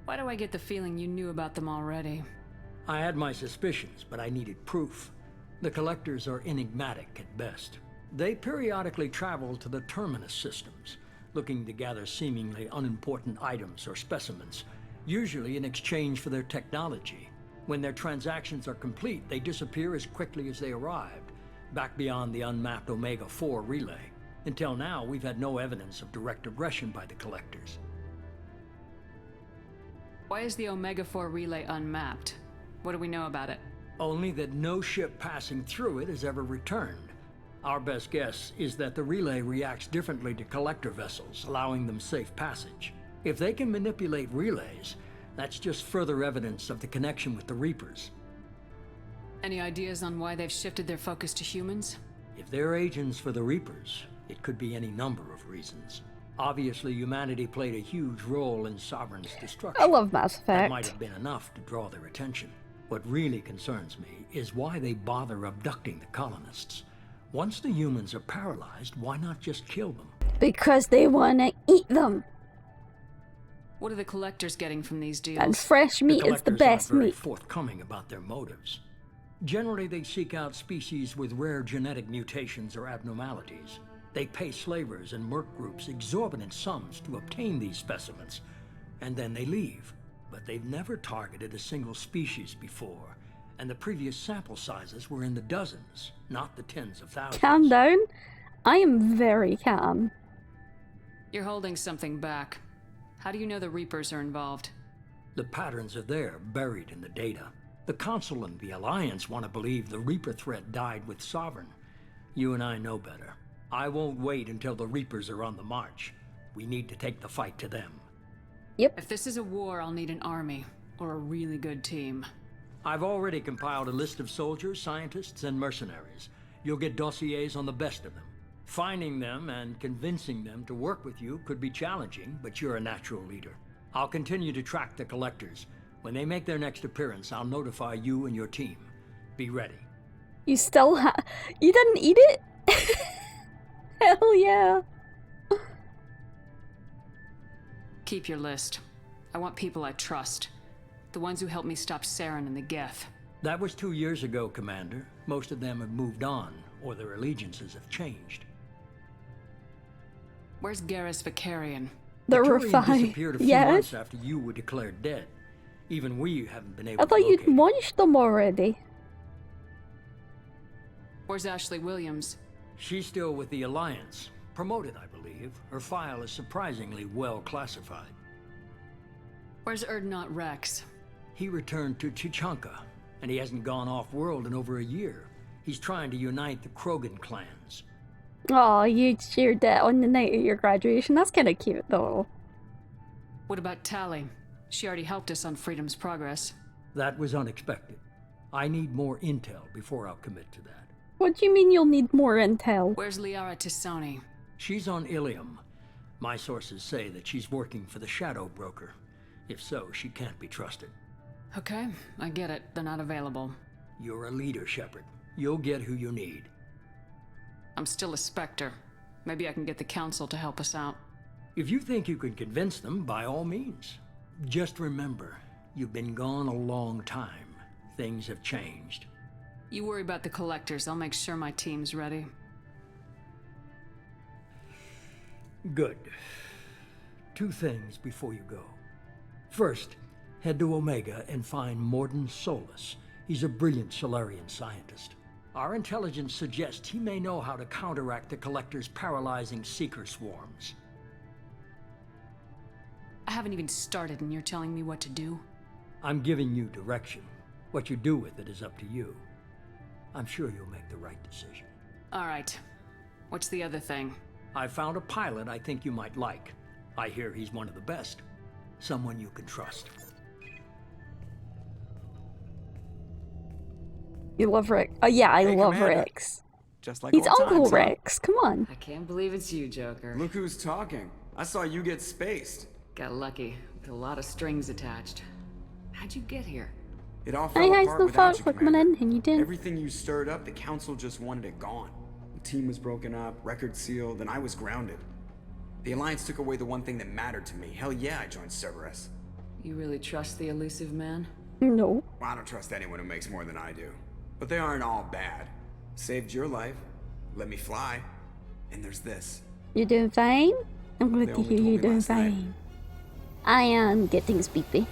Why do I get the feeling you knew about them already? I had my suspicions, but I needed proof. The collectors are enigmatic at best. They periodically travel to the Terminus systems, looking to gather seemingly unimportant items or specimens, usually in exchange for their technology. When their transactions are complete, they disappear as quickly as they arrived, back beyond the unmapped Omega-4 relay. Until now, we've had no evidence of direct aggression by the collectors. Why is the Omega-4 relay unmapped? What do we know about it? Only that no ship passing through it has ever returned. Our best guess is that the relay reacts differently to collector vessels, allowing them safe passage. If they can manipulate relays, that's just further evidence of the connection with the Reapers. Any ideas on why they've shifted their focus to humans? If they're agents for the Reapers, it could be any number of reasons. Obviously, humanity played a huge role in Sovereign's destruction. I love Mass Effect. That might have been enough to draw their attention. What really concerns me is why they bother abducting the colonists. Once the humans are paralyzed, why not just kill them? Because they want to eat them. What are the collectors getting from these deals? And fresh meat is the best very meat. forthcoming about their motives. Generally, they seek out species with rare genetic mutations or abnormalities. They pay slavers and merc groups exorbitant sums to obtain these specimens, and then they leave. But they've never targeted a single species before, and the previous sample sizes were in the dozens, not the tens of thousands. Calm down. I am very calm. You're holding something back. How do you know the Reapers are involved? The patterns are there, buried in the data. The Council and the Alliance want to believe the Reaper threat died with Sovereign. You and I know better. I won't wait until the Reapers are on the march. We need to take the fight to them. Yep. If this is a war, I'll need an army, or a really good team. I've already compiled a list of soldiers, scientists, and mercenaries. You'll get dossiers on the best of them. Finding them and convincing them to work with you could be challenging, but you're a natural leader. I'll continue to track the collectors. When they make their next appearance, I'll notify you and your team. Be ready. You still you didn't eat it? Hell yeah. Keep your list. I want people I trust. The ones who helped me stop Saren and the Geth. That was 2 years ago, Commander. Most of them have moved on, or their allegiances have changed. Where's Garrus Vicarian? The Vicarian disappeared a few yes. months after you were declared dead. Even we haven't been able I thought to locate you'd launched them already. Where's Ashley Williams? She's still with the Alliance. Promoted, I believe. Her file is surprisingly well classified. Where's Erdnot Rex? He returned to Chichanka, and he hasn't gone off-world in over a year. He's trying to unite the Krogan clans. Oh, you shared that on the night of your graduation. That's kind of cute, though. What about Tali? She already helped us on Freedom's Progress. That was unexpected. I need more intel before I'll commit to that. What do you mean you'll need more intel? Where's Liara Tisoni? She's on Ilium. My sources say that she's working for the Shadow Broker. If so, she can't be trusted. Okay, I get it. They're not available. You're a leader, Shepard. You'll get who you need. I'm still a Spectre. Maybe I can get the Council to help us out. If you think you can convince them, by all means. Just remember, you've been gone a long time. Things have changed. You worry about the Collectors. I'll make sure my team's ready. Good. 2 things before you go. First, head to Omega and find Mordin Solus. He's a brilliant Solarian scientist. Our intelligence suggests he may know how to counteract the Collector's paralyzing Seeker swarms. I haven't even started and you're telling me what to do? I'm giving you direction. What you do with it is up to you. I'm sure you'll make the right decision. All right. What's the other thing? I found a pilot I think you might like. I hear he's one of the best. Someone you can trust. You love Rick. Oh yeah, I love Commander. Rex. Just like He's old Uncle times, huh? Rex. Come on. I can't believe it's you, Joker. Look who's talking. I saw you get spaced. Got lucky. With a lot of strings attached. How'd you get here? It all I fell had apart no without fault you, for coming Commander. in, and you didn't. Everything you stirred up, the Council just wanted it gone. The team was broken up, record sealed, and I was grounded. The Alliance took away the one thing that mattered to me. Hell yeah, I joined Cerberus. You really trust the elusive man? No. Well, I don't trust anyone who makes more than I do. But they aren't all bad. Saved your life, let me fly, and there's this. You doing fine? I'm glad They to only hear told you me doing last night. fine. I am getting sleepy.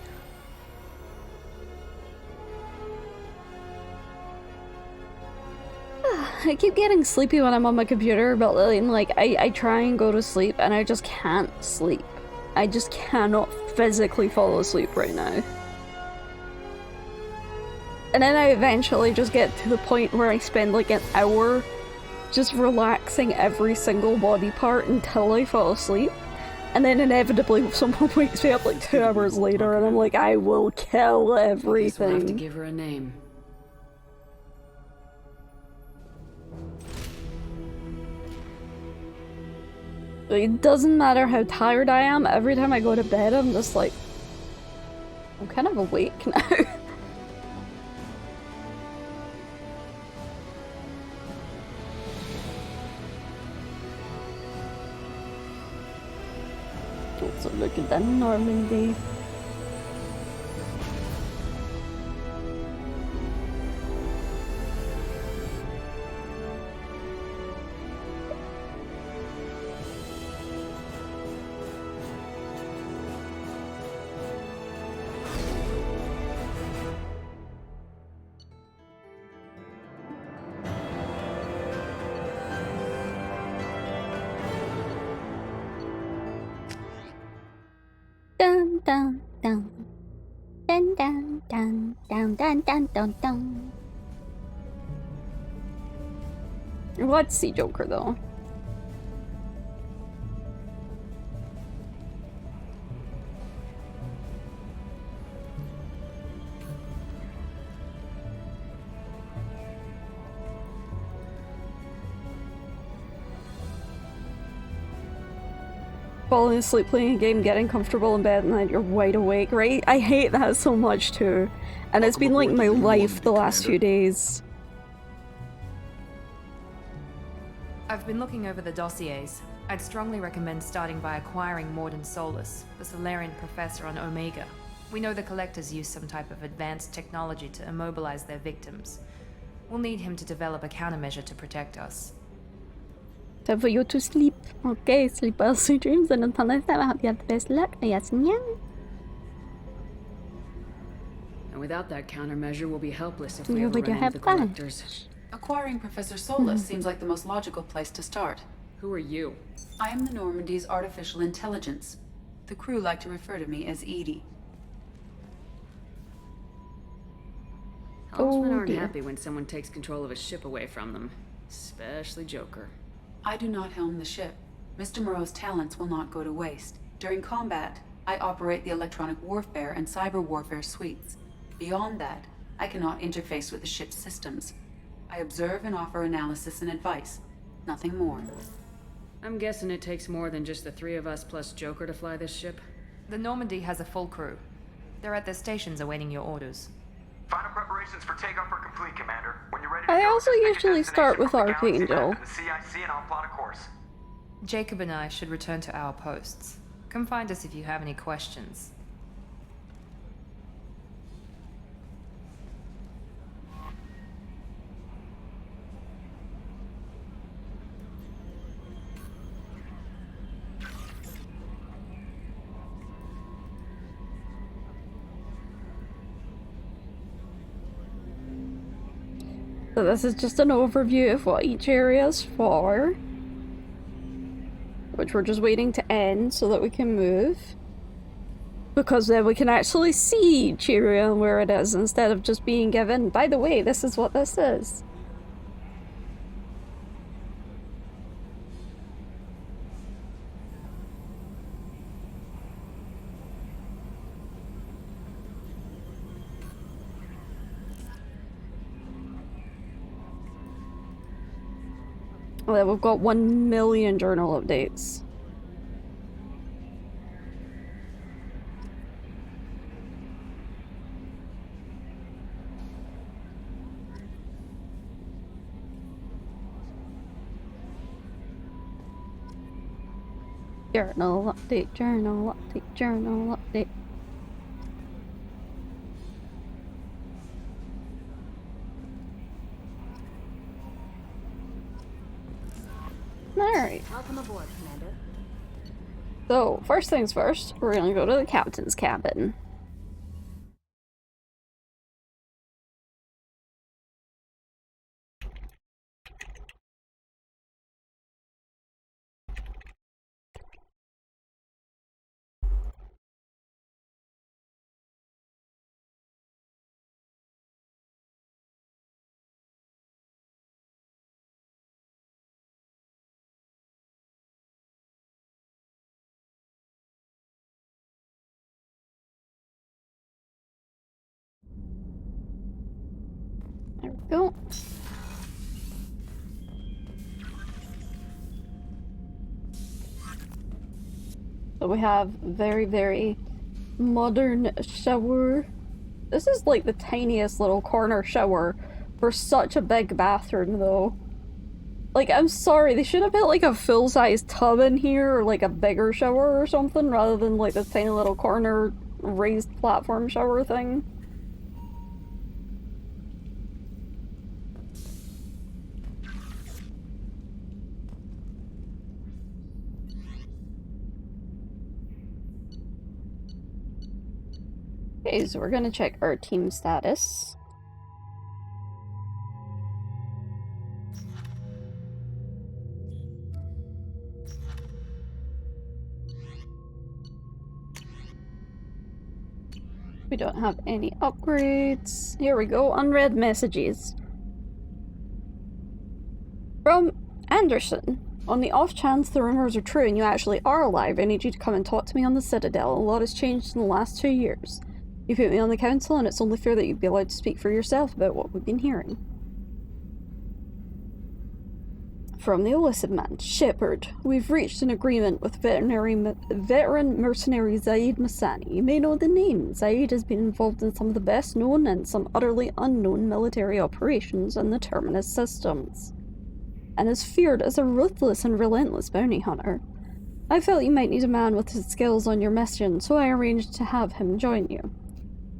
I keep getting sleepy when I'm on my computer, but like I try and go to sleep and I just can't sleep. I just cannot physically fall asleep right now. And then I eventually just get to the point where I spend like an hour just relaxing every single body part until I fall asleep. And then inevitably someone wakes me up like 2 hours later and I'm like, I will kill We'll have to everything. give her a name. It doesn't matter how tired I am, every time I go to bed I'm just like, I'm kind of awake now. Also look at that Normandy. Dun dun dun. Dun dun dun dun dun dun dun dun. Let's see Joker though. Falling asleep playing a game, getting comfortable in bed, and then you're wide awake, right? I hate that so much too. And it's been like my life the last few days. I've been looking over the dossiers. I'd strongly recommend starting by acquiring Mordin Solus, the Solarian professor on Omega. We know the Collectors use some type of advanced technology to immobilize their victims. We'll need him to develop a countermeasure to protect us. Time for you to sleep. Okay, sleep well, sweet dreams, and until next time, I hope you have the best luck. Yes, yeah. And without that countermeasure, we'll be helpless if we You ever would run have into fun. Collectors. Acquiring Professor Solus seems like the most logical place to start. Who are you? I am the Normandy's artificial intelligence. The crew like to refer to me as Edie. Helmsmen aren't happy when someone takes control of a ship away from them. Especially Joker. I do not helm the ship. Mr. Moreau's talents will not go to waste. During combat, I operate the electronic warfare and cyber warfare suites. Beyond that, I cannot interface with the ship's systems. I observe and offer analysis and advice. Nothing more. I'm guessing it takes more than just the three of us plus Joker to fly this ship. The Normandy has a full crew. They're at their stations awaiting your orders. Final preparations for takeoff are complete, Commander. When you're ready I also usually start with Archangel. the CIC and I'll plot a course. Jacob and I should return to our posts. Come find us if you have any questions. So this is just an overview of what each area is for. Which we're just waiting to end so that we can move. Because then we can actually see each area and where it is instead of just being given, by the way, this is what this is. Well, we've got 1 million journal updates. Journal update, journal update, journal update. Alright. Welcome aboard, Commander. So, first things first, we're gonna go to the captain's cabin. There we go. So we have very, very modern shower. This is like the tiniest little corner shower for such a big bathroom though. Like, I'm sorry, they should have put like a full-size tub in here or like a bigger shower or something rather than like this tiny little corner raised platform shower thing. Okay, so we're gonna check our team status. We don't have any upgrades. Here we go, unread messages. From Anderson. On the off chance the rumors are true and you actually are alive, I need you to come and talk to me on the Citadel. A lot has changed in the last 2 years. You put me on the council and it's only fair that you'd be allowed to speak for yourself about what we've been hearing. From the Illicit Man, Shepard, we've reached an agreement with veteran mercenary Zaid Masani. You may know the name. Zaid has been involved in some of the best known and some utterly unknown military operations in the Terminus systems, and is feared as a ruthless and relentless bounty hunter. I felt you might need a man with his skills on your mission, so I arranged to have him join you.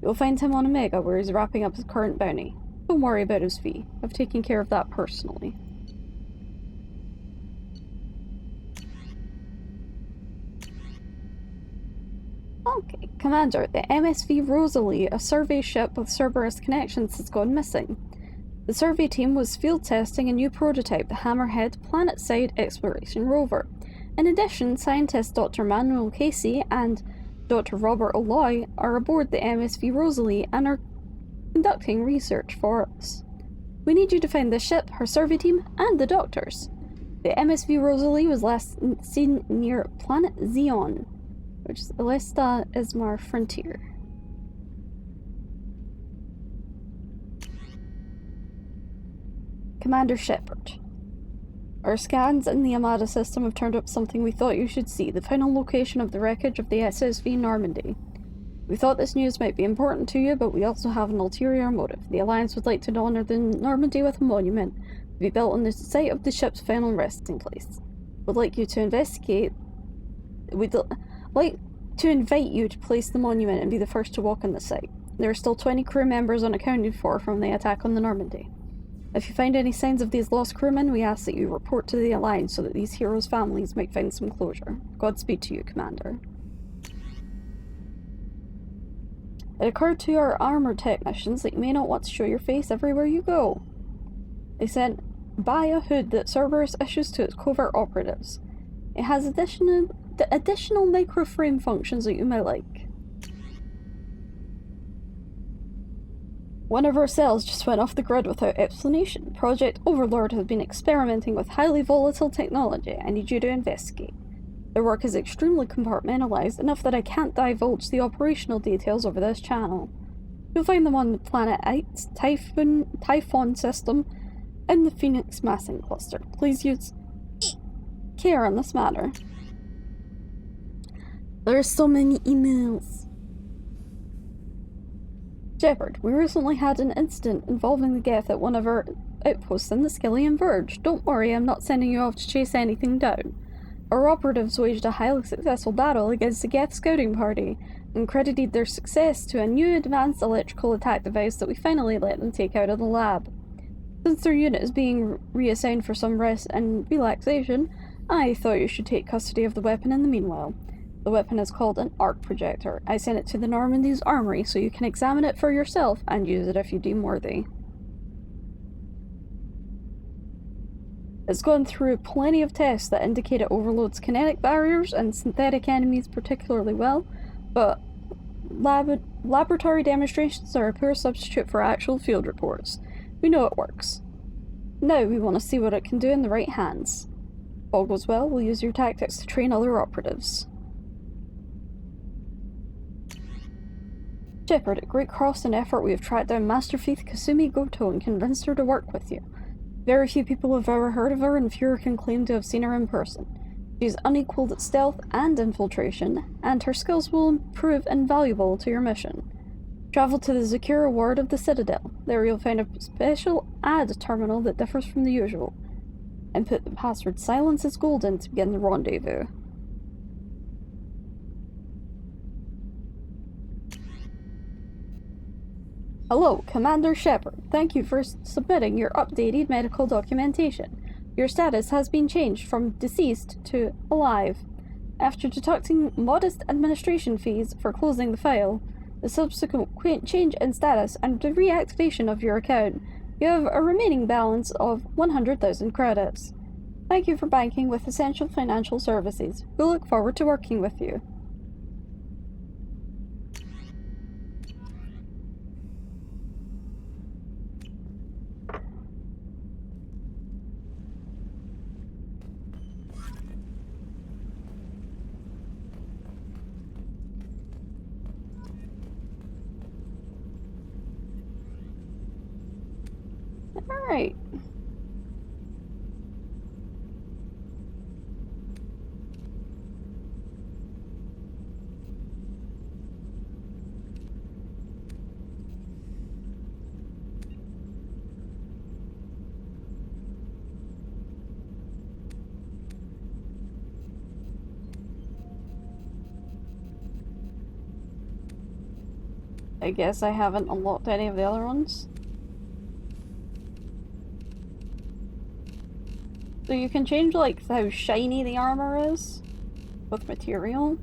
You'll find him on Omega, where he's wrapping up his current bounty. Don't worry about his fee. I've taken care of that personally. Okay, Commander, the MSV Rosalie, a survey ship with Cerberus connections, has gone missing. The survey team was field testing a new prototype, the Hammerhead Planet-Side Exploration Rover. In addition, scientists Dr. Manuel Casey and Dr. Robert Aloy are aboard the MSV Rosalie and are conducting research for us. We need you to find the ship, her survey team, and the doctors. The MSV Rosalie was last seen near planet Xeon, which is Elesta Ismar Frontier. Commander Shepard. Our scans in the Amada system have turned up something we thought you should see, the final location of the wreckage of the SSV Normandy. We thought this news might be important to you, but we also have an ulterior motive. The Alliance would like to honor the Normandy with a monument to be built on the site of the ship's final resting place. We'd like you to investigate... We'd like to invite you to place the monument and be the first to walk on the site. There are still 20 crew members unaccounted for from the attack on the Normandy. If you find any signs of these lost crewmen, we ask that you report to the Alliance so that these heroes' families might find some closure. Godspeed to you, Commander. It occurred to our armor technicians that you may not want to show your face everywhere you go. They sent by a hood that Cerberus issues to its covert operatives. It has additional microframe functions that you might like. One of our cells just went off the grid without explanation. Project Overlord has been experimenting with highly volatile technology. I need you to investigate. Their work is extremely compartmentalized, enough that I can't divulge the operational details over this channel. You'll find them on the Planet 8's Typhon system in the Phoenix Massing Cluster. Please use care on this matter. There are so many emails. Shepard, we recently had an incident involving the Geth at one of our outposts in the Skillian Verge. Don't worry, I'm not sending you off to chase anything down. Our operatives waged a highly successful battle against the Geth scouting party and credited their success to a new advanced electrical attack device that we finally let them take out of the lab. Since their unit is being reassigned for some rest and relaxation, I thought you should take custody of the weapon in the meanwhile. The weapon is called an arc projector. I sent it to the Normandy's armory so you can examine it for yourself and use it if you deem worthy. It's gone through plenty of tests that indicate it overloads kinetic barriers and synthetic enemies particularly well, but laboratory demonstrations are a poor substitute for actual field reports. We know it works. Now we want to see what it can do in the right hands. If all goes well, we'll use your tactics to train other operatives. Shepard, at great cost and effort, we have tracked down Master Thief Kasumi Goto and convinced her to work with you. Very few people have ever heard of her, and fewer can claim to have seen her in person. She is unequaled at stealth and infiltration, and her skills will prove invaluable to your mission. Travel to the Zakura ward of the Citadel. There you'll find a special ad terminal that differs from the usual. Input the password Silence is Golden to begin the rendezvous. Hello, Commander Shepard. Thank you for submitting your updated medical documentation. Your status has been changed from deceased to alive. After deducting modest administration fees for closing the file, the subsequent change in status and the reactivation of your account, you have a remaining balance of 100,000 credits. Thank you for banking with Essential Financial Services. We look forward to working with you. Alright. I guess I haven't unlocked any of the other ones. So you can change like how shiny the armor is with material.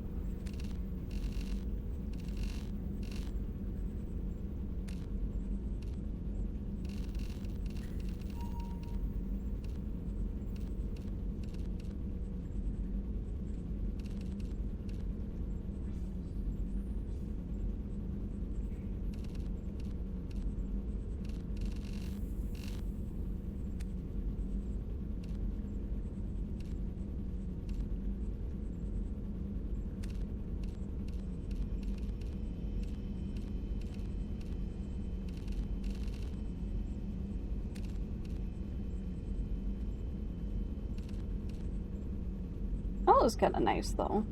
That was kind of nice, though.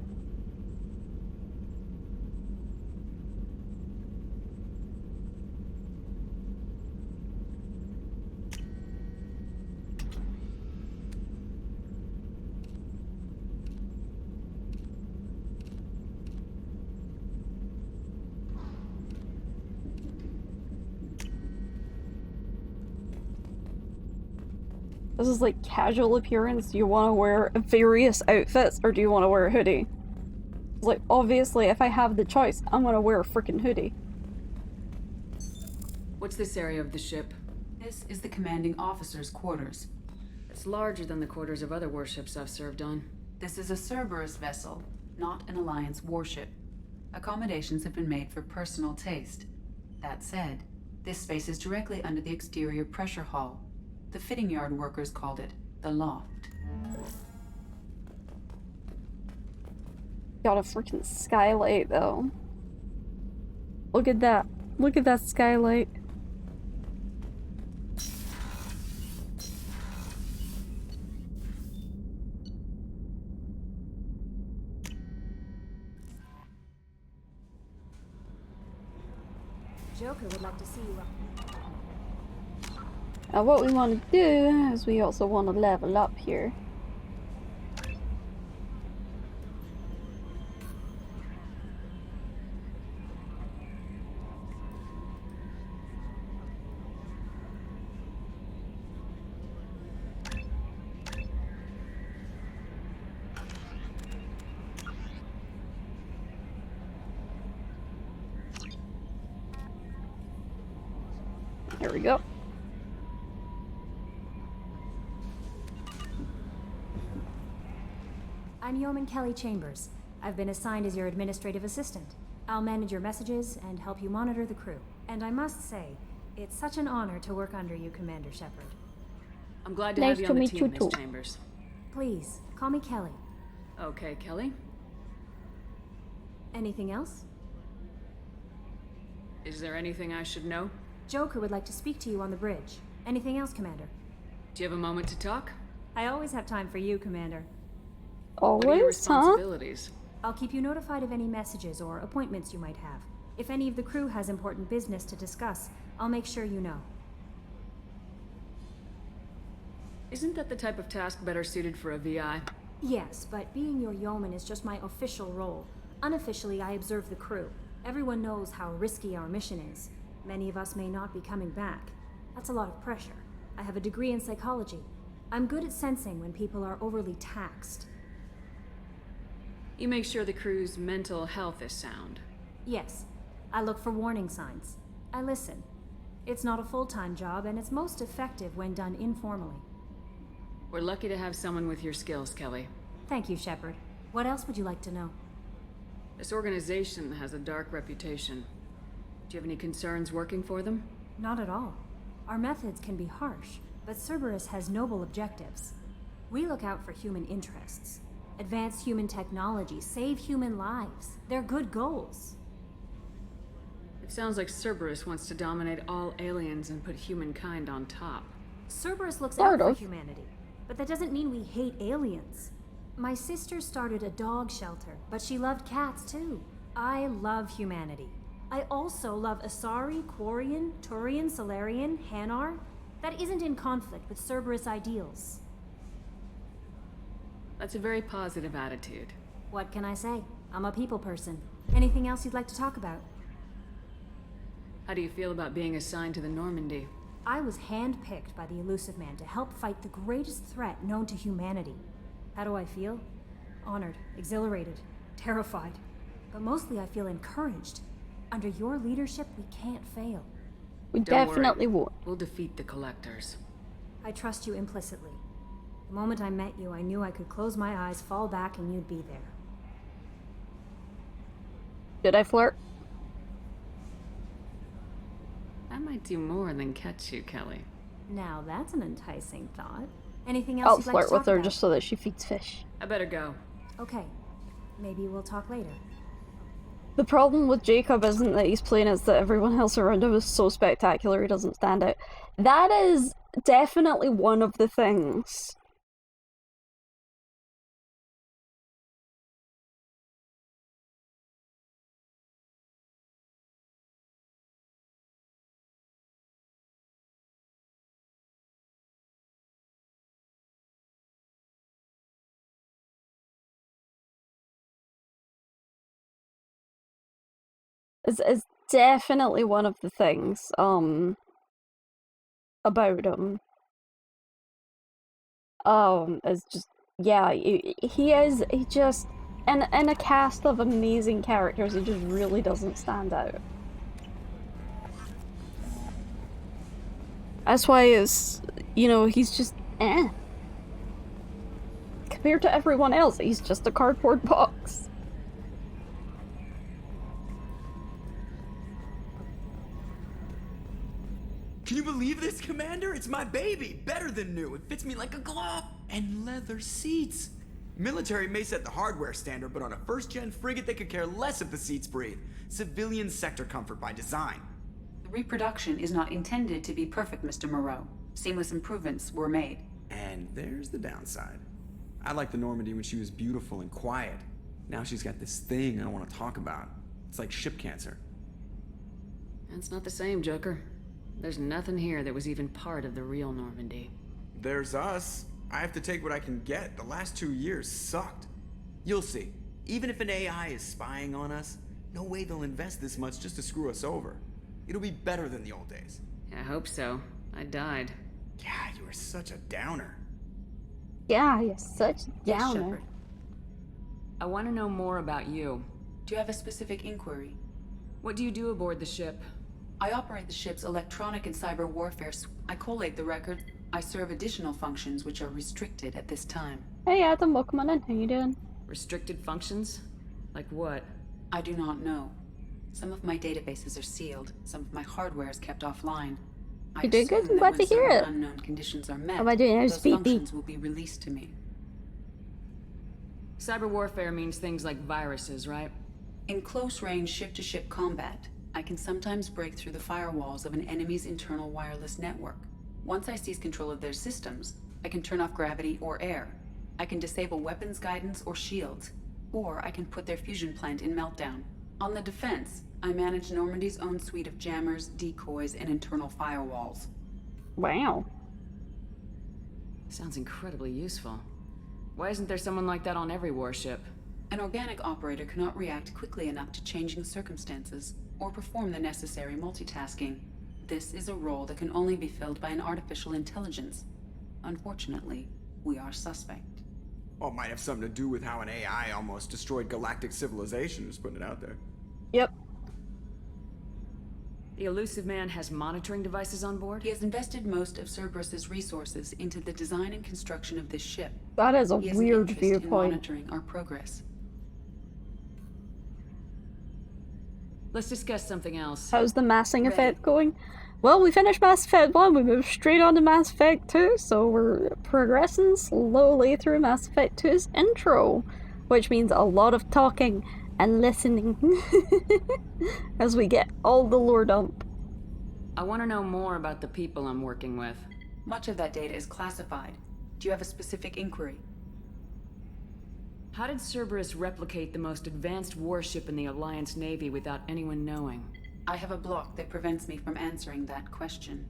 This is like casual appearance. Do you want to wear various outfits or do you want to wear a hoodie? Like, obviously, if I have the choice, I'm gonna wear a freaking hoodie. What's this area of the ship? This is the commanding officer's quarters. It's larger than the quarters of other warships I've served on. This is a Cerberus vessel, not an Alliance warship. Accommodations have been made for personal taste. That said, this space is directly under the exterior pressure hull. The fitting yard workers called it the loft. Got a freaking skylight, though. Look at that. Look at that skylight. Joker would like to see you up. Now what we want to do is we also want to level up here. There we go. I'm Yeoman Kelly Chambers. I've been assigned as your administrative assistant. I'll manage your messages and help you monitor the crew. And I must say, it's such an honor to work under you, Commander Shepard. I'm glad to have you on the team, Miss Chambers. Please, call me Kelly. Okay, Kelly. Anything else? Is there anything I should know? Joker would like to speak to you on the bridge. Anything else, Commander? Do you have a moment to talk? I always have time for you, Commander. What are your responsibilities? I'll keep you notified of any messages or appointments you might have. If any of the crew has important business to discuss, I'll make sure you know. Isn't that the type of task better suited for a VI? Yes, but being your yeoman is just my official role. Unofficially, I observe the crew. Everyone knows how risky our mission is. Many of us may not be coming back. That's a lot of pressure. I have a degree in psychology. I'm good at sensing when people are overly taxed. You make sure the crew's mental health is sound. Yes. I look for warning signs. I listen. It's not a full-time job, and it's most effective when done informally. We're lucky to have someone with your skills, Kelly. Thank you, Shepard. What else would you like to know? This organization has a dark reputation. Do you have any concerns working for them? Not at all. Our methods can be harsh, but Cerberus has noble objectives. We look out for human interests. Advance human technology, save human lives. They're good goals. It sounds like Cerberus wants to dominate all aliens and put humankind on top. Cerberus looks Sort out of. for humanity, but that doesn't mean we hate aliens. My sister started a dog shelter, but she loved cats too. I love humanity. I also love Asari, Quarian, Turian, Solarian, Hanar. That isn't in conflict with Cerberus ideals. That's a very positive attitude. What can I say? I'm a people person. Anything else you'd like to talk about? How do you feel about being assigned to the Normandy? I was handpicked by the Elusive Man to help fight the greatest threat known to humanity. How do I feel? Honored, exhilarated, terrified. But mostly I feel encouraged. Under your leadership, we can't fail. We Don't definitely worry. won't. We'll defeat the Collectors. I trust you implicitly. The moment I met you, I knew I could close my eyes, fall back, and you'd be there. Did I flirt? I might do more than catch you, Kelly. Now that's an enticing thought. Anything I'll else you'd like flirt to with talk her about? just so that she feeds fish. I better go. Okay. Maybe we'll talk later. The problem with Jacob isn't that he's plain, it's that everyone else around him is so spectacular he doesn't stand out. That is definitely one of the things. It's definitely one of the things, about him. It's just, yeah, he just, in a cast of amazing characters, he just really doesn't stand out. That's why it's, you know, he's just, eh. Compared to everyone else, he's just a cardboard box. Can you believe this, Commander? It's my baby! Better than new. It fits me like a glove. And leather seats. Military may set the hardware standard, but on a first-gen frigate, they could care less if the seats breathe. Civilian sector comfort by design. The reproduction is not intended to be perfect, Mr. Moreau. Seamless improvements were made. And there's the downside. I liked the Normandy when she was beautiful and quiet. Now she's got this thing I don't want to talk about. It's like ship cancer. That's not the same, Joker. There's nothing here that was even part of the real Normandy. There's us. I have to take what I can get. The last 2 years sucked. You'll see. Even if an AI is spying on us, no way they'll invest this much just to screw us over. It'll be better than the old days. I hope so. I died. Yeah, you were such a downer. Yeah, you're such a Yes, downer. Shepard. I want to know more about you. Do you have a specific inquiry? What do you do aboard the ship? I operate the ship's electronic and cyber warfare I collate the record. I serve additional functions which are restricted at this time. Hey Adam, welcome on in. How you doing? Restricted functions? Like what? I do not know. Some of my databases are sealed. Some of my hardware is kept offline. You did good. assume I'm that glad when to hear certain it. unknown conditions are met, How am I doing? How's those Beep functions Beep? will be released to me. Cyber warfare means things like viruses, right? In close-range ship-to-ship combat, I can sometimes break through the firewalls of an enemy's internal wireless network. Once I seize control of their systems, I can turn off gravity or air. I can disable weapons guidance or shields, or I can put their fusion plant in meltdown. On the defense, I manage Normandy's own suite of jammers, decoys, and internal firewalls. Wow. Sounds incredibly useful. Why isn't there someone like that on every warship? An organic operator cannot react quickly enough to changing circumstances, or perform the necessary multitasking. This is a role that can only be filled by an artificial intelligence. Unfortunately, we are suspect. Well, it might have something to do with how an AI almost destroyed galactic civilization, just putting it out there. Yep. The Elusive Man has monitoring devices on board? He has invested most of Cerberus's resources into the design and construction of this ship. That is a He has an weird interest in viewpoint. monitoring our progress. Let's discuss something else. How's the massing effect going? Well, we finished Mass Effect 1, we moved straight on to Mass Effect 2, so we're progressing slowly through Mass Effect 2's intro, which means a lot of talking and listening as we get all the lore dump. I want to know more about the people I'm working with. Much of that data is classified. Do you have a specific inquiry? How did Cerberus replicate the most advanced warship in the Alliance Navy without anyone knowing? I have a block that prevents me from answering that question.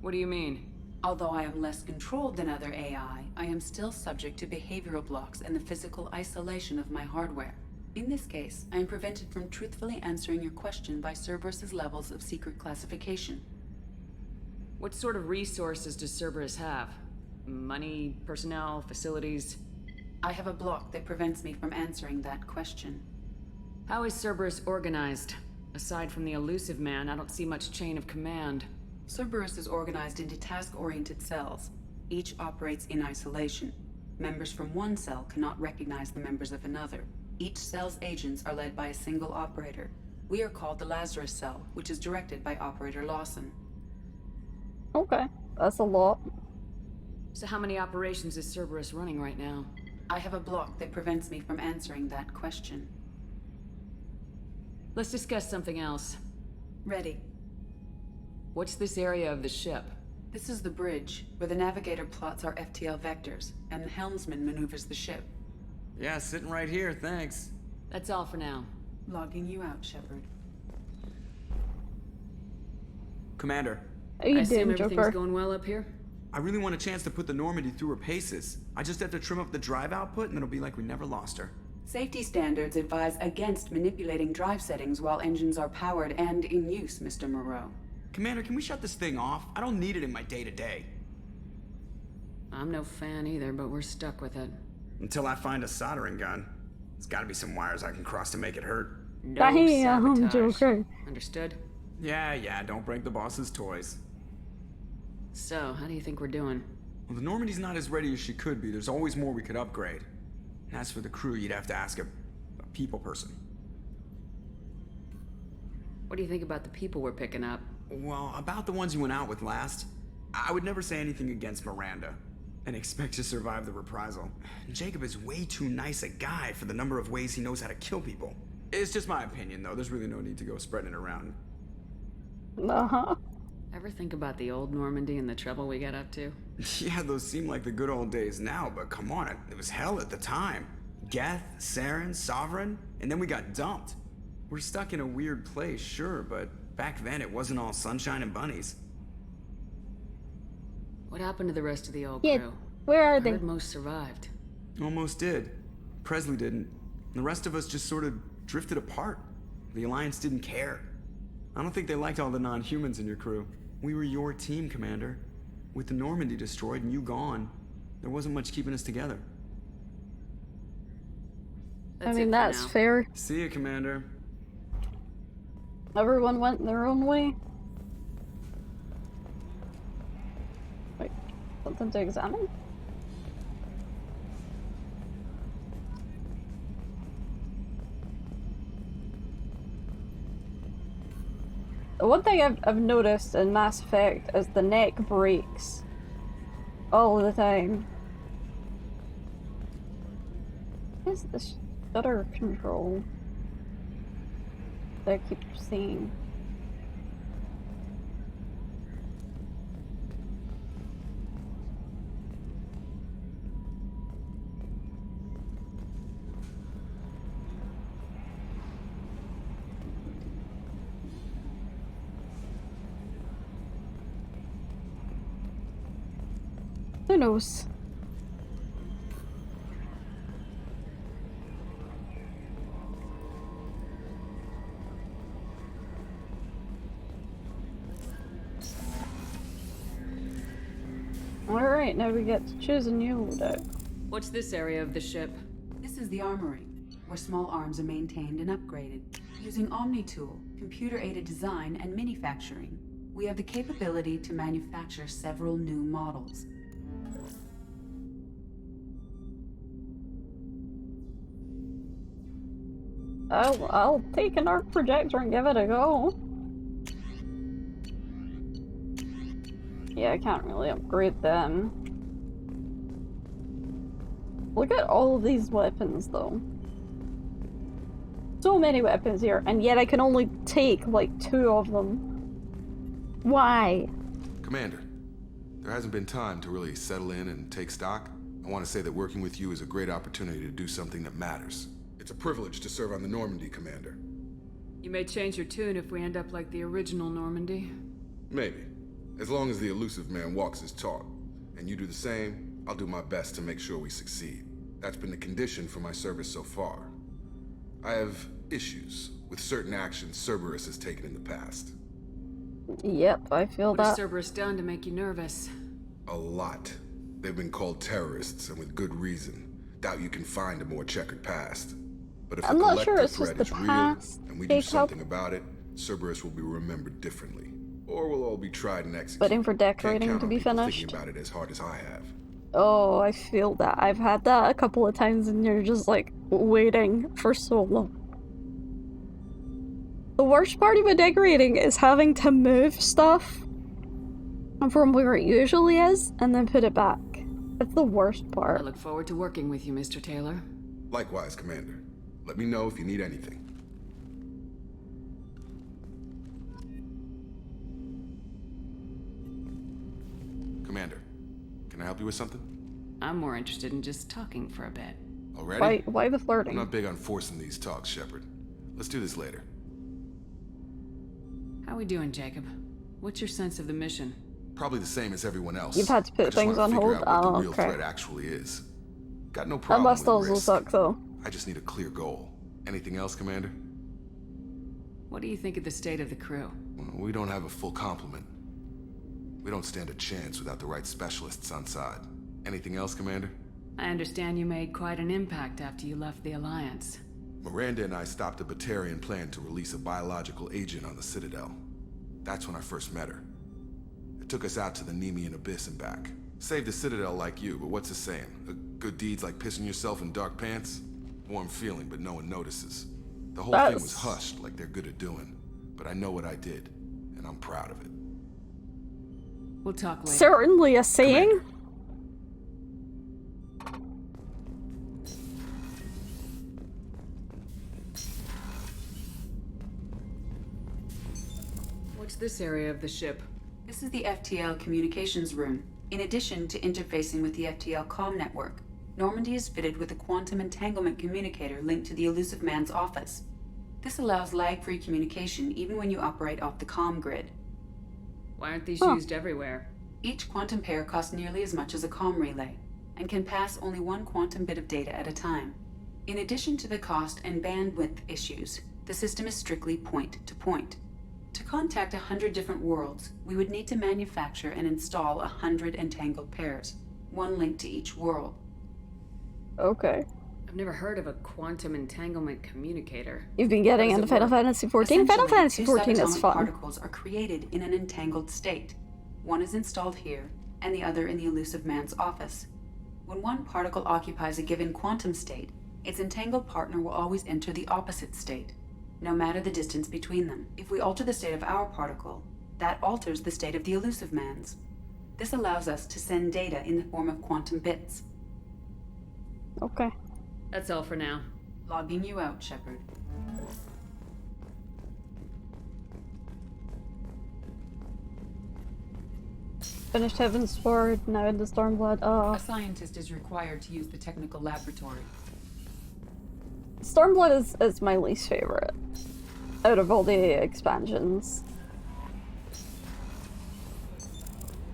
What do you mean? Although I am less controlled than other AI, I am still subject to behavioral blocks and the physical isolation of my hardware. In this case, I am prevented from truthfully answering your question by Cerberus's levels of secret classification. What sort of resources does Cerberus have? Money, personnel, facilities? I have a block that prevents me from answering that question. How is Cerberus organized? Aside from the elusive man, I don't see much chain of command. Cerberus is organized into task-oriented cells. Each operates in isolation. Members from one cell cannot recognize the members of another. Each cell's agents are led by a single operator. We are called the Lazarus Cell, which is directed by Operator Lawson. Okay, that's a lot. So how many operations is Cerberus running right now? I have a block that prevents me from answering that question. Let's discuss something else. Ready. What's this area of the ship? This is the bridge, where the navigator plots our FTL vectors, and the helmsman maneuvers the ship. Yeah, sitting right here, thanks. That's all for now. Logging you out, Shepard. Commander. How you I assume doing, everything's Joker? going well up here? I really want a chance to put the Normandy through her paces. I just have to trim up the drive output and it'll be like we never lost her. Safety standards advise against manipulating drive settings while engines are powered and in use, Mr. Moreau. Commander, can we shut this thing off? I don't need it in my day-to-day. I'm no fan either, but we're stuck with it. Until I find a soldering gun. There's gotta be some wires I can cross to make it hurt. No Damn, sabotage. Joker. Understood? Yeah, don't break the boss's toys. So, how do you think we're doing? Well, the Normandy's not as ready as she could be. There's always more we could upgrade. And as for the crew, you'd have to ask a people person. What do you think about the people we're picking up? Well, about the ones you went out with last, I would never say anything against Miranda and expect to survive the reprisal. Jacob is way too nice a guy for the number of ways he knows how to kill people. It's just my opinion, though. There's really no need to go spreading it around. Uh-huh. Ever think about the old Normandy and the trouble we got up to? Yeah, those seem like the good old days now, but come on, it was hell at the time. Geth, Saren, Sovereign, and then we got dumped. We're stuck in a weird place, sure, but back then it wasn't all sunshine and bunnies. What happened to the rest of the old Yeah, crew? where are I they? heard most survived. Almost did. Presley didn't. The rest of us just sort of drifted apart. The Alliance didn't care. I don't think they liked all the non-humans in your crew. We were your team, Commander. With the Normandy destroyed and you gone, there wasn't much keeping us together. I mean, that's fair. See ya, Commander. Everyone went their own way. Wait, something to examine? The one thing I've noticed in Mass Effect is the neck breaks all the time. What is this shutter control that I keep seeing? Who knows? Alright, now we get to choose a new loadout. What's this area of the ship? This is the armory, where small arms are maintained and upgraded. Using OmniTool, computer-aided design, and manufacturing, we have the capability to manufacture several new models. I'll take an arc projector and give it a go. Yeah, I can't really upgrade them. Look at all of these weapons, though. So many weapons here, and yet I can only take, like, 2 of them. Why? Commander, There hasn't been time to really settle in and take stock. I want to say that working with you is a great opportunity to do something that matters. It's a privilege to serve on the Normandy, Commander. You may change your tune if we end up like the original Normandy. Maybe. As long as the elusive man walks his talk. And you do the same, I'll do my best to make sure we succeed. That's been the condition for my service so far. I have issues with certain actions Cerberus has taken in the past. Yep, I feel What has that. Cerberus done to make you nervous? A lot. They've been called terrorists, and with good reason. Doubt you can find a more checkered past. But if I'm the not sure collective it's just threat the is real, past, and we do Jacob. something about it, Cerberus will be remembered differently. Or we'll all be tried and executed. Waiting for Can't decorating count to on be people finished. thinking about it as hard as I have. Oh, I feel that. I've had that a couple of times and you're just like waiting for so long. The worst part about decorating is having to move stuff from where it usually is and then put it back. That's the worst I part. look forward to working with you, Mr. Taylor. Likewise, Commander. Let me know if you need anything. Commander, can I help you with something? I'm more interested in just talking for a bit. Already? Why the flirting? I'm not big on forcing these talks, Shepard. Let's do this later. How we doing, Jacob? What's your sense of the mission? Probably the same as everyone else. You've had to put I just things wanna on figure hold? out what Oh, the real okay. threat actually is. Got no That problem must with also risk. suck though. I just need a clear goal. Anything else, Commander? What do you think of the state of the crew? Well, we don't have a full complement. We don't stand a chance without the right specialists on side. Anything else, Commander? I understand you made quite an impact after you left the Alliance. Miranda and I stopped a Batarian plan to release a biological agent on the Citadel. That's when I first met her. It took us out to the Nemean Abyss and back. Saved the Citadel like you, but what's the saying? Good deeds like pissing yourself in dark pants? Warm feeling, but no one notices. The whole thing was hushed like they're good at doing. But I know what I did, and I'm proud of it. We'll talk later. Certainly a saying. What's this area of the ship? This is the FTL communications room. In addition to interfacing with the FTL comm network, Normandy is fitted with a quantum entanglement communicator linked to the Elusive Man's office. This allows lag-free communication even when you operate off the comm grid. Why aren't these used everywhere? Each quantum pair costs nearly as much as a comm relay, and can pass only one quantum bit of data at a time. In addition to the cost and bandwidth issues, the system is strictly point-to-point. To contact 100 different worlds, we would need to manufacture and install 100 entangled pairs, one link to each world. Okay. I've never heard of a quantum entanglement communicator. You've been getting into Final Fantasy XIV? Final Fantasy XIV is Subatomic fun. particles are created in an entangled state. One is installed here, and the other in the Elusive Man's office. When one particle occupies a given quantum state, its entangled partner will always enter the opposite state, no matter the distance between them. If we alter the state of our particle, that alters the state of the Elusive Man's. This allows us to send data in the form of quantum bits. Okay. That's all for now. Logging you out, Shepard. Finished Heaven's Sword, now into Stormblood. A scientist is required to use the technical laboratory. Stormblood is my least favorite out of all the expansions.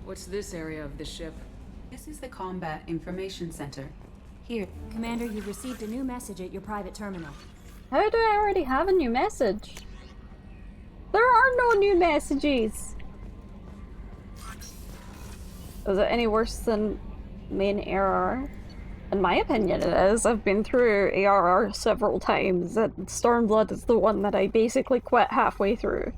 What's this area of the ship? This is the Combat Information Center. Here. Commander, you've received a new message at your private terminal. How do I already have a new message? There are no new messages! Is it any worse than main ARR? In my opinion it is. I've been through ARR several times, and Stormblood is the one that I basically quit halfway through.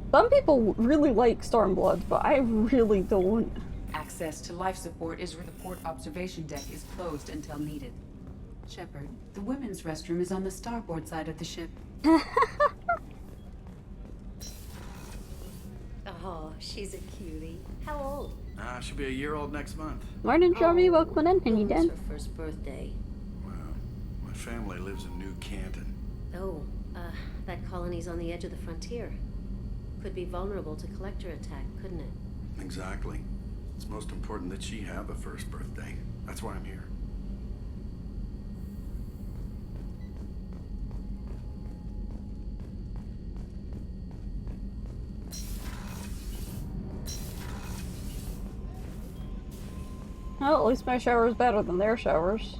Some people really like Stormblood, but I really don't. Access to life support is where the port observation deck is closed until needed. Shepard, the women's restroom is on the starboard side of the ship. Oh, she's a cutie. How old? She'll be a year old next month. Morning, Jormy. Welcome in. How you doing? Her first birthday. Wow. My family lives in New Canton. Oh, that colony's on the edge of the frontier. could be vulnerable to collector attack, couldn't it? Exactly. It's most important that she have a first birthday. That's why I'm here. Well, at least my shower is better than their showers.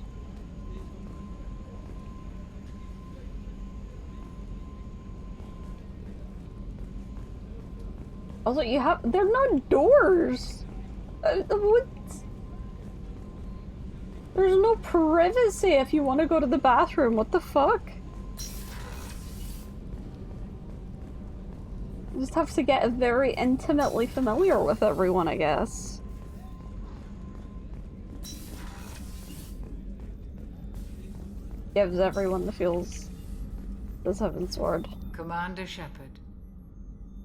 Also, there are no doors. What? There's no privacy if you want to go to the bathroom. What the fuck? You just have to get very intimately familiar with everyone, I guess. Gives everyone the feels. This Heaven Sword. Commander Shepard.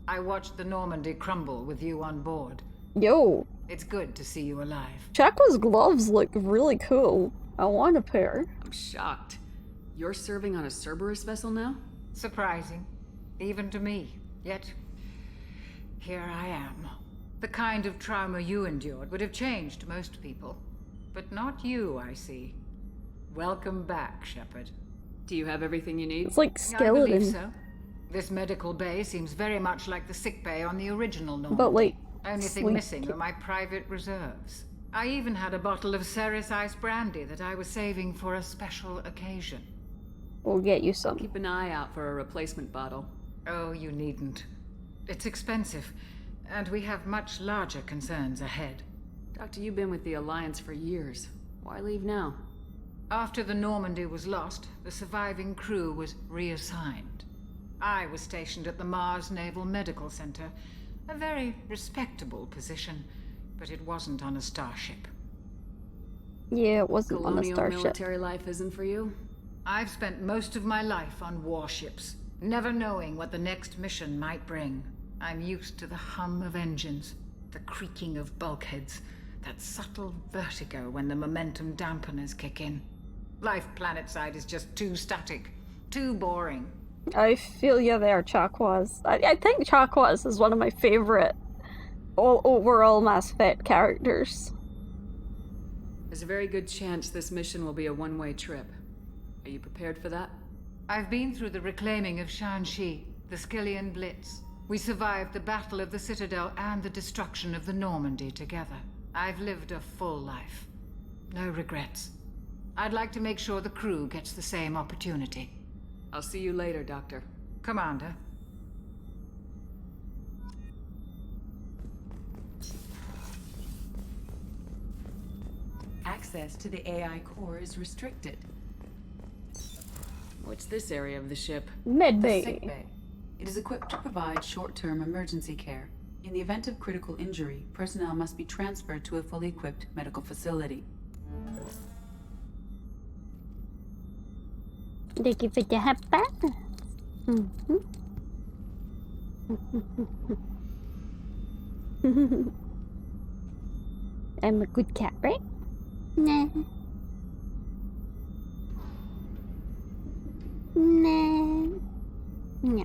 I watched the Normandy crumble with you on board. Yo. It's good to see you alive. Chaco's gloves look really cool. I want a pair. I'm shocked. You're serving on a Cerberus vessel now? Surprising. Even to me. Yet, here I am. The kind of trauma you endured would have changed most people. But not you, I see. Welcome back, Shepard. Do you have everything you need? It's like Skeleton. I believe so. This medical bay seems very much like the sick bay on the original Normandy. But like, only thing missing are my private reserves. I even had a bottle of Ceres Ice brandy that I was saving for a special occasion. We'll get you some. Keep an eye out for a replacement bottle. Oh, you needn't. It's expensive, and we have much larger concerns ahead. Doctor, you've been with the Alliance for years. Why leave now? After the Normandy was lost, the surviving crew was reassigned. I was stationed at the Mars Naval Medical Center, a very respectable position, but it wasn't on a starship. Yeah, it wasn't on a Colonial starship. military life isn't for you? I've spent most of my life on warships, never knowing what the next mission might bring. I'm used to the hum of engines, the creaking of bulkheads, that subtle vertigo when the momentum dampeners kick in. Life planetside is just too static, too boring. I feel you there, Chakwas. I think Chakwas is one of my favorite overall Mass Effect characters. There's a very good chance this mission will be a one-way trip. Are you prepared for that? I've been through the reclaiming of Shanxi, the Skillian Blitz. We survived the Battle of the Citadel and the destruction of the Normandy together. I've lived a full life. No regrets. I'd like to make sure the crew gets the same opportunity. I'll see you later, Doctor. Commander. Access to the AI core is restricted. What's this area of the ship? Medbay. The sick bay. It is equipped to provide short-term emergency care. In the event of critical injury, personnel must be transferred to a fully equipped medical facility. Thank you for the happa. I'm a good cat, right? Nah. Nah. Nah.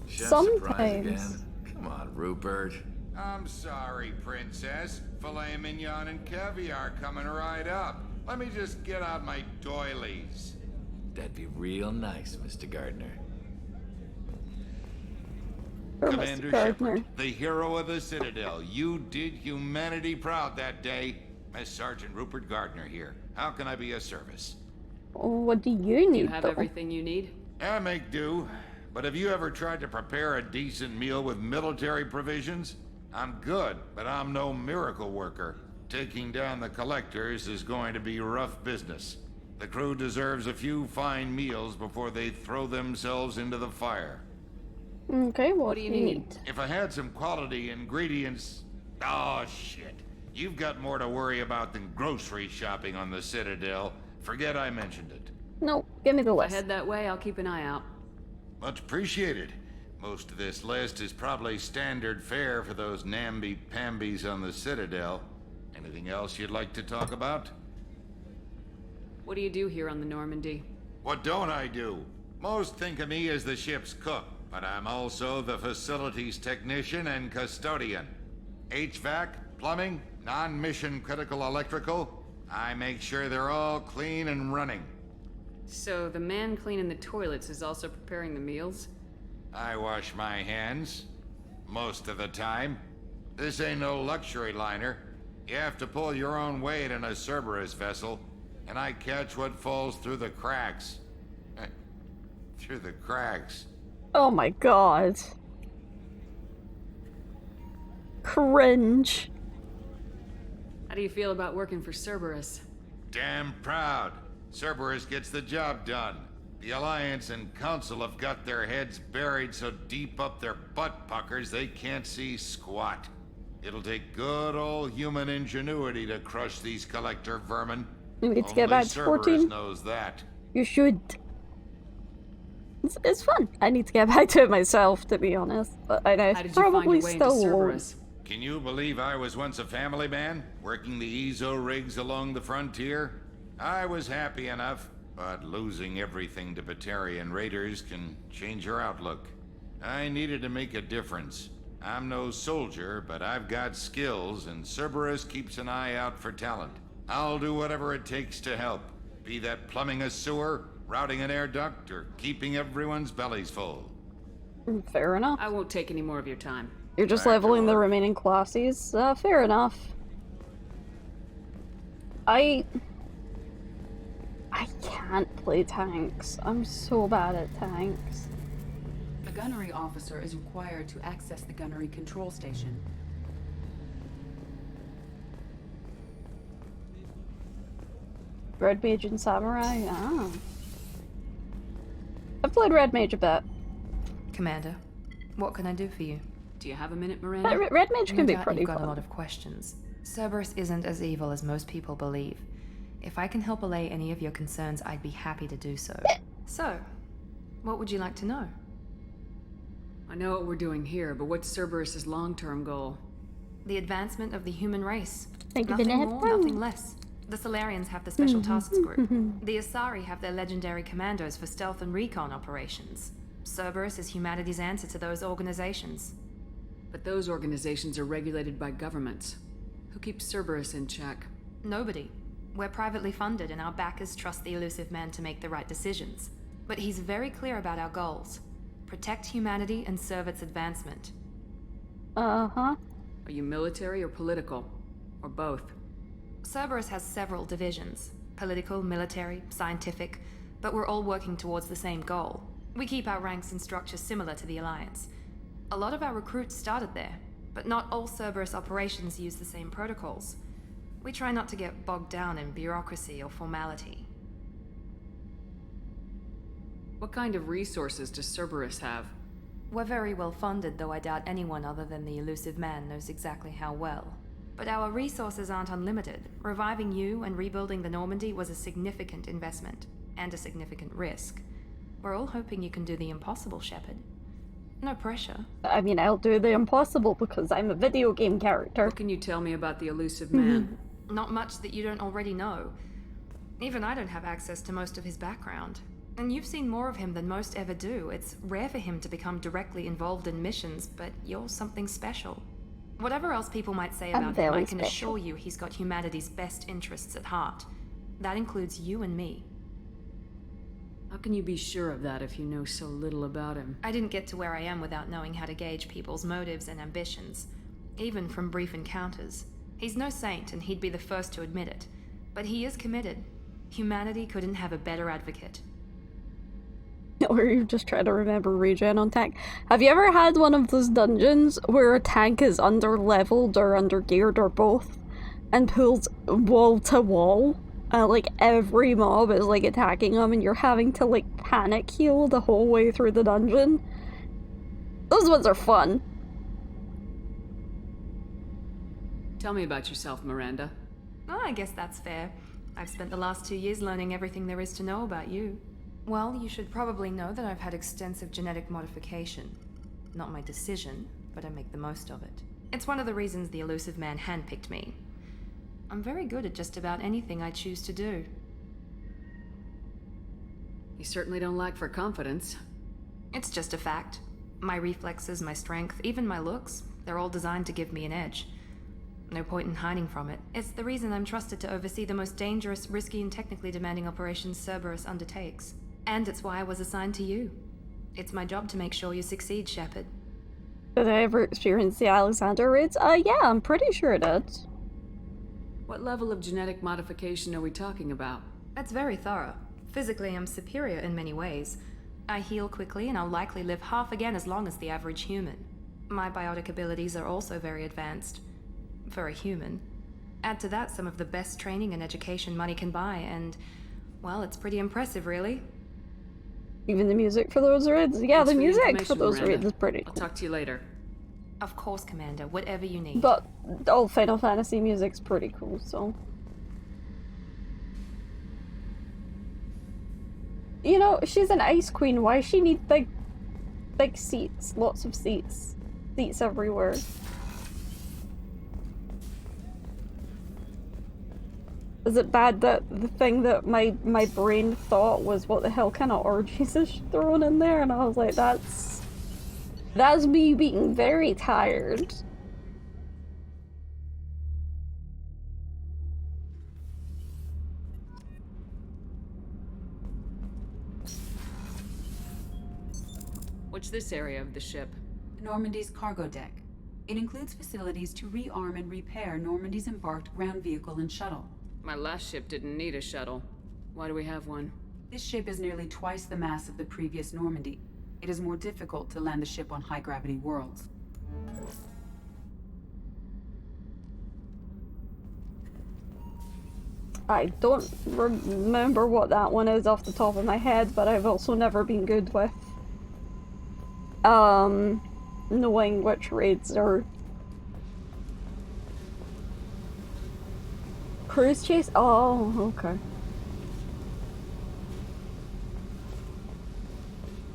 Chef Sometimes. surprise again. Come on, Rupert. I'm sorry, Princess. Filet mignon and caviar coming right up. Let me just get out my doilies. That'd be real nice, Mr. Gardner. Commander Shepard, the hero of the Citadel. You did humanity proud that day. As Sergeant Rupert Gardner here. How can I be of service? What do you need, Do you have everything you need? I make do. But have you ever tried to prepare a decent meal with military provisions? I'm good, but I'm no miracle worker. Taking down the collectors is going to be rough business. The crew deserves a few fine meals before they throw themselves into the fire. Okay, what do you need? If I had some quality ingredients... Oh, shit. You've got more to worry about than grocery shopping on the Citadel. Forget I mentioned it. No, give me the If I list. head that way, I'll keep an eye out. Much appreciated. Most of this list is probably standard fare for those namby-pambies on the Citadel. Anything else you'd like to talk about? What do you do here on the Normandy? What don't I do? Most think of me as the ship's cook, but I'm also the facilities technician and custodian. HVAC, plumbing, non-mission critical electrical. I make sure they're all clean and running. So the man cleaning the toilets is also preparing the meals? I wash my hands. Most of the time. This ain't no luxury liner. You have to pull your own weight in a Cerberus vessel, and I catch what falls through the cracks. Through the cracks. Oh my god. Cringe. How do you feel about working for Cerberus? Damn proud. Cerberus gets the job done. The Alliance and Council have got their heads buried so deep up their butt puckers they can't see squat. It'll take good old human ingenuity to crush these collector vermin. You need to get back to Cerberus 14. knows that. You should. It's fun. I need to get back to it myself, to be honest. But I know it's probably still Cerberus. Can you believe I was once a family man, working the EZO rigs along the frontier? I was happy enough, but losing everything to Batarian raiders can change your outlook. I needed to make a difference. I'm no soldier, but I've got skills, and Cerberus keeps an eye out for talent. I'll do whatever it takes to help, be that plumbing a sewer, routing an air duct, or keeping everyone's bellies full. Fair enough. I won't take any more of your time. You're just leveling the remaining classes. Fair enough. I can't play tanks. I'm so bad at tanks. A gunnery officer is required to access the gunnery control station. Red Mage and Samurai? Ah. I've played Red Mage a bit. Commander, what can I do for you? Do you have a minute, Miranda? Red Mage can be No doubt pretty you've got fun. a lot of questions. Cerberus isn't as evil as most people believe. If I can help allay any of your concerns, I'd be happy to do so. So, what would you like to know? I know what we're doing here, but what's Cerberus's long-term goal? The advancement of the human race. Thank you, Nothing Vanessa. more, nothing less. The Solarians have the Special Tasks Group. The Asari have their legendary commandos for stealth and recon operations. Cerberus is humanity's answer to those organizations. But those organizations are regulated by governments. Who keeps Cerberus in check? Nobody. We're privately funded, and our backers trust the Elusive Man to make the right decisions. But he's very clear about our goals. Protect humanity and serve its advancement. Uh-huh. Are you military or political? Or both? Cerberus has several divisions. Political, military, scientific, but we're all working towards the same goal. We keep our ranks and structure similar to the Alliance. A lot of our recruits started there, but not all Cerberus operations use the same protocols. We try not to get bogged down in bureaucracy or formality. What kind of resources does Cerberus have? We're very well funded, though I doubt anyone other than the Elusive Man knows exactly how well. But our resources aren't unlimited. Reviving you and rebuilding the Normandy was a significant investment, and a significant risk. We're all hoping you can do the impossible, Shepard. No pressure. I mean, I'll do the impossible because I'm a video game character. What can you tell me about the Elusive Man? Not much that you don't already know. Even I don't have access to most of his background. And you've seen more of him than most ever do. It's rare for him to become directly involved in missions, but you're something special. Whatever else people might say I'm about him, I very can special. assure you he's got humanity's best interests at heart. That includes you and me. How can you be sure of that if you know so little about him? I didn't get to where I am without knowing how to gauge people's motives and ambitions, even from brief encounters. He's no saint, and he'd be the first to admit it. But he is committed. Humanity couldn't have a better advocate. Or you just try to remember regen on tank. Have you ever had one of those dungeons where a tank is under-leveled or under-geared or both and pulls wall to wall? Like every mob is like attacking them and you're having to like panic heal the whole way through the dungeon? Those ones are fun. Tell me about yourself, Miranda. Oh, I guess that's fair. I've spent the last 2 years learning everything there is to know about you. Well, you should probably know that I've had extensive genetic modification. Not my decision, but I make the most of it. It's one of the reasons the Elusive Man handpicked me. I'm very good at just about anything I choose to do. You certainly don't lack for confidence. It's just a fact. My reflexes, my strength, even my looks, they're all designed to give me an edge. No point in hiding from it. It's the reason I'm trusted to oversee the most dangerous, risky, and technically demanding operations Cerberus undertakes. And it's why I was assigned to you. It's my job to make sure you succeed, Shepard. Did I ever experience the Alexander raids? Yeah, I'm pretty sure I did. What level of genetic modification are we talking about? That's very thorough. Physically, I'm superior in many ways. I heal quickly, and I'll likely live half again as long as the average human. My biotic abilities are also very advanced. For a human. Add to that some of the best training and education money can buy, and, well, it's pretty impressive, really. Even the music for those raids? Yeah, Thanks the for music for those Miranda. raids is pretty cool. I'll talk to you later. Of course, Commander, whatever you need. But all Final Fantasy music's pretty cool, so... You know, she's an ice queen, why does she need big seats? Lots of seats. Seats everywhere. Is it bad that the thing that my brain thought was, what the hell kind of orgies is she throwing in there? And I was like, that's me being very tired. What's this area of the ship? Normandy's cargo deck. It includes facilities to rearm and repair Normandy's embarked ground vehicle and shuttle. My last ship didn't need a shuttle. Why do we have one? This ship is nearly twice the mass of the previous Normandy. It is more difficult to land the ship on high-gravity worlds. I don't remember what that one is off the top of my head, but I've also never been good with knowing which raids are cruise chase. Oh, okay.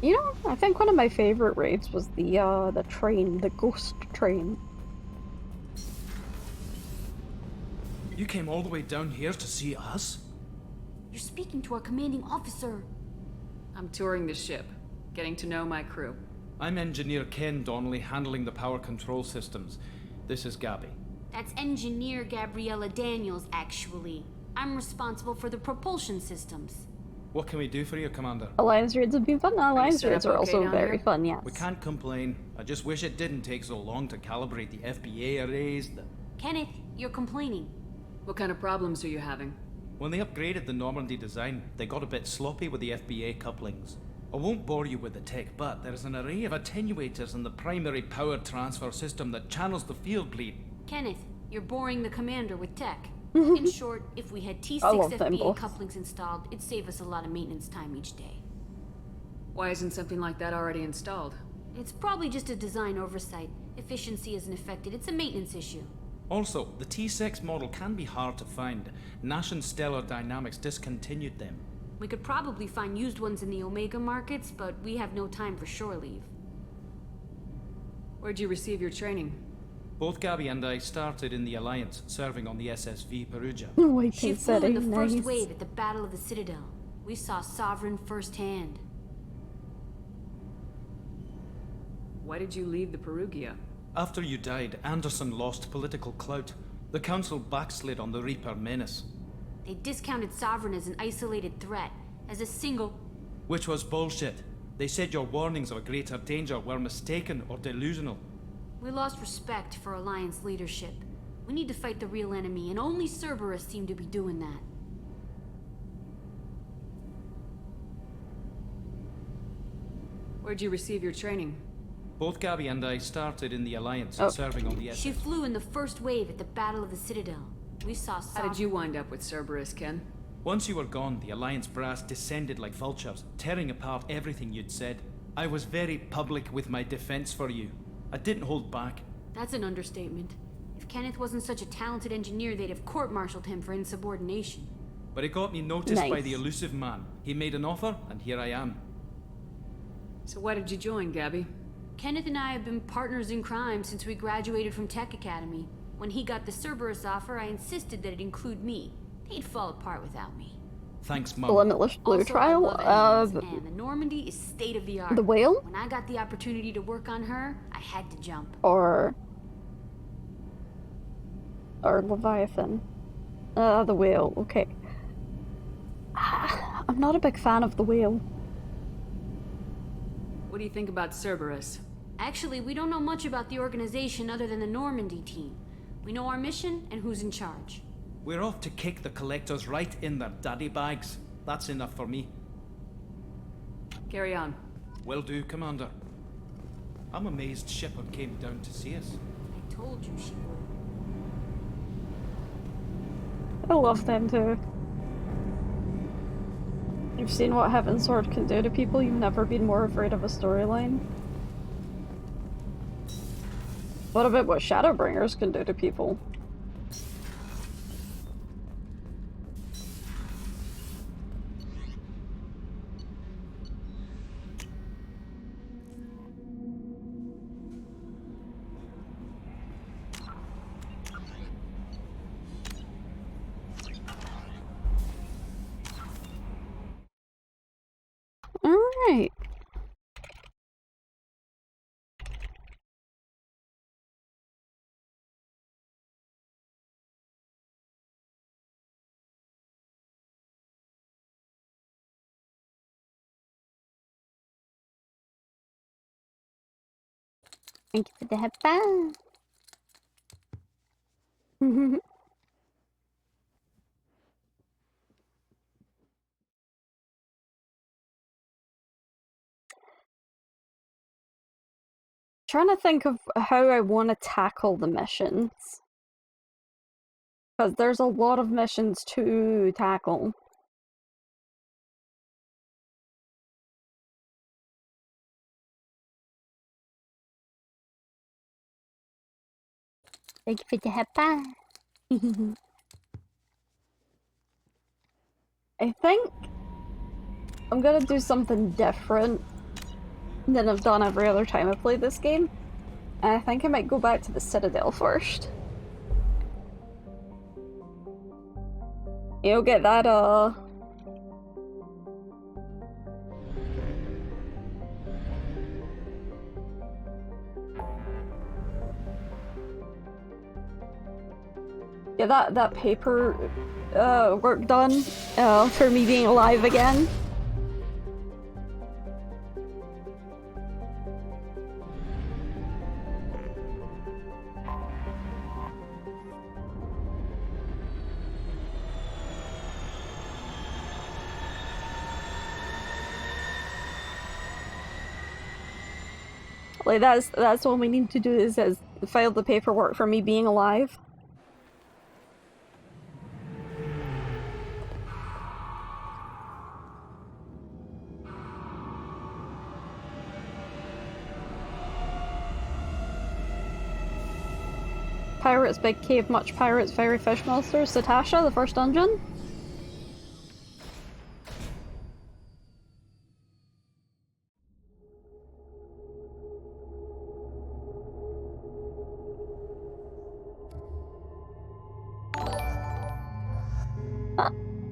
You know, I think one of my favorite raids was the train, the ghost train. You came all the way down here to see us? You're speaking to our commanding officer. I'm touring the ship, getting to know my crew. I'm Engineer Ken Donnelly, handling the power control systems. This is Gabby. That's Engineer Gabriella Daniels, actually. I'm responsible for the propulsion systems. What can we do for you, Commander? Alliance raids have been fun. Alliance raids are also down very here? fun, yes. We can't complain. I just wish it didn't take so long to calibrate the FBA arrays. Kenneth, you're complaining. What kind of problems are you having? When they upgraded the Normandy design, they got a bit sloppy with the FBA couplings. I won't bore you with the tech, but there's an array of attenuators in the primary power transfer system that channels the field bleed. Kenneth, you're boring the commander with tech. In short, if we had T6 FBA couplings installed, it'd save us a lot of maintenance time each day. Why isn't something like that already installed? It's probably just a design oversight. Efficiency isn't affected, it's a maintenance issue. Also, the T6 model can be hard to find. Nash and Stellar Dynamics discontinued them. We could probably find used ones in the Omega markets, but we have no time for shore leave. Where'd you receive your training? Both Gabby and I started in the Alliance, serving on the SSV Perugia. She flew in the first wave at the Battle of the Citadel. We saw Sovereign firsthand. Why did you leave the Perugia? After you died, Anderson lost political clout. The Council backslid on the Reaper menace. They discounted Sovereign as an isolated threat, as a single... Which was bullshit. They said your warnings of a greater danger were mistaken or delusional. We lost respect for Alliance leadership. We need to fight the real enemy, and only Cerberus seem to be doing that. Where'd you receive your training? Both Gabby and I started in the Alliance, serving on the SSV. She flew in the first wave at the Battle of the Citadel. We saw How did you wind up with Cerberus, Ken? Once you were gone, the Alliance brass descended like vultures, tearing apart everything you'd said. I was very public with my defense for you. I didn't hold back. That's an understatement. If Kenneth wasn't such a talented engineer, they'd have court-martialed him for insubordination. But it got me noticed by the elusive man. He made an offer, and here I am. So why did you join, Gabby? Kenneth and I have been partners in crime since we graduated from Tech Academy. When he got the Cerberus offer, I insisted that it include me. He'd fall apart without me. Thanks, The Mum. Limitless Blue Also, I Trial. love engines, and the Normandy is state of the art. The Whale? When I got the opportunity to work on her, I had to jump. Or Leviathan. The Whale, okay. I'm not a big fan of the Whale. What do you think about Cerberus? Actually, we don't know much about the organization other than the Normandy team. We know our mission and who's in charge. We're off to kick the collectors right in their daddy bags. That's enough for me. Carry on. Will do, Commander. I'm amazed Shepard came down to see us. I told you she would. I love them too. You've seen what Heavensward can do to people, you've never been more afraid of a storyline. What about what Shadowbringers can do to people? Alright. Thank you for the headband. Trying to think of how I want to tackle the missions. Because there's a lot of missions to tackle. Thank you for the headband. I think I'm gonna do something different than I've done every other time I've played this game. And I think I might go back to the Citadel first. You'll get that, yeah, that paper, work done, for me being alive again. Like, that's what we need to do is file the paperwork for me being alive. Pirates, Big Cave, Much Pirates, Fairy Fish Monsters, Satasha, the first dungeon.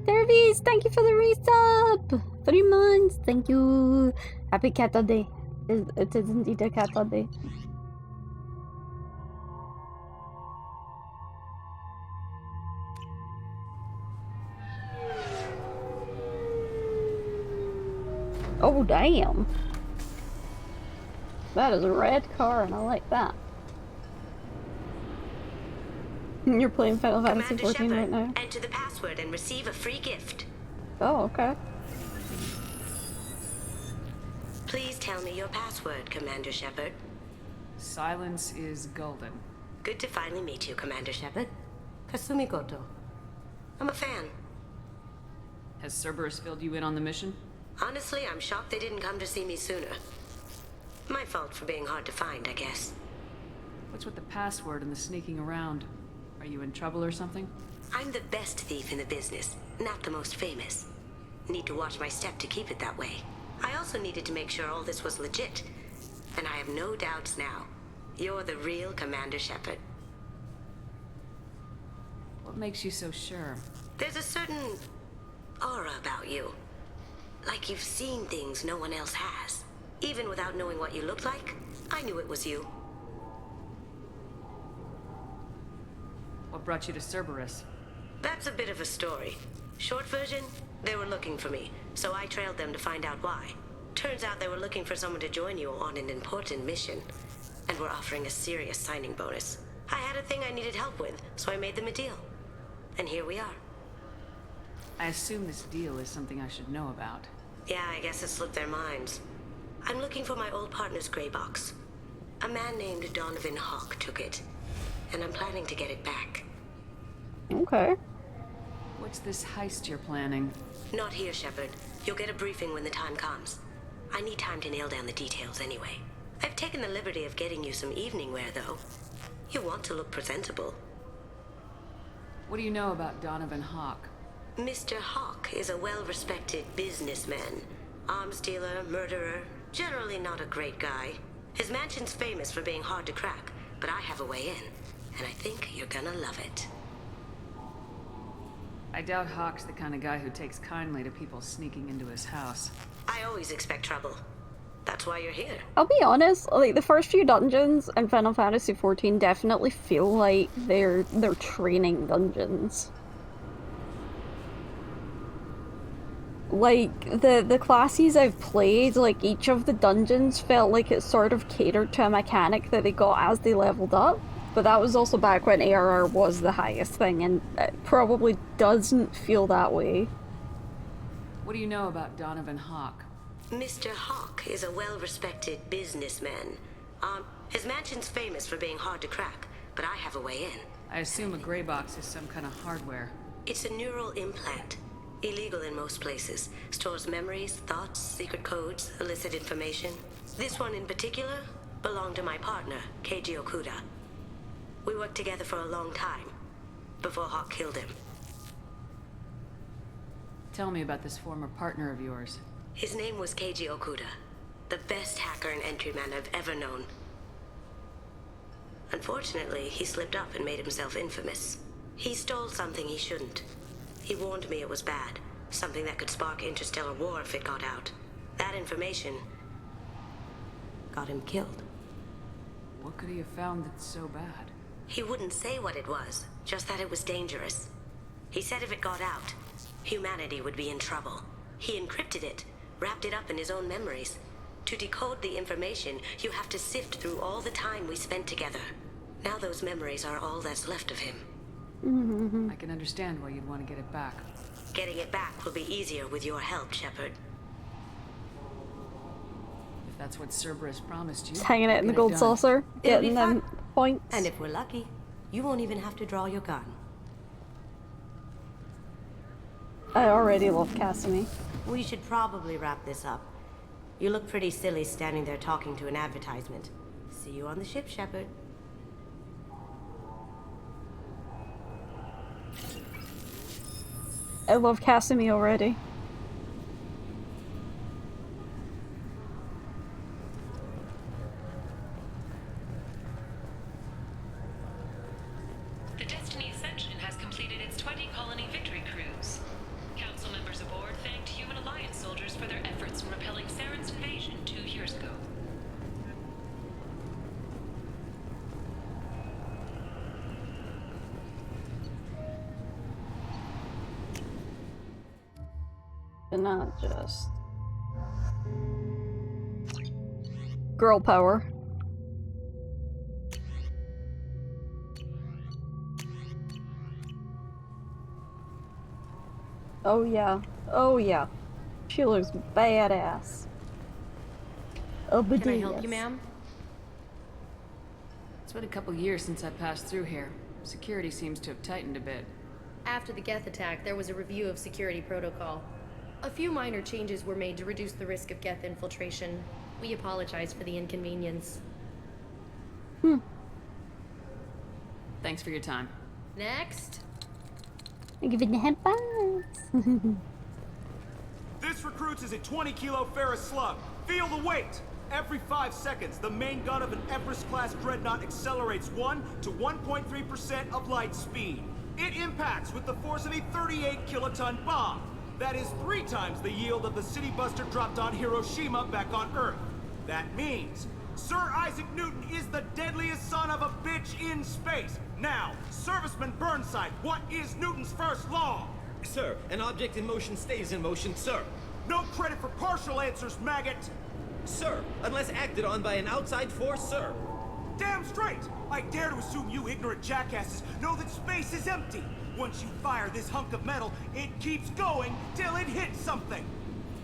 Dervies, thank you for the resub! 3 months, thank you! Happy Kata Day. It is indeed a Kata Day. Oh damn! That is a red car and I like that. You're playing Final Fantasy XIV right now. Enter the password and receive a free gift. Oh, okay. Please tell me your password, Commander Shepard. Silence is golden. Good to finally meet you, Commander Shepard. Kasumi Goto. I'm a fan. Has Cerberus filled you in on the mission? Honestly, I'm shocked they didn't come to see me sooner. My fault for being hard to find, I guess. What's with the password and the sneaking around? Are you in trouble or something? I'm the best thief in the business, not the most famous. Need to watch my step to keep it that way. I also needed to make sure all this was legit. And I have no doubts now. You're the real Commander Shepard. What makes you so sure? There's a certain aura about you. Like you've seen things no one else has. Even without knowing what you looked like, I knew it was you. What brought you to Cerberus? That's a bit of a story. Short version, they were looking for me, so I trailed them to find out why. Turns out they were looking for someone to join you on an important mission, and were offering a serious signing bonus. I had a thing I needed help with, so I made them a deal. And here we are. I assume this deal is something I should know about. Yeah, I guess it slipped their minds. I'm looking for my old partner's gray box. A man named Donovan Hawk took it, and I'm planning to get it back. Okay. What's this heist you're planning? Not here, Shepard. You'll get a briefing when the time comes. I need time to nail down the details anyway. I've taken the liberty of getting you some evening wear, though. You want to look presentable. What do you know about Donovan Hawk? Mr. Hawk is a well-respected businessman. Arms dealer, murderer, generally not a great guy. His mansion's famous for being hard to crack, but I have a way in, and I think you're gonna love it. I doubt Hawk's the kind of guy who takes kindly to people sneaking into his house. I always expect trouble. That's why you're here. I'll be honest, like, the first few dungeons in Final Fantasy XIV definitely feel like they're training dungeons. Like, the classes I've played, like, each of the dungeons felt like it sort of catered to a mechanic that they got as they leveled up. But that was also back when ARR was the highest thing, and it probably doesn't feel that way. What do you know about Donovan Hawk? Mr. Hawk is a well-respected businessman. His mansion's famous for being hard to crack, but I have a way in. I assume a gray box is some kind of hardware. It's a neural implant. Illegal in most places. Stores memories, thoughts, secret codes, illicit information. This one in particular belonged to my partner, Keiji Okuda. We worked together for a long time, before Hawk killed him. Tell me about this former partner of yours. His name was Keiji Okuda, the best hacker and entryman I've ever known. Unfortunately, he slipped up and made himself infamous. He stole something he shouldn't. He warned me it was bad, something that could spark interstellar war if it got out. That information got him killed. What could he have found that's so bad? He wouldn't say what it was, just that it was dangerous. He said if it got out, humanity would be in trouble. He encrypted it, wrapped it up in his own memories. To decode the information, you have to sift through all the time we spent together. Now those memories are all that's left of him. I can understand why you'd want to get it back. Getting it back will be easier with your help, Shepard. If that's what Cerberus promised you. Just hanging it in the gold saucer, getting them points. And if we're lucky, you won't even have to draw your gun. I already love Cassimy. We should probably wrap this up. You look pretty silly standing there talking to an advertisement. See you on the ship, Shepard. I love Cassimy already. The Destiny Ascension has completed its 20-colony victory cruise. Council members aboard thanked Human Alliance soldiers for their efforts in repelling Saren's invasion 2 years ago. And not just girl power. Oh yeah. Oh yeah. She looks badass. Oh, but Can I help you, ma'am? It's been a couple years since I passed through here. Security seems to have tightened a bit. After the Geth attack, there was a review of security protocol. A few minor changes were made to reduce the risk of Geth infiltration. We apologize for the inconvenience. Thanks for your time. Next. I'm giving the headphones. This recruits is a 20-kilo ferrous slug. Feel the weight! Every 5 seconds, the main gun of an Everest-class dreadnought accelerates 1 to 1.3% of light speed. It impacts with the force of a 38-kiloton bomb. That is 3 times the yield of the City Buster dropped on Hiroshima back on Earth. That means Sir Isaac Newton is the deadliest son of a bitch in space. Now, Serviceman Burnside, what is Newton's first law? Sir, an object in motion stays in motion, sir. No credit for partial answers, maggot! Sir, unless acted on by an outside force, sir. Damn straight! I dare to assume you ignorant jackasses know that space is empty. Once you fire this hunk of metal, it keeps going till it hits something.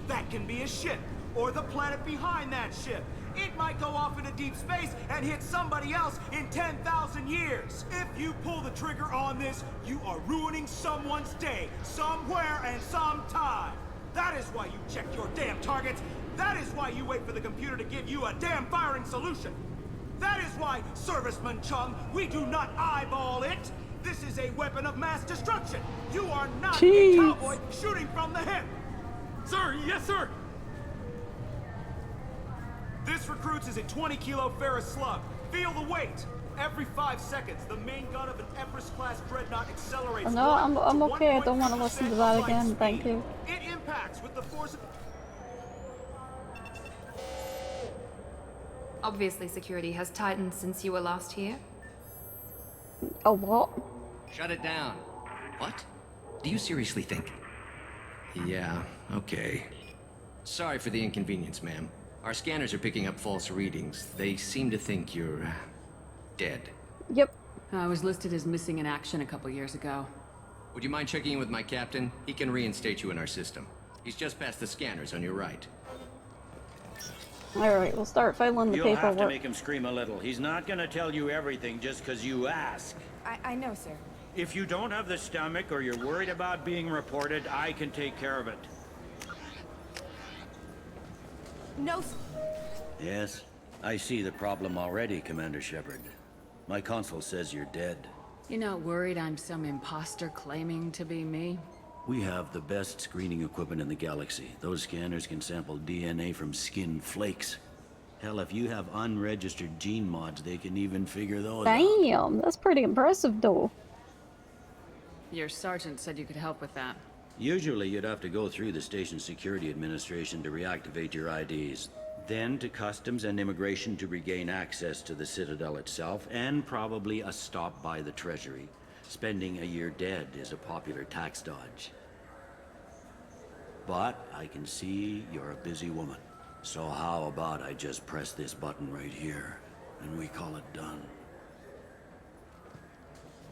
That can be a ship, or the planet behind that ship. It might go off into deep space and hit somebody else in 10,000 years. If you pull the trigger on this, you are ruining someone's day, somewhere and sometime. That is why you check your damn targets. That is why you wait for the computer to give you a damn firing solution. That is why, Serviceman Chung, we do not eyeball it. This is a weapon of mass destruction. You are not a cowboy shooting from the hip. Sir, yes, sir. This recruits is a 20-kilo Ferris slug. Feel the weight. Every 5 seconds, the main gun of an Everest-class dreadnought accelerates. No, I'm okay. I don't want to listen to that again. Thank you. It impacts with the force of... Obviously, security has tightened since you were last here. A what? Shut it down. What? Do you seriously think? Yeah, okay. Sorry for the inconvenience, ma'am. Our scanners are picking up false readings. They seem to think you're... dead. Yep. I was listed as missing in action a couple years ago. Would you mind checking in with my captain? He can reinstate you in our system. He's just past the scanners on your right. Alright, we'll start filing the You'll paperwork. have to make him scream a little. He's not gonna tell you everything just because you ask. I know, sir. If you don't have the stomach or you're worried about being reported, I can take care of it. No, Yes, I see the problem already, Commander Shepard. My console says you're dead. You're not worried I'm some imposter claiming to be me? We have the best screening equipment in the galaxy. Those scanners can sample DNA from skin flakes. Hell, if you have unregistered gene mods, they can even figure those out. Damn, that's pretty impressive though. Your sergeant said you could help with that. Usually you'd have to go through the station security administration to reactivate your IDs. Then to customs and immigration to regain access to the Citadel itself, and probably a stop by the Treasury. Spending a year dead is a popular tax dodge. But I can see you're a busy woman. So how about I just press this button right here, and we call it done?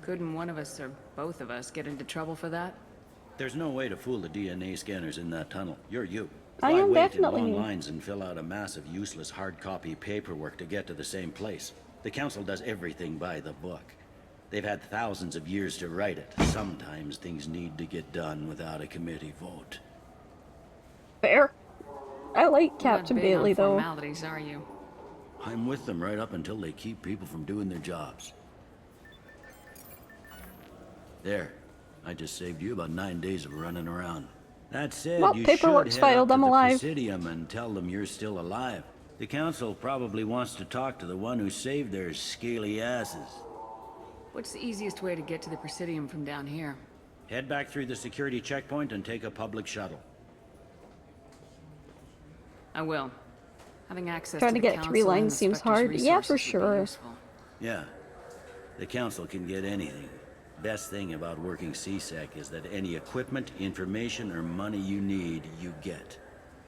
Couldn't one of us or both of us get into trouble for that? There's no way to fool the DNA scanners in that tunnel. You're you. I Why am wait definitely in long you. lines and fill out a massive useless hard copy paperwork to get to the same place? The Council does everything by the book. They've had thousands of years to write it. Sometimes things need to get done without a committee vote. Fair. I like You're not Captain big on Bailey though. formalities, are you? I'm with them right up until they keep people from doing their jobs. There. I just saved you about 9 days of running around. That said, Well, you paperwork's should head filed, up I'm to the alive. Presidium and tell them you're still alive. The Council probably wants to talk to the one who saved their scaly asses. What's the easiest way to get to the Presidium from down here? Head back through the security checkpoint and take a public shuttle. I will. Having access Trying to to the get 3 Council and lines the seems Spectre's hard. Yeah, for resources would be sure. useful. Yeah. The Council can get anything. Best thing about working CSEC is that any equipment, information, or money you need, you get.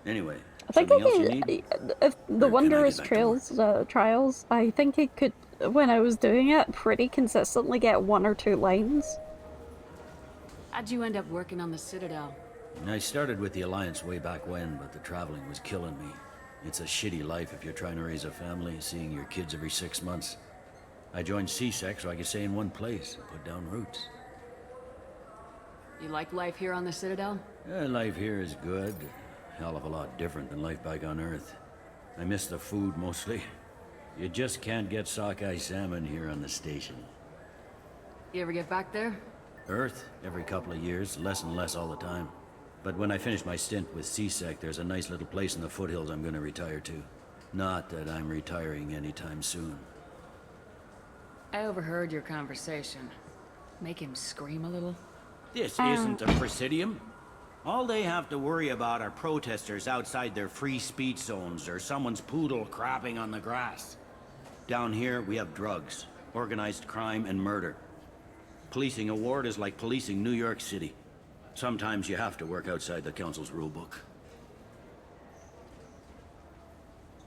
Anyway, I think I something else you could, need? if the Or can I Wondrous get back to work? Trials, I think it could, when I was doing it, pretty consistently get 1 or 2 lines. How'd you end up working on the Citadel? I started with the Alliance way back when, but the traveling was killing me. It's a shitty life if you're trying to raise a family, seeing your kids every 6 months. I joined CSEC so I could stay in one place and put down roots. You like life here on the Citadel? Life here is good. Hell of a lot different than life back on Earth. I miss the food mostly. You just can't get sockeye salmon here on the station. You ever get back there? Earth, every couple of years, less and less all the time. But when I finish my stint with CSEC, there's a nice little place in the foothills I'm gonna retire to. Not that I'm retiring anytime soon. I overheard your conversation. Make him scream a little? This isn't a Presidium. All they have to worry about are protesters outside their free speech zones or someone's poodle crapping on the grass. Down here, we have drugs, organized crime, and murder. Policing a ward is like policing New York City. Sometimes you have to work outside the council's rulebook.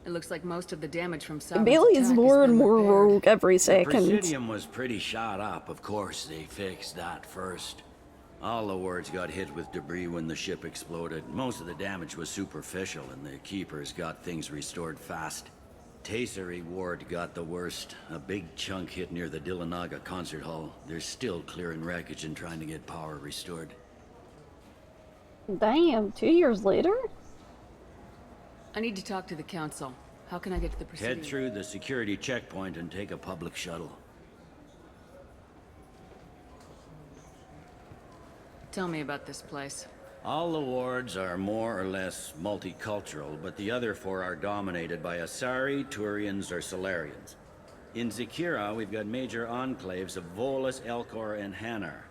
It looks like most of the damage from Bailey is more and more rogue every second. The Presidium was pretty shot up. Of course, they fixed that first. All the wards got hit with debris when the ship exploded. Most of the damage was superficial, and the Keepers got things restored fast. Tasery Ward got the worst. A big chunk hit near the Dillanaga concert hall. They're still clearing wreckage and trying to get power restored. Damn, 2 years later? I need to talk to the council. How can I get to the Presidium? Head through the security checkpoint and take a public shuttle. Tell me about this place. All the wards are more or less multicultural, but the other 4 are dominated by Asari, Turians, or Solarians. In Zakira, we've got major enclaves of Volus, Elcor, and Hanar.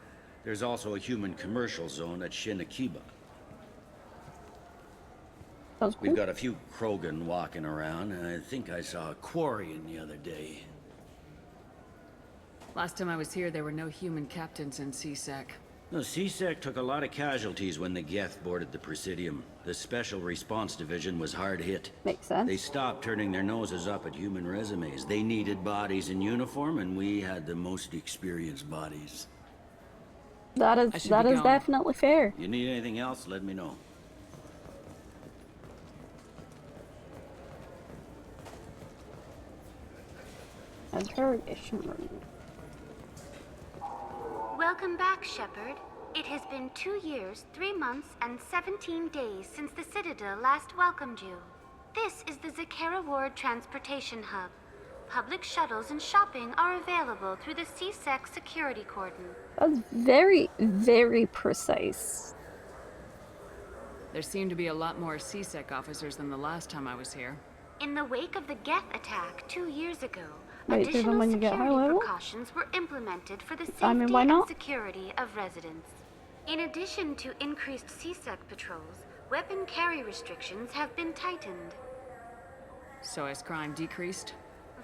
There's also a human commercial zone at Shinakiba. We've got a few Krogan walking around, and I think I saw a Quarian the other day. Last time I was here, there were no human captains in CSEC. The CSEC took a lot of casualties when the Geth boarded the Presidium. The Special Response Division was hard hit. Makes sense. They stopped turning their noses up at human resumes. They needed bodies in uniform, and we had the most experienced bodies. That is definitely fair. You need anything else, let me know. Interrogation room. Welcome back, Shepard. It has been 2 years, 3 months, and 17 days since the Citadel last welcomed you. This is the Zakera Ward Transportation Hub. Public shuttles and shopping are available through the CSEC security cordon. That's very, very precise. There seem to be a lot more CSEC officers than the last time I was here. In the wake of the Geth attack 2 years ago, Wait, additional when you get high security level? precautions were implemented for the safety I mean, why and not? security of residents. In addition to increased CSEC patrols, weapon carry restrictions have been tightened. So has crime decreased?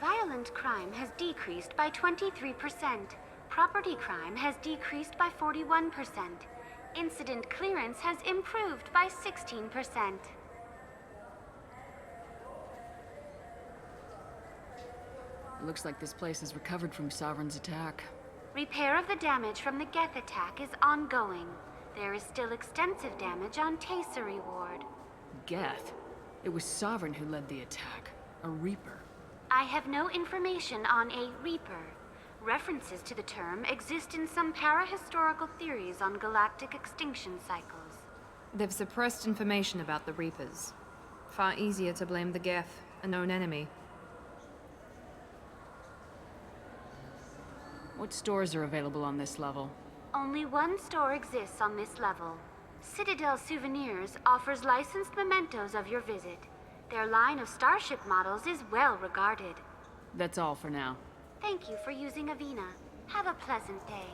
Violent crime has decreased by 23%. Property crime has decreased by 41%. Incident clearance has improved by 16%. It looks like this place has recovered from Sovereign's attack. Repair of the damage from the Geth attack is ongoing. There is still extensive damage on Tasery Ward. Geth? It was Sovereign who led the attack. A Reaper. I have no information on a Reaper. References to the term exist in some parahistorical theories on galactic extinction cycles. They've suppressed information about the Reapers. Far easier to blame the Geth, a known enemy. What stores are available on this level? Only one store exists on this level. Citadel Souvenirs offers licensed mementos of your visit. Their line of starship models is well regarded. That's all for now. Thank you for using Avina. Have a pleasant day.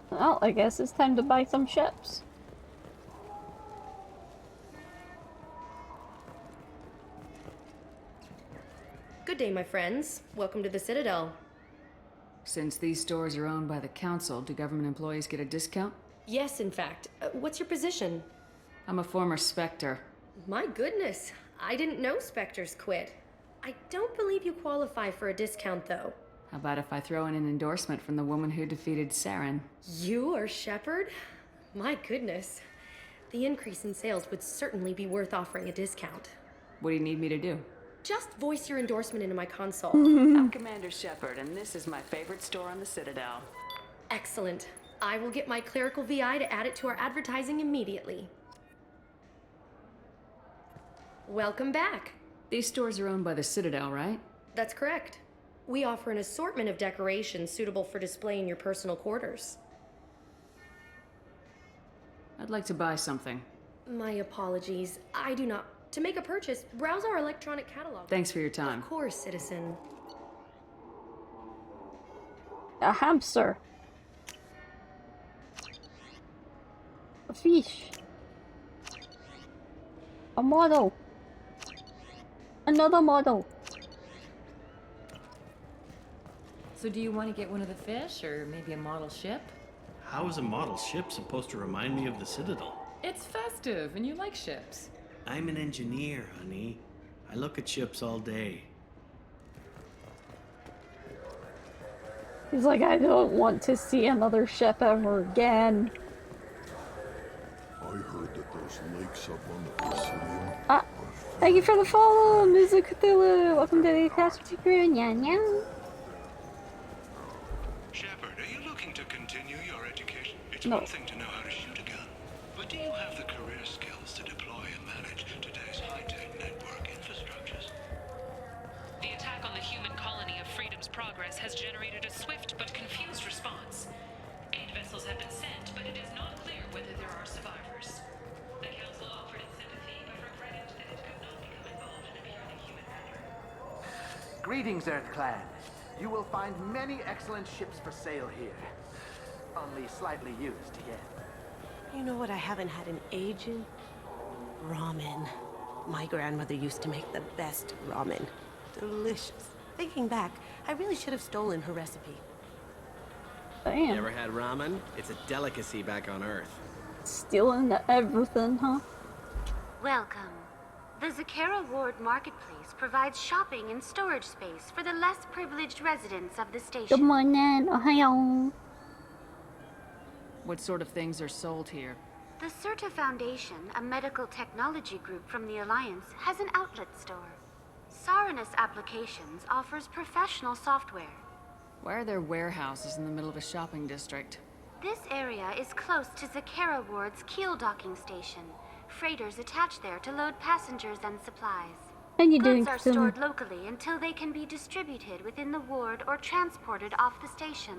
Well, I guess it's time to buy some ships. Good day, my friends. Welcome to the Citadel. Since these stores are owned by the Council, do government employees get a discount? Yes, in fact. What's your position? I'm a former Spectre. My goodness, I didn't know Spectres quit. I don't believe you qualify for a discount, though. How about if I throw in an endorsement from the woman who defeated Saren? You are Shepard? My goodness. The increase in sales would certainly be worth offering a discount. What do you need me to do? Just voice your endorsement into my console. I'm Commander Shepard, and this is my favorite store on the Citadel. Excellent. I will get my clerical VI to add it to our advertising immediately. Welcome back. These stores are owned by the Citadel, right? That's correct. We offer an assortment of decorations suitable for display in your personal quarters. I'd like to buy something. My apologies. I do not. To make a purchase, browse our electronic catalog. Thanks for your time. Of course, citizen. A hamster. A fish. A model. Another model. So do you want to get one of the fish, or maybe a model ship? How is a model ship supposed to remind me of the Citadel? It's festive, and you like ships. I'm an engineer, honey. I look at ships all day. He's like, I don't want to see another ship ever again. I heard that those lakes up on the Presidium. Ah, thank you for the follow, Mizu Cthulhu. Welcome to the Catastrophe Crew. Nyan nyan. Shepard, are you looking to continue your education? It's No. one thing to know how to shoot a gun, but do you have the career skills to deploy and manage today's high-tech network infrastructures? The attack on the human colony of Freedom's Progress has generated a swift but confused response. 8 vessels have been sent, but it is not clear whether there are survivors. The Council offered its sympathy, but regretted that it could not become involved in a purely human matter. Greetings, Earth Clan. You will find many excellent ships for sale here. Only slightly used yet. You know what I haven't had in ages? Ramen. My grandmother used to make the best ramen. Delicious. Thinking back, I really should have stolen her recipe. Damn. Never had ramen? It's a delicacy back on Earth. Stealing everything, huh? Welcome. The Zakera Ward Marketplace provides shopping and storage space for the less privileged residents of the station. Good morning. Ohio. What sort of things are sold here? The Certa Foundation, a medical technology group from the Alliance, has an outlet store. Saranus Applications offers professional software. Why are there warehouses in the middle of a shopping district? This area is close to Zakera Ward's Keel docking station. Freighters attach there to load passengers and supplies. How you doing, Goods are stored locally until they can be distributed within the ward or transported off the station.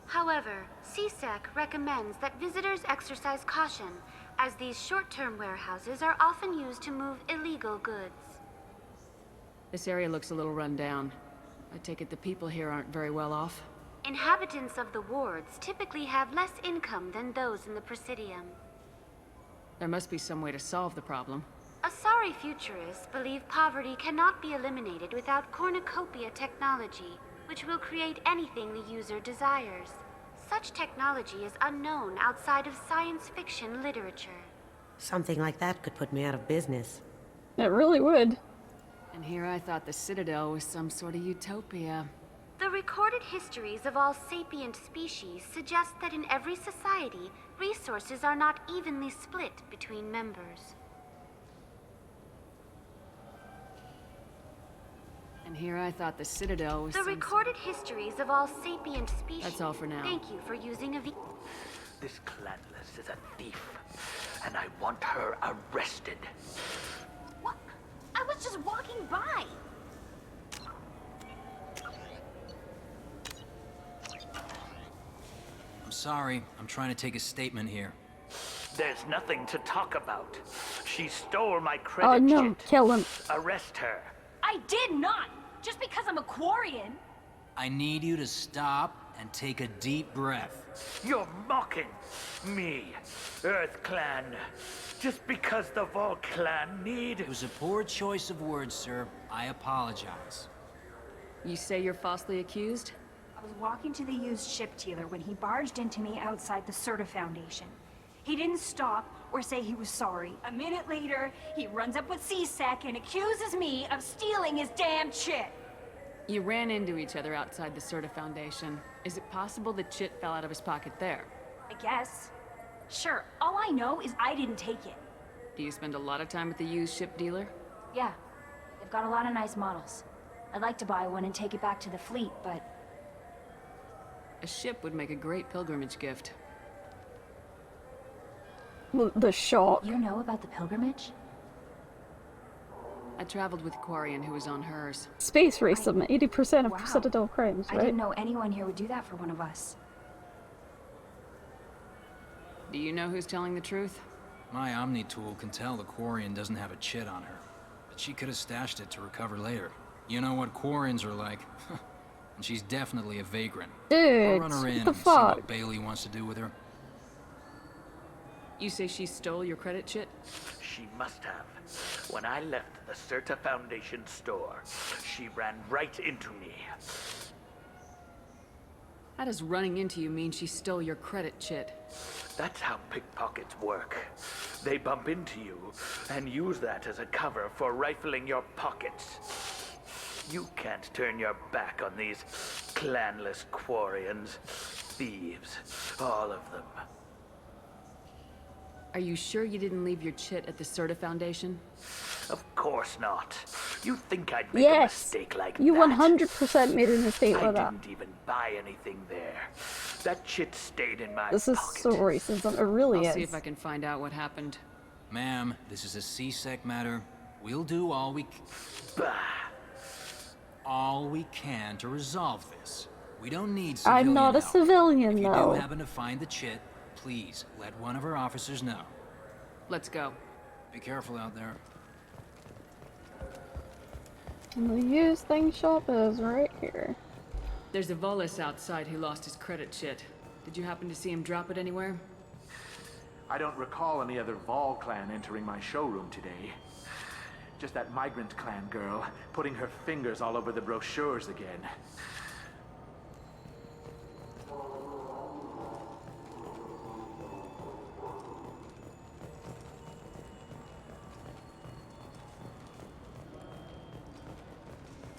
However, CSEC recommends that visitors exercise caution, as these short-term warehouses are often used to move illegal goods. This area looks a little run down. I take it the people here aren't very well off? Inhabitants of the wards typically have less income than those in the Presidium. There must be some way to solve the problem. Asari futurists believe poverty cannot be eliminated without cornucopia technology, which will create anything the user desires. Such technology is unknown outside of science fiction literature. Something like that could put me out of business. It really would. And here I thought the Citadel was some sort of utopia. The recorded histories of all sapient species suggest that in every society, resources are not evenly split between members. And here I thought the Citadel was The recorded histories of all sapient species. That's all for now. Thank you for using a This Clanless is a thief, and I want her arrested. What? I was just walking by. I'm sorry. I'm trying to take a statement here. There's nothing to talk about. She stole my credit Oh no, chit. kill him. Arrest her. I did not! Just because I'm a Quarian! I need you to stop and take a deep breath. You're mocking me, Earth Clan. Just because the Vol Clan need... It was a poor choice of words, sir. I apologize. You say you're falsely accused? I was walking to the used ship dealer when he barged into me outside the Certa Foundation. He didn't stop or say he was sorry. A minute later, he runs up with CSEC and accuses me of stealing his damn chit. You ran into each other outside the Certa Foundation. Is it possible the chit fell out of his pocket there? I guess. Sure, all I know is I didn't take it. Do you spend a lot of time at the used ship dealer? Yeah, they've got a lot of nice models. I'd like to buy one and take it back to the fleet, but... A ship would make a great pilgrimage gift. The shock. You know about the pilgrimage? I traveled with Quarian who was on hers. Space race them 80% of Wow. Citadel crimes, I right? didn't know anyone here would do that for one of us. Do you know who's telling the truth? My Omni tool can tell the Quarian doesn't have a chit on her, but she could have stashed it to recover later. You know what Quarians are like. And she's definitely a vagrant. Dude, I'll run her in what the and see fuck? what Bailey wants to do with her. You say she stole your credit chit? She must have. When I left the Certa Foundation store, she ran right into me. How does running into you mean she stole your credit chit? That's how pickpockets work. They bump into you and use that as a cover for rifling your pockets. You can't turn your back on these clanless Quarians. Thieves, all of them. Are you sure you didn't leave your chit at the Certa Foundation? Of course not. You think I'd make a mistake like you that? 100% made a mistake I with that. didn't even buy anything there. That chit stayed in my This is pocket. so racism. It really I'll is. see if I can find out what happened. Ma'am, this is a C-Sec matter. We'll do all we can to resolve this. We don't need civilian I'm not a help. civilian, If you though. do happen to find the chit, please let one of our officers know. Let's go. Be careful out there. And the used thing shop is right here. There's a Volus outside who lost his credit chit. Did you happen to see him drop it anywhere? I don't recall any other Vol clan entering my showroom today. Just that migrant clan girl putting her fingers all over the brochures again.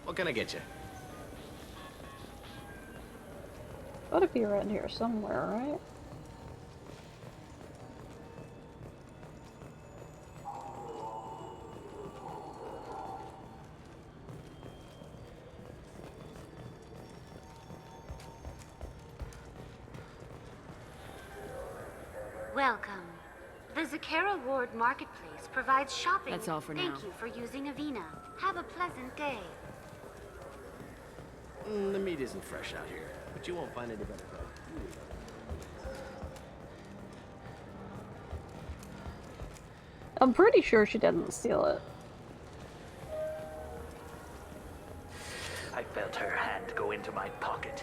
What can I get you? Gotta be around here somewhere, right? Welcome. The Zakera Ward Marketplace provides shopping. That's all for now. Thank you for using Avena. Have a pleasant day. The meat isn't fresh out here, but you won't find any better bread. I'm pretty sure she didn't steal it. I felt her hand go into my pocket.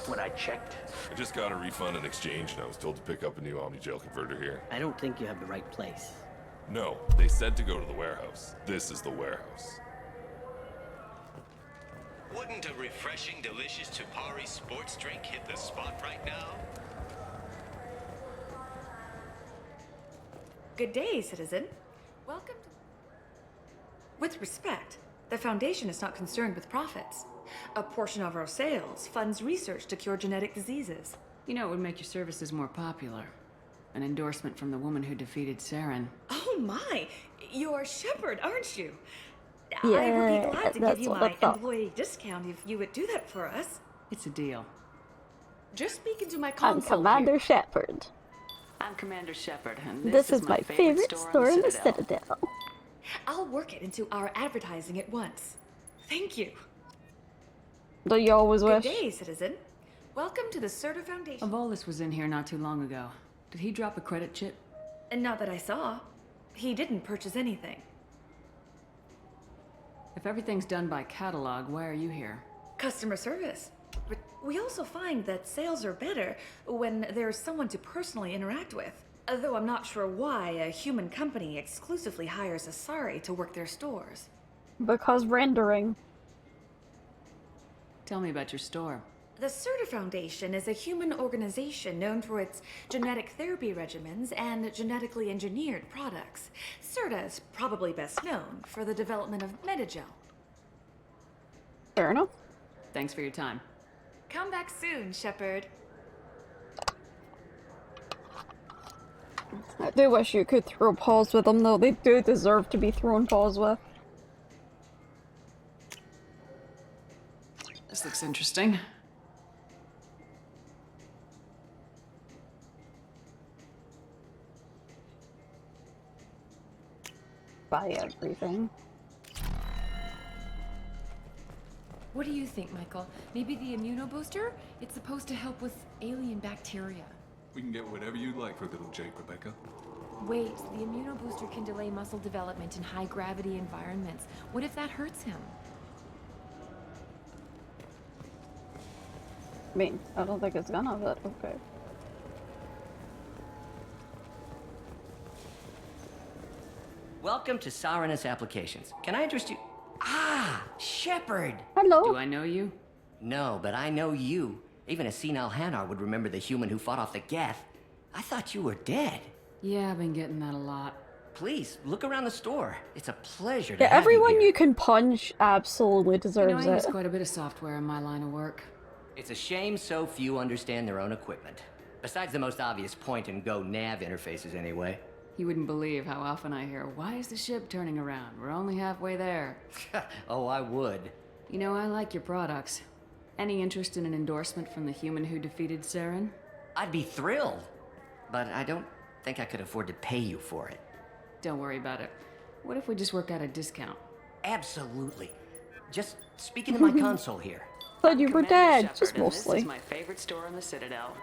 When I checked, I just got a refund and exchange, and I was told to pick up a new Omni-Gel converter here. I don't think you have the right place. No, they said to go to the warehouse. This is the warehouse. Wouldn't a refreshing, delicious Chupari sports drink hit the spot right now? Good day, citizen. Welcome to... With respect, the Foundation is not concerned with profits. A portion of our sales funds research to cure genetic diseases. You know, it would make your services more popular. An endorsement from the woman who defeated Saren. Oh my! You're Shepard, aren't you? I Yeah, would be glad to give that's you what I my thought. employee discount if you would do that for us. It's a deal. Just speaking to my I'm console Commander here. Shepard. I'm Commander Shepard, and This is my favorite store in the Citadel. Citadel. I'll work it into our advertising at once. Thank you. Do you always Good wish? day, citizen. Welcome to the Certa Foundation. Volus was in here not too long ago. Did he drop a credit chip? And not that I saw. He didn't purchase anything. If everything's done by catalog, why are you here? Customer service. But we also find that sales are better when there's someone to personally interact with. Though I'm not sure why a human company exclusively hires Asari to work their stores. Because rendering. Tell me about your store. The Certa Foundation is a human organization known for its genetic therapy regimens and genetically engineered products. Certa is probably best known for the development of Metagel. Fair enough. Thanks for your time. Come back soon, Shepard. I do wish you could throw paws with them, though. They do deserve to be thrown paws with. This looks interesting. Buy everything. What do you think, Michael? Maybe the immunobooster? It's supposed to help with alien bacteria. We can get whatever you'd like for little Jake, Rebecca. Wait, the immunobooster can delay muscle development in high-gravity environments. What if that hurts him? I mean, I don't think it's gonna, but okay. Welcome to Sarenus Applications. Can I interest you? Ah, Shepard! Hello. Do I know you? No, but I know you. Even a senile Hanar would remember the human who fought off the Geth. I thought you were dead. Yeah, I've been getting that a lot. Please, look around the store. It's a pleasure to Yeah, have everyone you here. you can punch absolutely You know, deserves I use it. quite a bit of software in my line of work. It's a shame so few understand their own equipment. Besides the most obvious point-and-go nav interfaces, anyway. You wouldn't believe how often I hear, "Why is the ship turning around? We're only halfway there." Oh, I would. You know, I like your products. Any interest in an endorsement from the human who defeated Saren? I'd be thrilled. But I don't think I could afford to pay you for it. Don't worry about it. What if we just work out a discount? Absolutely. Just speak into my console here. Thought you were Commander dead, Shepard, just and mostly. This is my favorite store on the Citadel.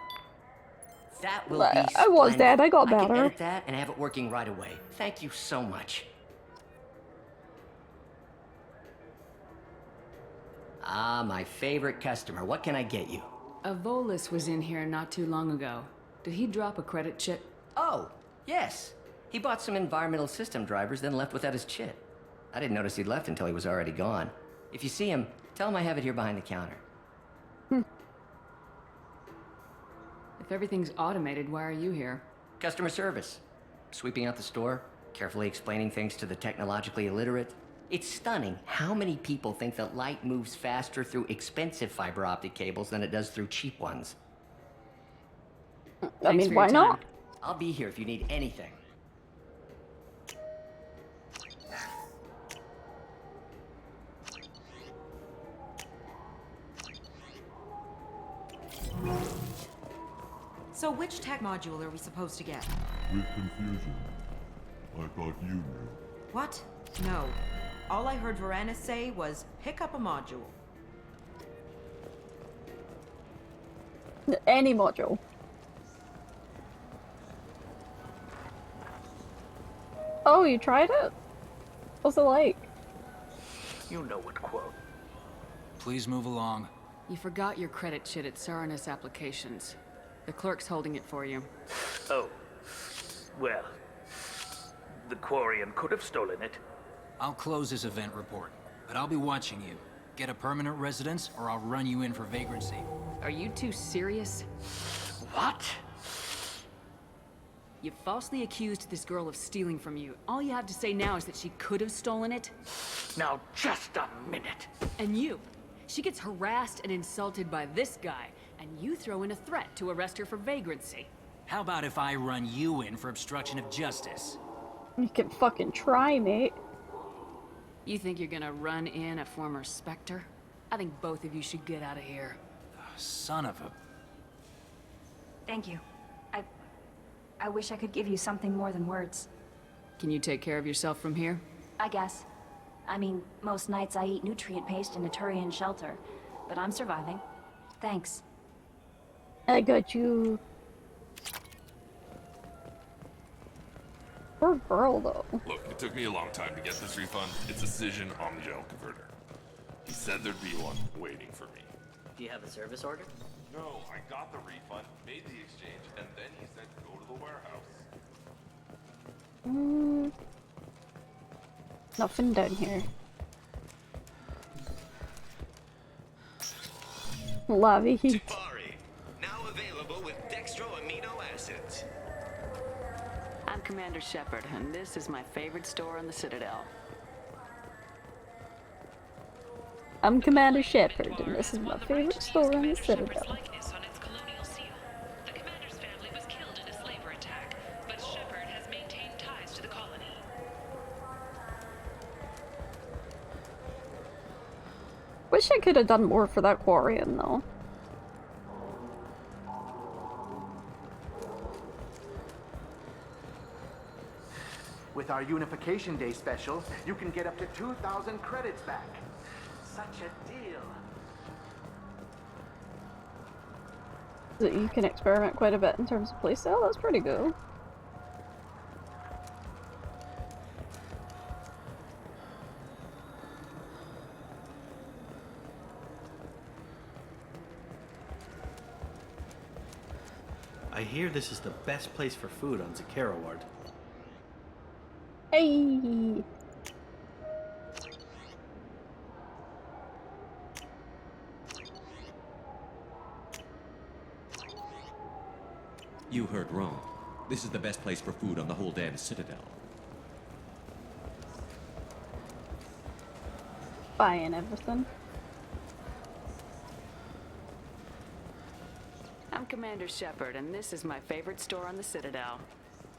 That will Well, be I was splendid. dead, I got I can better. edit that and have it working right away. Thank you so much. Ah, my favorite customer. What can I get you? A Volus was in here not too long ago. Did he drop a credit chit? Oh, yes. He bought some environmental system drivers, then left without his chit. I didn't notice he'd left until he was already gone. If you see him, tell him I have it here behind the counter. If everything's automated, why are you here? Customer service. Sweeping out the store, carefully explaining things to the technologically illiterate. It's stunning how many people think that light moves faster through expensive fiber optic cables than it does through cheap ones. I mean, why not? I'll be here if you need anything. So which tech module are we supposed to get? With confusion. I thought you knew. What? No. All I heard Varanus say was, pick up a module. Any module. Oh, you tried it? What's it like? You know what quote. Please move along. You forgot your credit chit at Sarenus Applications. The clerk's holding it for you. Oh. Well. The Quarian could have stolen it. I'll close this event report, but I'll be watching you. Get a permanent residence, or I'll run you in for vagrancy. Are you two serious? What? You falsely accused this girl of stealing from you. All you have to say now is that she could have stolen it? Now, just a minute. And you. She gets harassed and insulted by this guy, and you throw in a threat to arrest her for vagrancy. How about if I run you in for obstruction of justice? You can fucking try, mate. You think you're gonna run in a former Spectre? I think both of you should get out of here. Son of a... Thank you. I wish I could give you something more than words. Can you take care of yourself from here? I guess. I mean, most nights I eat nutrient paste in a Turian shelter, but I'm surviving. Thanks. I got you. Poor girl, though. Look, it took me a long time to get this refund. It's a Cision Omnigel converter. He said there'd be one waiting for me. Do you have a service order? No, I got the refund, made the exchange, and then he said go to the warehouse. Nothing down here. Lavi. Tipari, now available with dextro amino acids. I'm Commander Shepard, and this is my favorite store on the Citadel. I'm Commander Shepard, and this is my favorite store on the Citadel. Likeness on its colonial seal. The commander's family was killed in a slaver attack, but Shepard has maintained ties to the colony. Wish I could have done more for that Quarian, though. With our Unification Day special, you can get up to 2,000 credits back. Such a deal. That you can experiment quite a bit in terms of playstyle. That's pretty cool. I hear this is the best place for food on Zakara Ward. Hey! You heard wrong. This is the best place for food on the whole damn Citadel. Buying everything. I'm Commander Shepard, and this is my favorite store on the Citadel.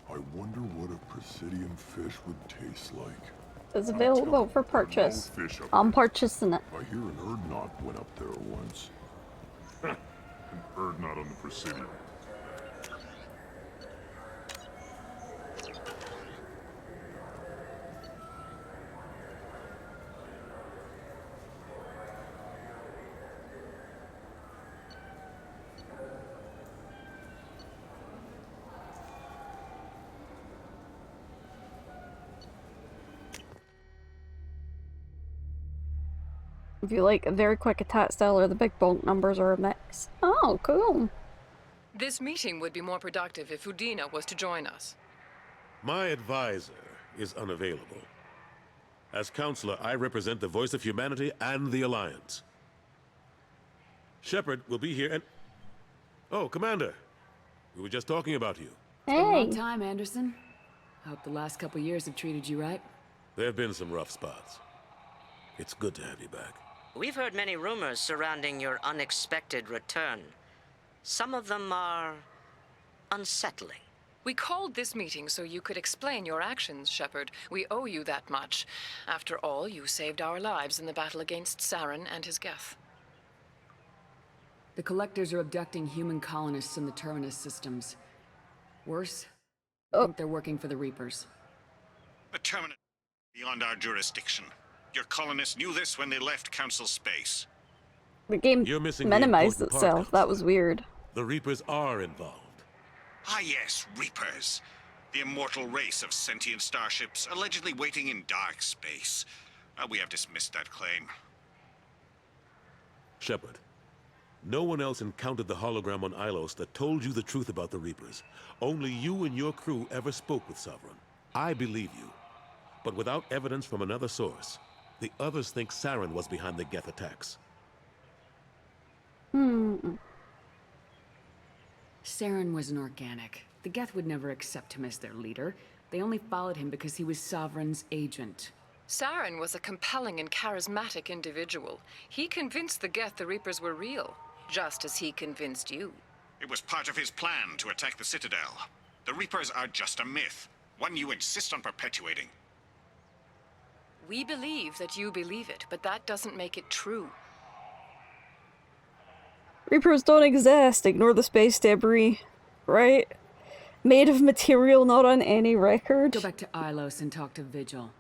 I wonder what a Presidium fish would taste like. It's available for purchase. I'm purchasing it. I hear an Urdnot went up there once. An Urdnot on the Presidium. If you like a very quick attack style or the big bulk numbers or a mix. Oh, cool. This meeting would be more productive if Udina was to join us. My advisor is unavailable. As counselor, I represent the voice of humanity and the Alliance. Shepard will be here and... Oh, Commander. We were just talking about you. It's been a long time, Anderson. Hope the last couple years have treated you right. There have been some rough spots. It's good to have you back. We've heard many rumors surrounding your unexpected return. Some of them are unsettling. We called this meeting so you could explain your actions, Shepard. We owe you that much. After all, you saved our lives in the battle against Saren and his Geth. The Collectors are abducting human colonists in the Terminus systems. Worse, I think they're working for the Reapers. The Terminus is beyond our jurisdiction. Your colonists knew this when they left Council space. The game minimized itself. That was weird. The Reapers are involved. Ah yes, Reapers. The immortal race of sentient starships allegedly waiting in dark space. We have dismissed that claim. Shepard, no one else encountered the hologram on Ilos that told you the truth about the Reapers. Only you and your crew ever spoke with Sovereign. I believe you. But without evidence from another source, the others think Saren was behind the Geth attacks. Saren was an organic. The Geth would never accept him as their leader. They only followed him because he was Sovereign's agent. Saren was a compelling and charismatic individual. He convinced the Geth the Reapers were real, just as he convinced you. It was part of his plan to attack the Citadel. The Reapers are just a myth, one you insist on perpetuating. We believe that you believe it, but that doesn't make it true. Reapers don't exist. Ignore the space debris. Right? Made of material not on any record. Go back to Ilos and talk to Vigil.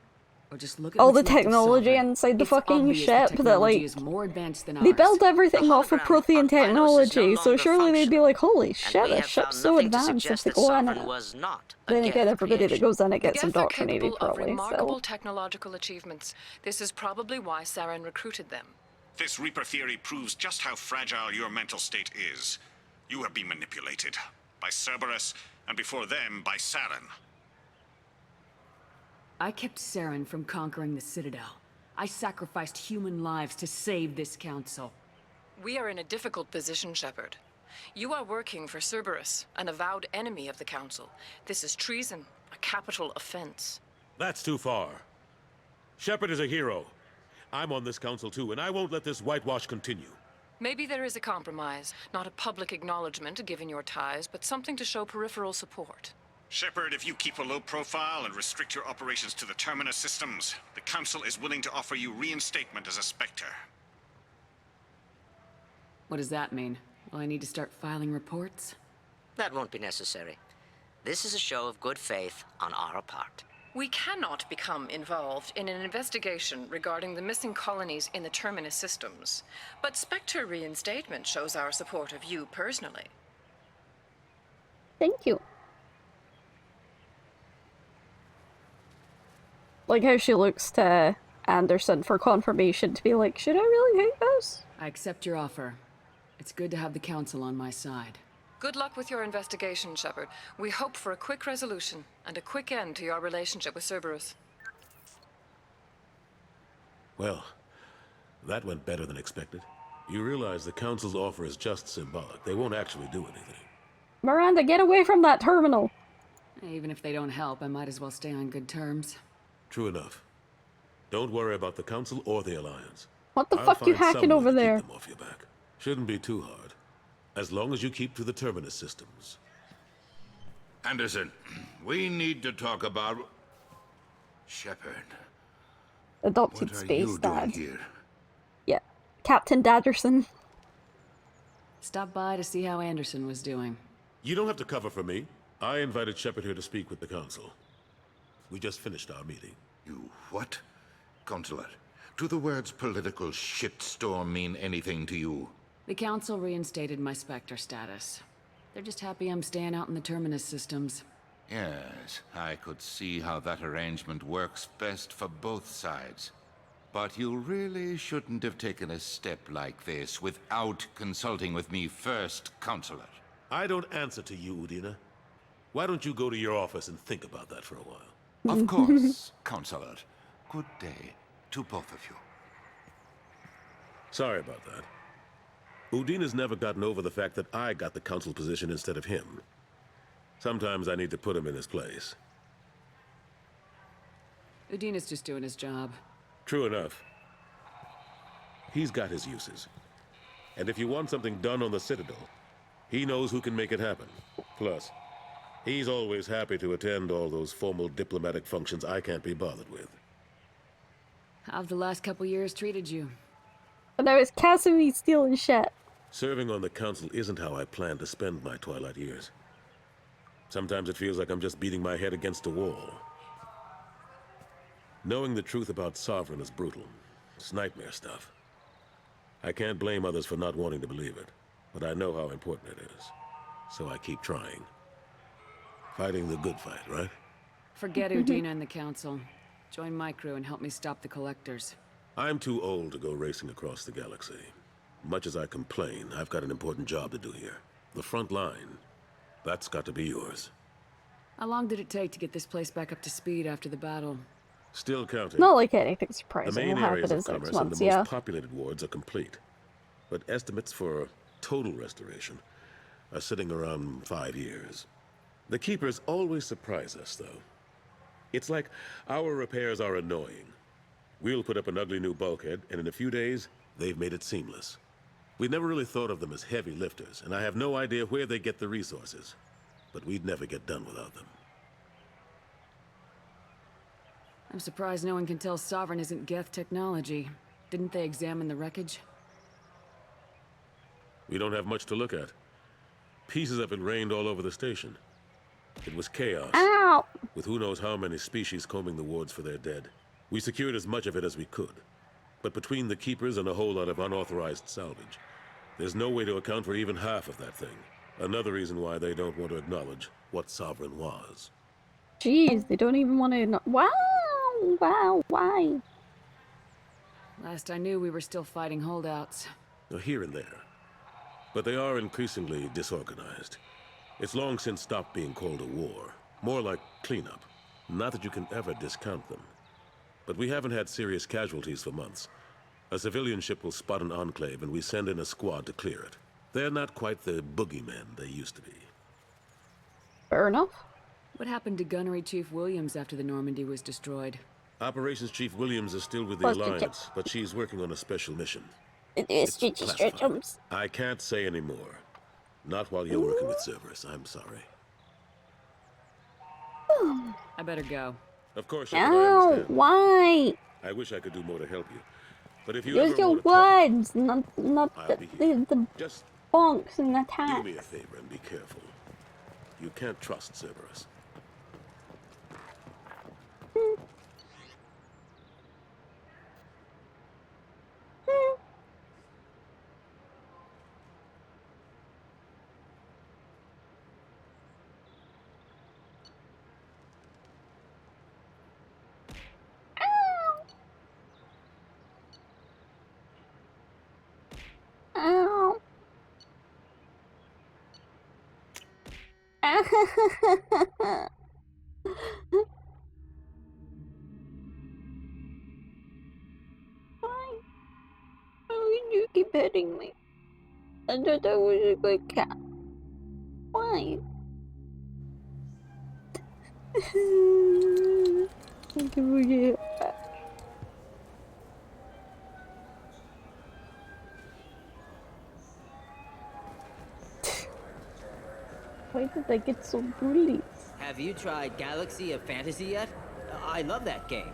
Or just look at all the technology inside the fucking ship that, like, they build everything off of Prothean technology, so surely they'd be like, holy shit, this ship's so advanced if they go in it. Then again, everybody that goes in it gets indoctrinated, probably. Remarkable technological achievements. This is probably why Saren recruited them. This Reaper theory proves just how fragile your mental state is. You have been manipulated. By Cerberus, and before them, by Saren. I kept Saren from conquering the Citadel. I sacrificed human lives to save this council. We are in a difficult position, Shepard. You are working for Cerberus, an avowed enemy of the Council. This is treason, a capital offense. That's too far. Shepard is a hero. I'm on this council too, and I won't let this whitewash continue. Maybe there is a compromise. Not a public acknowledgement given your ties, but something to show peripheral support. Shepard, if you keep a low profile and restrict your operations to the Terminus systems, the Council is willing to offer you reinstatement as a Spectre. What does that mean? Will I need to start filing reports? That won't be necessary. This is a show of good faith on our part. We cannot become involved in an investigation regarding the missing colonies in the Terminus systems, but Spectre reinstatement shows our support of you personally. Thank you. Like how she looks to Anderson for confirmation to be like, should I really hate this? I accept your offer. It's good to have the Council on my side. Good luck with your investigation, Shepard. We hope for a quick resolution and a quick end to your relationship with Cerberus. Well, that went better than expected. You realize the Council's offer is just symbolic. They won't actually do anything. Miranda, get away from that terminal! Even if they don't help, I might as well stay on good terms. True enough. Don't worry about the Council or the Alliance. What the I'll fuck you find hacking some over way to there? Keep them off your back. Shouldn't be too hard. As long as you keep to the Terminus systems. Anderson, we need to talk about... Shepard. Adopted What are space you dad. doing here? Yeah. Captain Dadderson. Stop by to see how Anderson was doing. You don't have to cover for me. I invited Shepard here to speak with the Council. We just finished our meeting. You what? Consular, do the words political shitstorm mean anything to you? The Council reinstated my Spectre status. They're just happy I'm staying out in the Terminus systems. Yes, I could see how that arrangement works best for both sides. But you really shouldn't have taken a step like this without consulting with me first, Consular. I don't answer to you, Udina. Why don't you go to your office and think about that for a while? Of course, Consular. Good day to both of you. Sorry about that. Udina's never gotten over the fact that I got the Council position instead of him. Sometimes I need to put him in his place. Udina's just doing his job. True enough. He's got his uses. And if you want something done on the Citadel, he knows who can make it happen. Plus, he's always happy to attend all those formal diplomatic functions I can't be bothered with. How've the last couple years treated you? But now it's Casimir stealing shit. Serving on the Council isn't how I plan to spend my twilight years. Sometimes it feels like I'm just beating my head against a wall. Knowing the truth about Sovereign is brutal. It's nightmare stuff. I can't blame others for not wanting to believe it, but I know how important it is. So I keep trying. Fighting the good fight, right? Forget Udina and the Council. Join my crew and help me stop the Collectors. I'm too old to go racing across the galaxy. Much as I complain, I've got an important job to do here. The front line. That's got to be yours. How long did it take to get this place back up to speed after the battle? Still counting. Not like anything The surprising main will happen areas in of 6 commerce months, and the yeah. most populated wards are complete. But estimates for total restoration are sitting around 5 years. The Keepers always surprise us, though. It's like our repairs are annoying. We'll put up an ugly new bulkhead, and in a few days, they've made it seamless. We never really thought of them as heavy lifters, and I have no idea where they get the resources. But we'd never get done without them. I'm surprised no one can tell Sovereign isn't Geth technology. Didn't they examine the wreckage? We don't have much to look at. Pieces of it rained all over the station. It was chaos. Ow! With who knows how many species combing the wards for their dead. We secured as much of it as we could. But between the Keepers and a whole lot of unauthorized salvage, there's no way to account for even half of that thing. Another reason why they don't want to acknowledge what Sovereign was. Jeez, they don't even want to. Wow! Wow! Why? Last I knew, we were still fighting holdouts. Here and there. But they are increasingly disorganized. It's long since stopped being called a war. More like cleanup. Not that you can ever discount them. But we haven't had serious casualties for months. A civilian ship will spot an enclave and we send in a squad to clear it. They're not quite the boogeymen they used to be. Fair enough. What happened to Gunnery Chief Williams after the Normandy was destroyed? Operations Chief Williams is still with the Alliance, but she's working on a special mission. It's classified. I can't say any more. Not while you're working with Cerberus, I'm sorry. I better go. Of course, I Ow! understand. Why? I wish I could do more to help you. But if you Use ever your want to talk, words, not I'll the, be here. the Just bonks and do attacks. me a favor and be careful. You can't trust Cerberus. Ow. Why? Why do you keep hitting me? I thought I was a good cat. Why? Thank you for your back. Why did I get so bullied? Have you tried Galaxy of Fantasy yet? I love that game.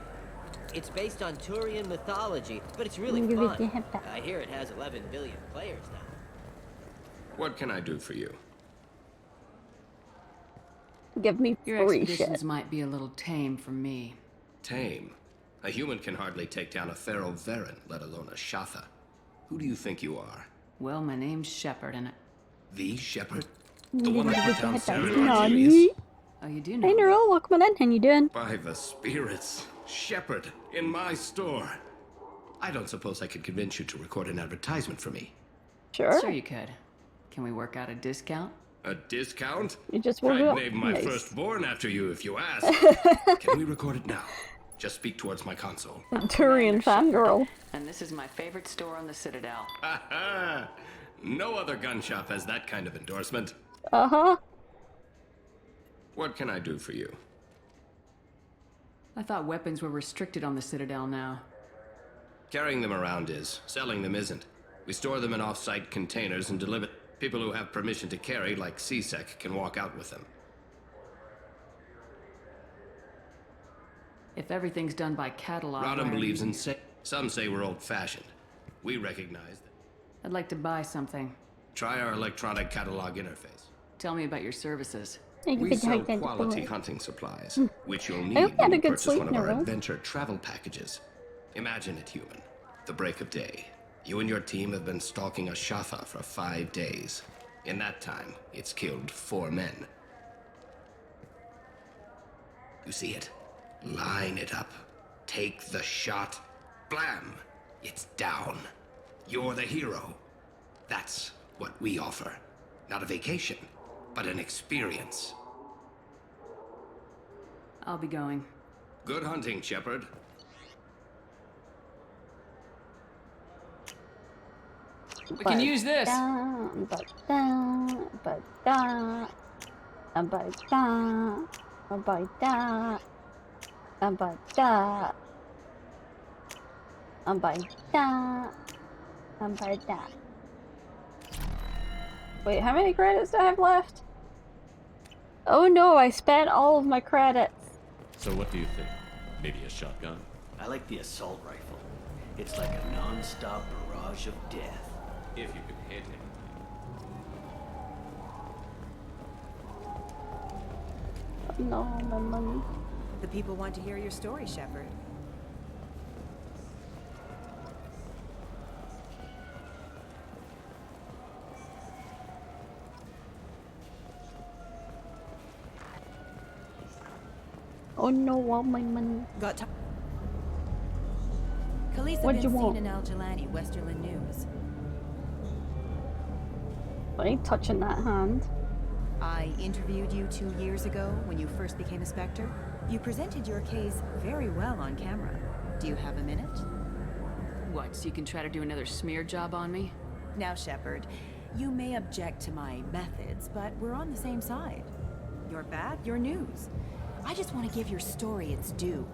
It's based on Turian mythology, but it's really fun. I hear it has 11 billion players now. What can I do for you? Give me Your free expeditions shit. might be a little tame for me. Tame? A human can hardly take down a Thero Varen, let alone a Shatha. Who do you think you are? Well, my name's Shepard, and The Shepherd? The one that put down Sarah Nani? Oh, you do know. Hey, Nerol, welcome in. How you doing? By the spirits, Shepherd, in my store. I don't suppose I could convince you to record an advertisement for me. Sure. Sure you could. Can we work out a discount? A discount? You just woke I'd up. name my Nice. firstborn after you if you ask. Can we record it now? Just speak towards my console. Turian fangirl. And this is my favorite store on the Citadel. Ha ha! No other gun shop has that kind of endorsement. Uh-huh. What can I do for you? I thought weapons were restricted on the Citadel now. Carrying them around is. Selling them isn't. We store them in off-site containers and deliver. People who have permission to carry, like CSEC, can walk out with them. If everything's done by catalog... Rodham why- believes in some say we're old-fashioned. We recognize that. I'd like to buy something. Try our electronic catalog interface. Tell me about your services. We sell quality hunting supplies, which you'll need I hope you had when a you good purchase sleep, one of our Nerol. adventure travel packages. Imagine it, human. The break of day. You and your team have been stalking a Shatha for 5 days. In that time, it's killed 4 men. You see it? Line it up. Take the shot. Blam! It's down. You're the hero. That's what we offer. Not a vacation, but an experience. I'll be going. Good hunting, Shepard. We can use this. Wait, how many credits do I have left? Oh no, I spent all of my credits. So what do you think? Maybe a shotgun? I like the assault rifle. It's like a non-stop barrage of death. If you can hit him. No, my money. The people want to hear your story, Shepard. Oh no, all my money. Got time? Khaleesa What'd bin you want? seen in Al Jalani, Westerland News. I ain't touching that hand. I interviewed you 2 years ago when you first became a Spectre. You presented your case very well on camera. Do you have a minute? What, so you can try to do another smear job on me? Now, Shepard, you may object to my methods, but we're on the same side. You're bad, you're news. I just want to give your story its due.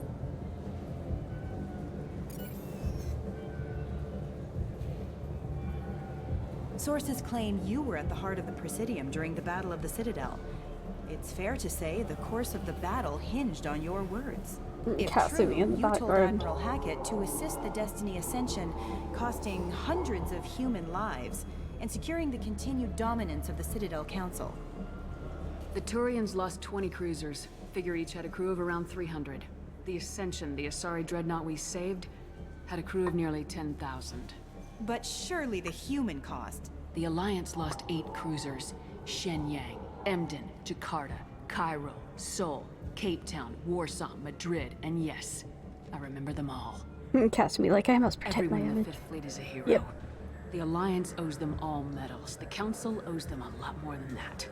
Sources claim you were at the heart of the Presidium during the Battle of the Citadel. It's fair to say the course of the battle hinged on your words. If Cassidy true, in the you told background. Admiral Hackett to assist the Destiny Ascension, costing hundreds of human lives, and securing the continued dominance of the Citadel Council. The Turians lost 20 cruisers. Figure each had a crew of around 300. The Ascension, the Asari dreadnought we saved, had a crew of nearly 10,000. But surely the human cost. The Alliance lost 8 cruisers. Shenyang, Emden, Jakarta, Cairo, Seoul, Cape Town, Warsaw, Madrid, and yes, I remember them all. Cast me like I must protect Everyone my in the image. Fifth Fleet is a hero. Yep. The Alliance owes them all medals. The Council owes them a lot more than that.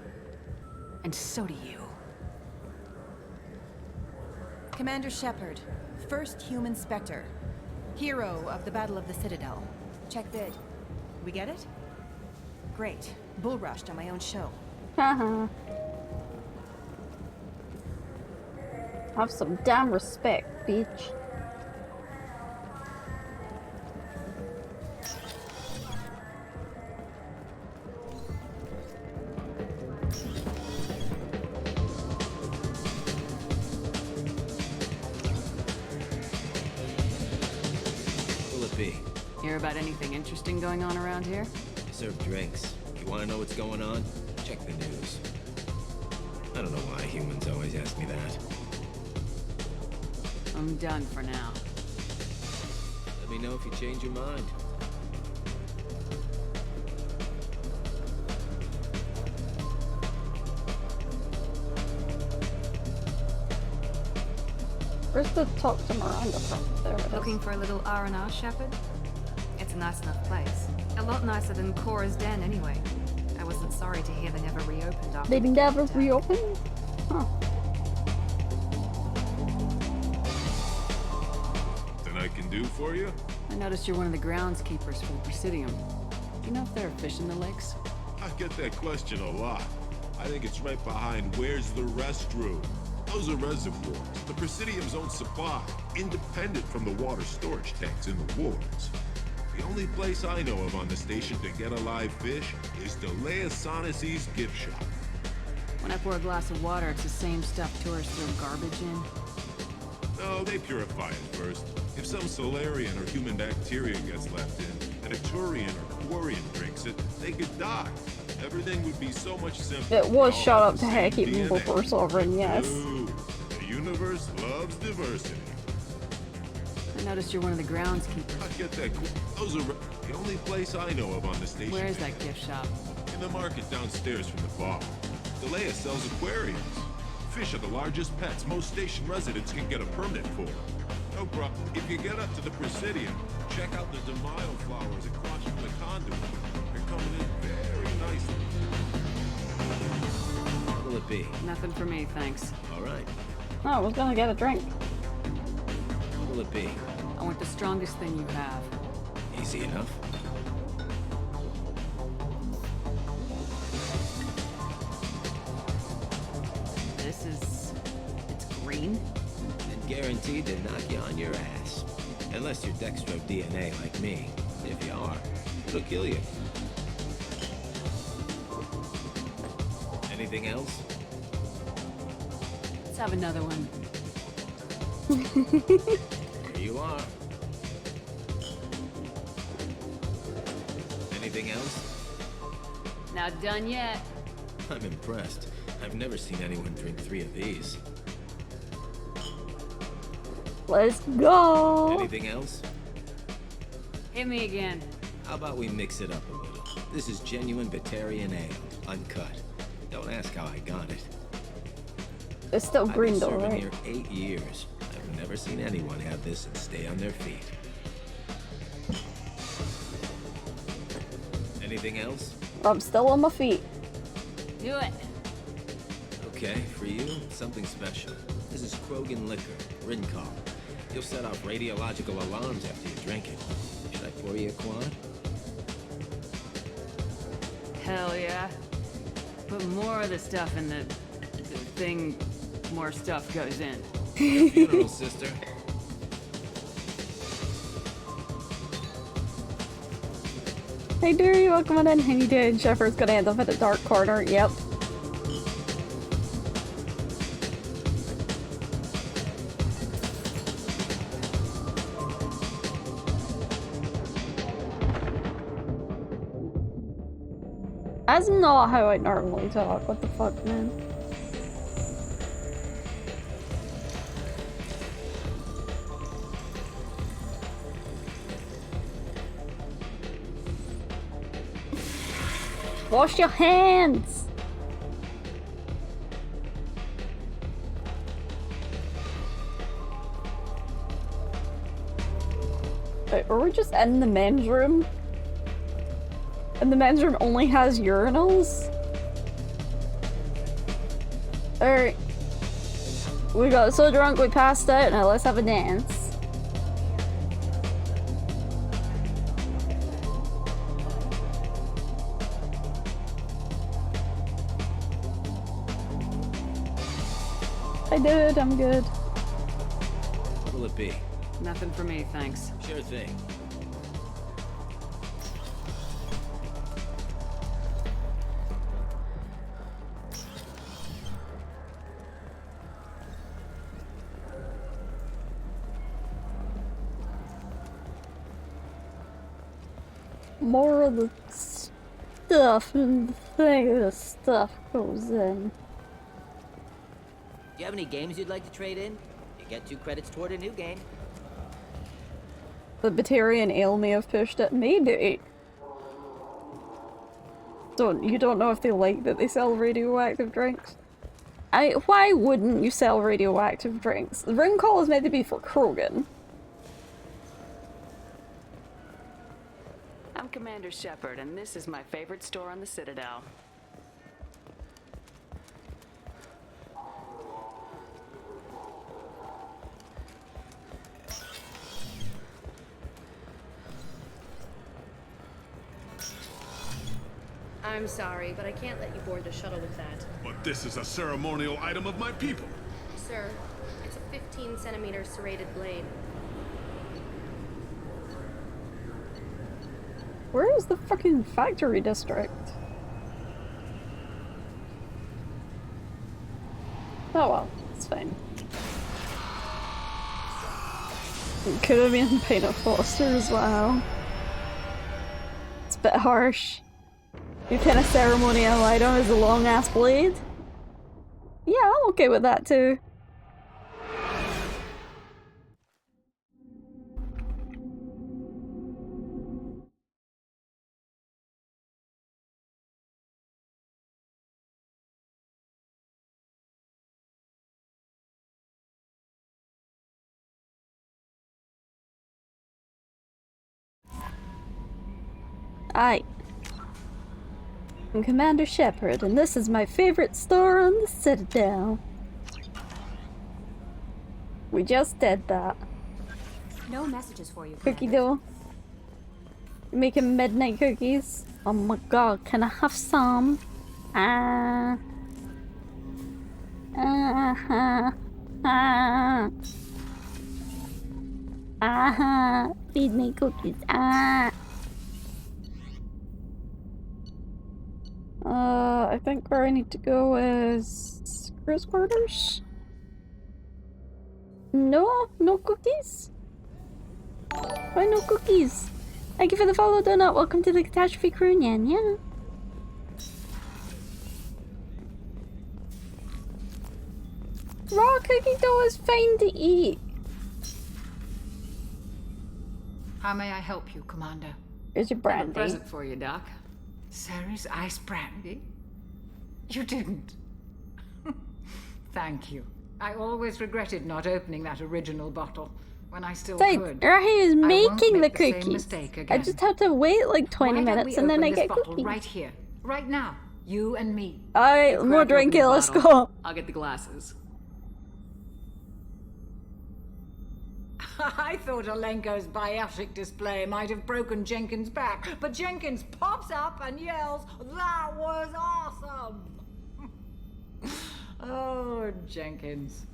And so do you. Commander Shepard, first human Spectre. Hero of the Battle of the Citadel. Check bid. We get it? Great. Bull rushed on my own show. Haha. Have some damn respect, bitch. Will it be? Hear about anything interesting going on around here? Serve drinks. You want to know what's going on? Check the news. I don't know why humans always ask me that. I'm done for now. Let me know if you change your mind. Where's the talk to Miranda from? There it is. Looking for a little R&R, Shepard? It's a nice enough place. A lot nicer than Cora's Den, anyway. I wasn't sorry to hear they never reopened after. They never reopened? Huh. Nothing I can do for you? I noticed you're one of the groundskeepers for the Presidium. Do you know if there are fish in the lakes? I get that question a lot. I think it's right behind where's the restroom. Those are reservoirs, the Presidium's own supply, independent from the water storage tanks in the wards. The only place I know of on the station to get a live fish is Delea Sonasy's gift shop. When I pour a glass of water, it's the same stuff tourists throw garbage in. No, they purify it first. If some Solarian or human bacteria gets left in, and a Turian or Quarian drinks it, they could die. Everything would be so much simpler. It was shot up to heck even before Sovereign, yes. Ooh, the universe loves diversity. I noticed you're one of the groundskeepers. I get that. Those are the only place I know of on the station. Where's that gift shop? In the market downstairs from the bar. Delea sells aquariums. Fish are the largest pets most station residents can get a permit for. No problem. If you get up to the Presidium, check out the DeMaio flowers across from the conduit. They're coming in very nicely. What will it be? Nothing for me, thanks. All right. Oh, I was gonna get a drink. What will it be? I want the strongest thing you have. Easy enough. It's green? And guaranteed to knock you on your ass. Unless you're Dextro DNA like me. If you are, it'll kill you. Anything else? Let's have another one. Here you are. Anything else? Not done yet. I'm impressed. I've never seen anyone drink 3 of these. Let's go! Anything else? Hit me again. How about we mix it up a little? This is genuine Batarian ale, uncut. Don't ask how I got it. It's still green though, I've been right? serving here 8 years. I've never seen anyone have this and stay on their feet. Anything else? I'm still on my feet. Do it. Okay, for you, something special. This is Krogan liquor, Rincol. You'll set off radiological alarms after you drink it. Should I pour you a quad? Hell yeah. Put more of the stuff in the thing, more stuff goes in. Your funeral, sister. Hey Derry, welcome on in. How you doing? Shepard's gonna end up in a dark corner. Yep. That's not how I normally talk. What the fuck, man? Wash your hands! Wait, are we just in the men's room? And the men's room only has urinals? Alright. We got so drunk we passed out, now let's have a dance. I did, I'm good. What'll it be? Nothing for me, thanks. Sure thing. More of the stuff and the thing the stuff goes in. Do you have any games you'd like to trade in? You get 2 credits toward a new game. The Batarian Ale may have pushed it. Maybe. You don't know if they like that they sell radioactive drinks? Why wouldn't you sell radioactive drinks? The ring call is meant to be for Krogan. I'm Commander Shepard, and this is my favorite store on the Citadel. I'm sorry, but I can't let you board the shuttle with that. But this is a ceremonial item of my people. Sir, it's a 15-centimeter serrated blade. Where is the fucking factory district? Oh well, it's fine. It could have been Peanut Foster as well. It's a bit harsh. Your kind of ceremonial item is a long ass blade? Yeah, I'm okay with that too. I'm Commander Shepard, and this is my favorite store on the Citadel. We just did that. No messages for you. Cookie dough. Making midnight cookies. Oh my god, can I have some? Feed me cookies. I think where I need to go is crew's quarters. No cookies. Why no cookies? Thank you for the follow, Donut. Welcome to the Catastrophe Crew, Nyan. Yeah. Raw cookie dough is fine to eat. How may I help you, Commander? Here's your I have a brandy. present for you, Doc. Sarah's ice brandy? You didn't. Thank you. I always regretted not opening that original bottle when I still could. Rahi is I won't making the make the same cookies. mistake I again. just have to wait like 20 Why don't minutes we and then open I this get bottle cookies. right here, right now, you and me. Alright, more drinking, let's go. I'll get the glasses. I thought Alenko's biotic display might have broken Jenkins' back, but Jenkins pops up and yells, "That was awesome!" Oh, Jenkins.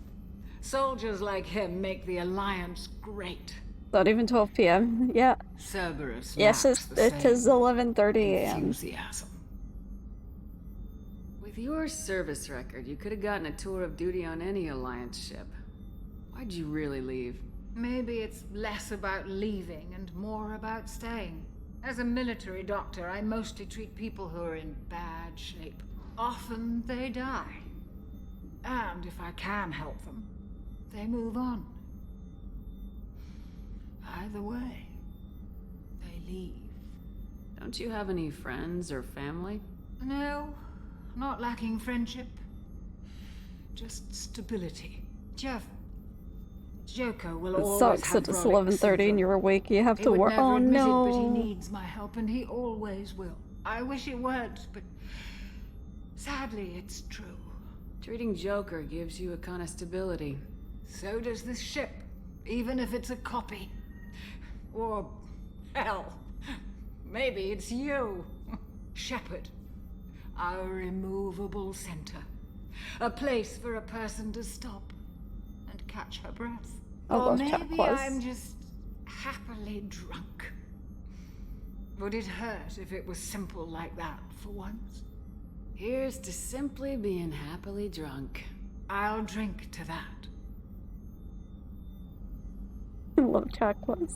Soldiers like him make the Alliance great. Not even 12 p.m. Yeah. Cerberus. Yes, lacks the it same is 11:30 a.m. enthusiasm. With your service record, you could have gotten a tour of duty on any Alliance ship. Why'd you really leave? Maybe it's less about leaving and more about staying. As a military doctor, I mostly treat people who are in bad shape. Often they die. And if I can help them, they move on. Either way, they leave. Don't you have any friends or family? No, not lacking friendship. Just stability. Jeff, Joko will It always sucks have that it's Rolex 11:30 syndrome. and you're awake. You have He to would work. never Oh admit it, but he no. needs my help, and he always will. I wish it weren't, but sadly, it's true. Treating Joker gives you a kind of stability. So does this ship, even if it's a copy. Or, hell, maybe it's you, Shepard. Our immovable center. A place for a person to stop and catch her breath. Or maybe I'm just happily drunk. Would it hurt if it was simple like that for once? Here's to simply being happily drunk. I'll drink to that. I love chocolates.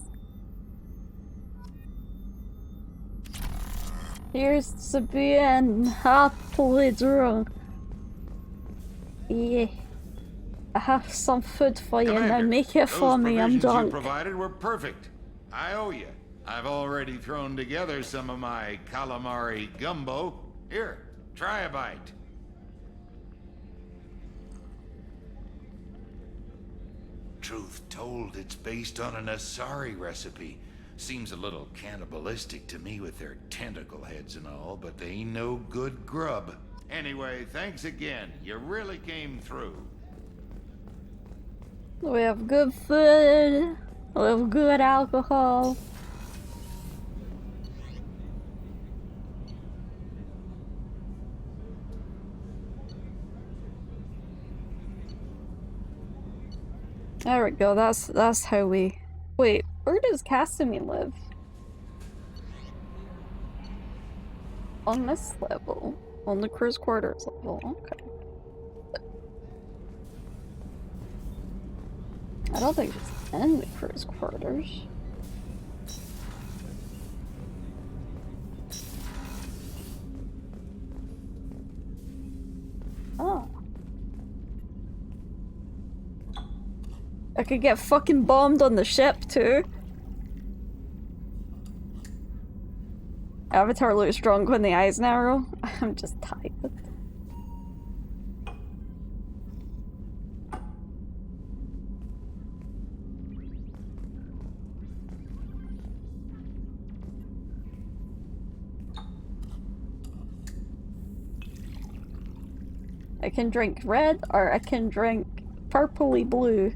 Here's to being happily drunk. Yeah. I have some food for you now. Make it for me. I'm drunk. You provided were perfect. I owe you. I've already thrown together some of my calamari gumbo. Here, try a bite. Truth told, it's based on an Asari recipe. Seems a little cannibalistic to me with their tentacle heads and all, but they ain't no good grub. Anyway, thanks again. You really came through. We have good food. We have good alcohol. There we go. That's how we. Wait, where does Casimir live? On this level, on the crew's quarters level. Okay. I don't think it's in the crew's quarters. Oh. I could get fucking bombed on the ship too. Avatar looks drunk when the eyes narrow. I'm just tired. I can drink red or I can drink purpley blue.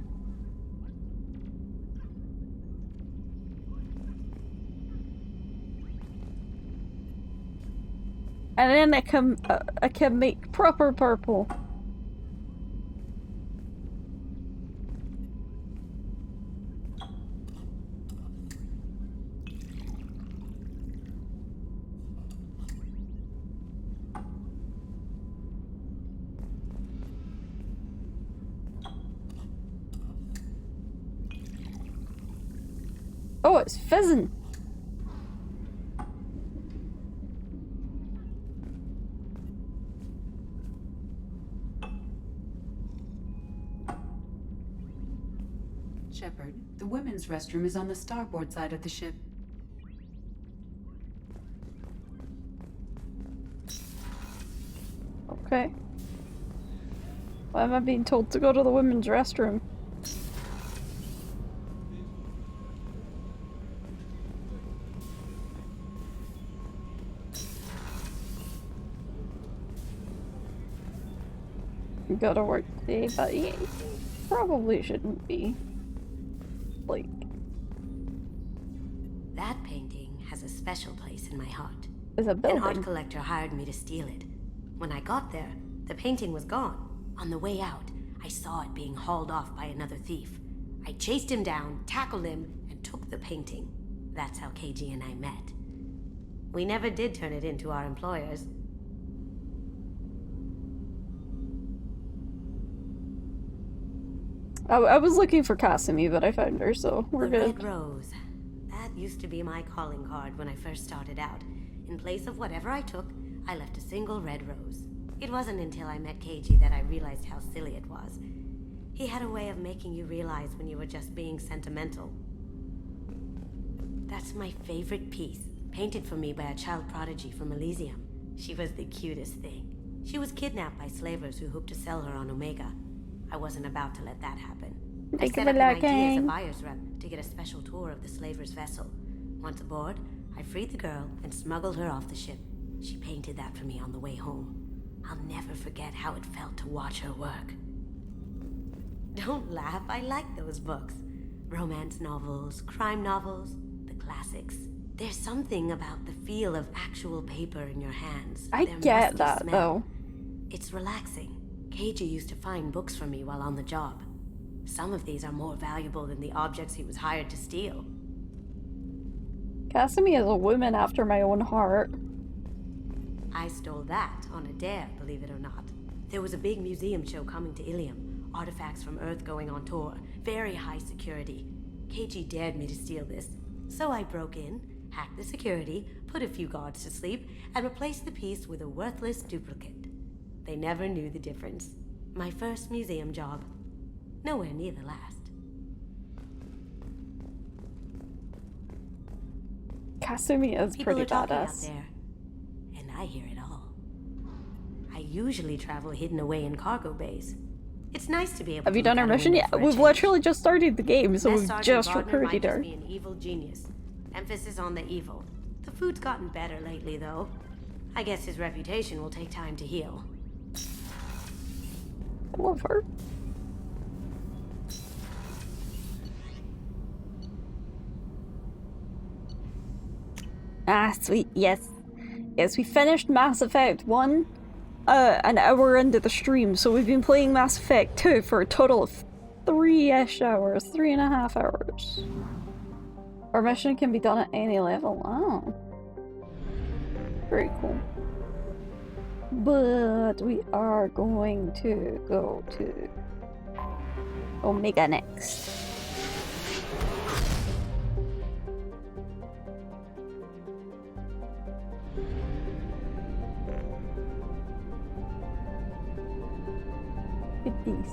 And then I can make proper purple. Oh, it's fizzing. Shepard, the women's restroom is on the starboard side of the ship. Okay. Why am I being told to go to the women's restroom? Gotta work today, but yeah, probably shouldn't be. Like, that painting has a special place in my heart. It's a building. An art collector hired me to steal it. When I got there, the painting was gone. On the way out, I saw it being hauled off by another thief. I chased him down, tackled him, and took the painting. That's how KG and I met. We never did turn it into our employers. I was looking for Casimir, but I found her, so we're The good. Red Rose. That used to be my calling card when I first started out. In place of whatever I took, I left a single red rose. It wasn't until I met KG that I realized how silly it was. He had a way of making you realize when you were just being sentimental. That's my favorite piece, painted for me by a child prodigy from Elysium. She was the cutest thing. She was kidnapped by slavers who hoped to sell her on Omega. I wasn't about to let that happen. I set up an ID as a buyer's rep to get a special tour of the slaver's vessel. Once aboard, I freed the girl and smuggled her off the ship. She painted that for me on the way home. I'll never forget how it felt to watch her work. Don't laugh, I like those books. Romance novels, crime novels, the classics. There's something about the feel of actual paper in your hands. I Their get musky that, smell. though. It's relaxing. Keiji used to find books for me while on the job. Some of these are more valuable than the objects he was hired to steal. Kasumi is a woman after my own heart. I stole that on a dare, believe it or not. There was a big museum show coming to Ilium. Artifacts from Earth going on tour. Very high security. Keiji dared me to steal this. So I broke in, hacked the security, put a few guards to sleep, and replaced the piece with a worthless duplicate. They never knew the difference. My first museum job. Nowhere near the last. Kasumi is People pretty are talking out badass. there, and I hear it all. I usually travel hidden away in cargo bays. It's nice to be able Have to you done look our out a mission window yet? for a We've change. literally just started the game, so Mess we've Sergeant just Gardner recruited might her. just be an evil genius. Emphasis on the evil. The food's gotten better lately, though. I guess his reputation will take time to heal. I love her. Ah, sweet, yes. Yes, we finished Mass Effect 1 an hour into the stream, so we've been playing Mass Effect 2 for a total of 3-ish hours, 3.5 hours. Our mission can be done at any level. Oh. Very cool. But we are going to go to Omega next. Goodies.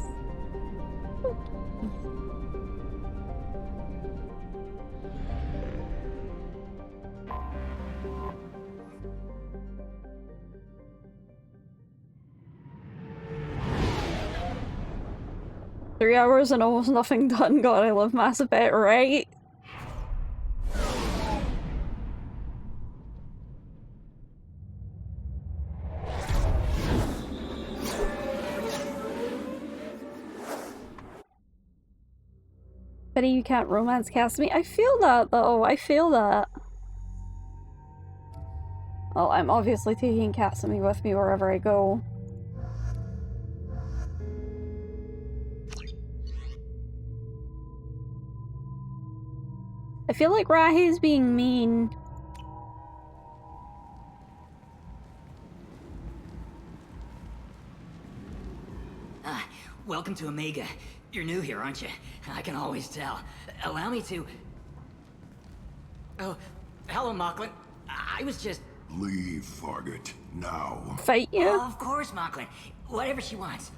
3 hours and almost nothing done. God, I love Mass Effect, right? Betty, you can't romance cast me. I feel that, though. I feel that. Well, I'm obviously taking Kasumi with me wherever I go. I feel like Rahi's being mean. Welcome to Omega. You're new here, aren't you? I can always tell. Allow me to... Oh, hello, Mocklin. I was just... Leave, Fargate. Now. Fight you? Oh, of course, Mocklin. Whatever she wants.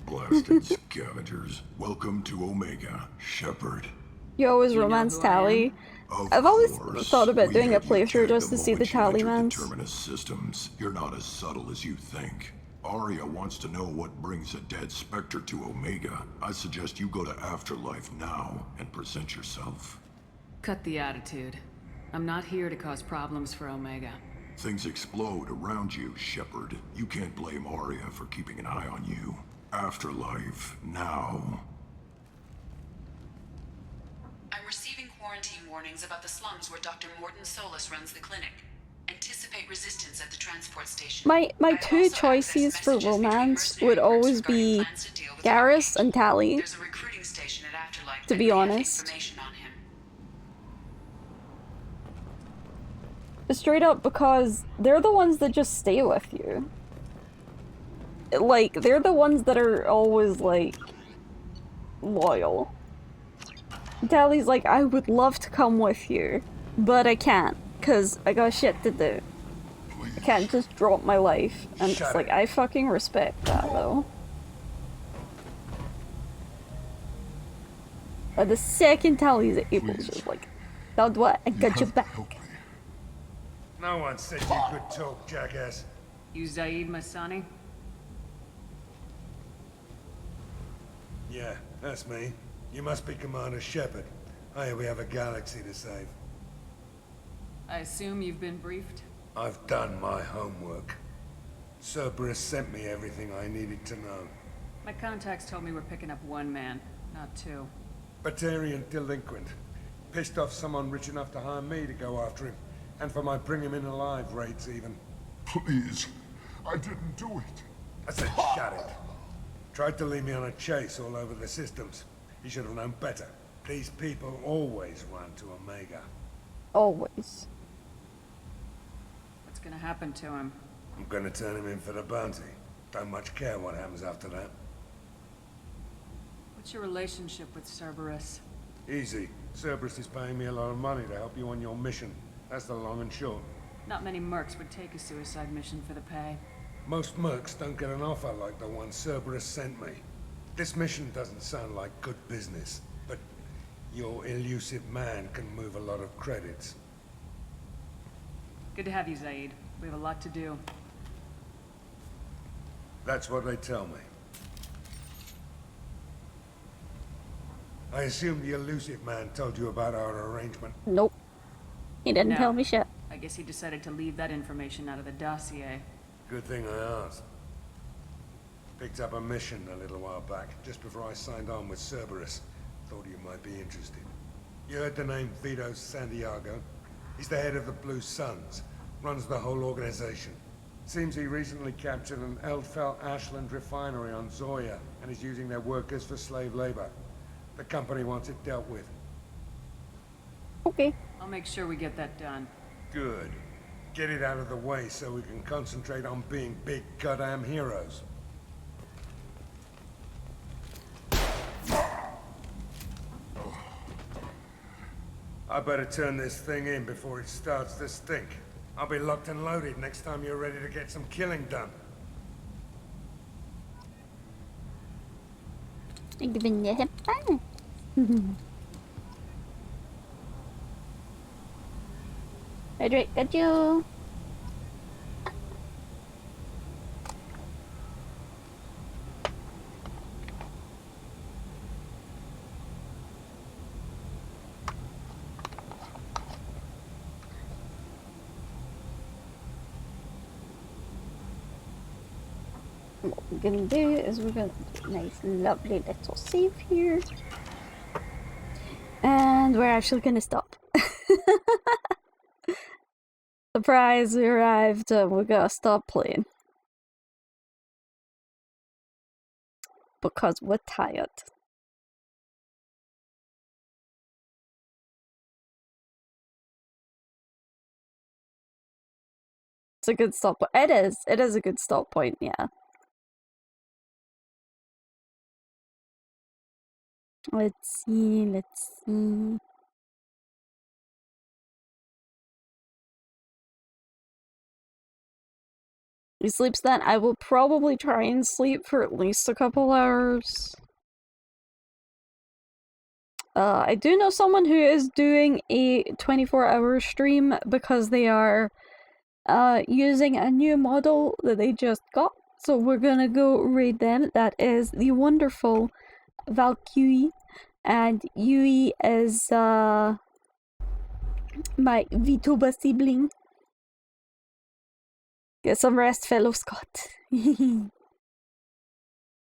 Blasted scavengers. Welcome to Omega, Shepard. You always romance Tally. I've always thought about doing a playthrough just to see the Tallymans. Terminus systems. You're not as subtle as you think. Arya wants to know what brings a dead Spectre to Omega. I suggest you go to Afterlife now and present yourself. Cut the attitude. I'm not here to cause problems for Omega. Things explode around you, Shepard. You can't blame Arya for keeping an eye on you. Afterlife now. I'm receiving quarantine warnings about the slums where Dr. Morton Solus runs the clinic. Anticipate resistance at the transport station. My two choices for romance would always be Garrus and Tally. There's a recruiting station at Afterlife. To be honest. Information on him. Straight up, because they're the ones that just stay with you. Like, they're the ones that are always, like, loyal. Tally's like, I would love to come with you, but I can't, because I got shit to do. I can't just drop my life. And it's like, I fucking respect that, though. But the second Tally's able to just, like, now what? I got your back. No one said you could talk, jackass. You Zaid Masani? Yeah, that's me. You must be Commander Shepard. I hear we have a galaxy to save. I assume you've been briefed? I've done my homework. Cerberus sent me everything I needed to know. My contacts told me we're picking up one man, not two. Batarian delinquent. Pissed off someone rich enough to hire me to go after him. And for my bring him in alive raids even. Please, I didn't do it. I said shut it. Tried to lead me on a chase all over the systems. He should have known better. These people always run to Omega. Always. What's gonna happen to him? I'm gonna turn him in for the bounty. Don't much care what happens after that. What's your relationship with Cerberus? Easy. Cerberus is paying me a lot of money to help you on your mission. That's the long and short. Not many mercs would take a suicide mission for the pay. Most mercs don't get an offer like the one Cerberus sent me. This mission doesn't sound like good business, but your elusive man can move a lot of credits. Good to have you, Zaid. We have a lot to do. That's what they tell me. I assume the elusive man told you about our arrangement. Nope. He didn't No. tell me shit. I guess he decided to leave that information out of the dossier. Good thing I asked. Picked up a mission a little while back, just before I signed on with Cerberus. Thought you might be interested. You heard the name Vito Santiago? He's the head of the Blue Suns, runs the whole organization. Seems he recently captured an Eldfell Ashland refinery on Zoya and is using their workers for slave labor. The company wants it dealt with. Okay. I'll make sure we get that done. Good. Get it out of the way so we can concentrate on being big goddamn heroes. I better turn this thing in before it starts to stink. I'll be locked and loaded next time you're ready to get some killing done. Giving you hip fire. Hydrate, got you. What we're gonna do is we're gonna do a nice lovely little save here. And we're actually gonna stop. Surprise, we arrived and we're gonna stop playing. Because we're tired. It's a good stop point. It is a good stop point, yeah. Let's see. He sleeps then. I will probably try and sleep for at least a couple hours. I do know someone who is doing a 24-hour stream because they are using a new model that they just got. So we're gonna go raid them. That is the wonderful Valkyrie, and Yui is my VTuber sibling. Get some rest, fellow Scott.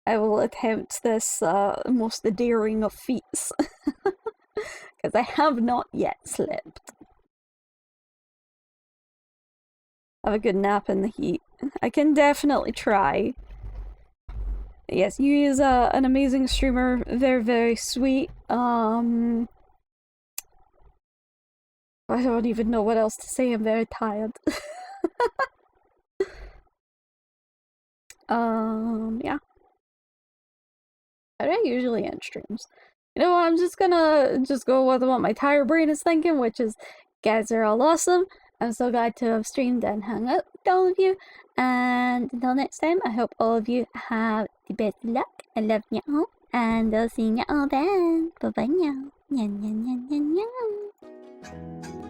I will attempt this most daring of feats, because I have not yet slept. Have a good nap in the heat. I can definitely try. Yes, Yui is an amazing streamer, very, very sweet. I don't even know what else to say, I'm very tired. Yeah. How do I usually end streams? You know what, I'm just gonna go with what my tired brain is thinking, which is, guys are all awesome. I'm so glad to have streamed and hung out with all of you. And until next time, I hope all of you have the best luck. I love you all. And I'll see you all then. Bye bye now. Nyan, nyan, nyan, nyan, nyan.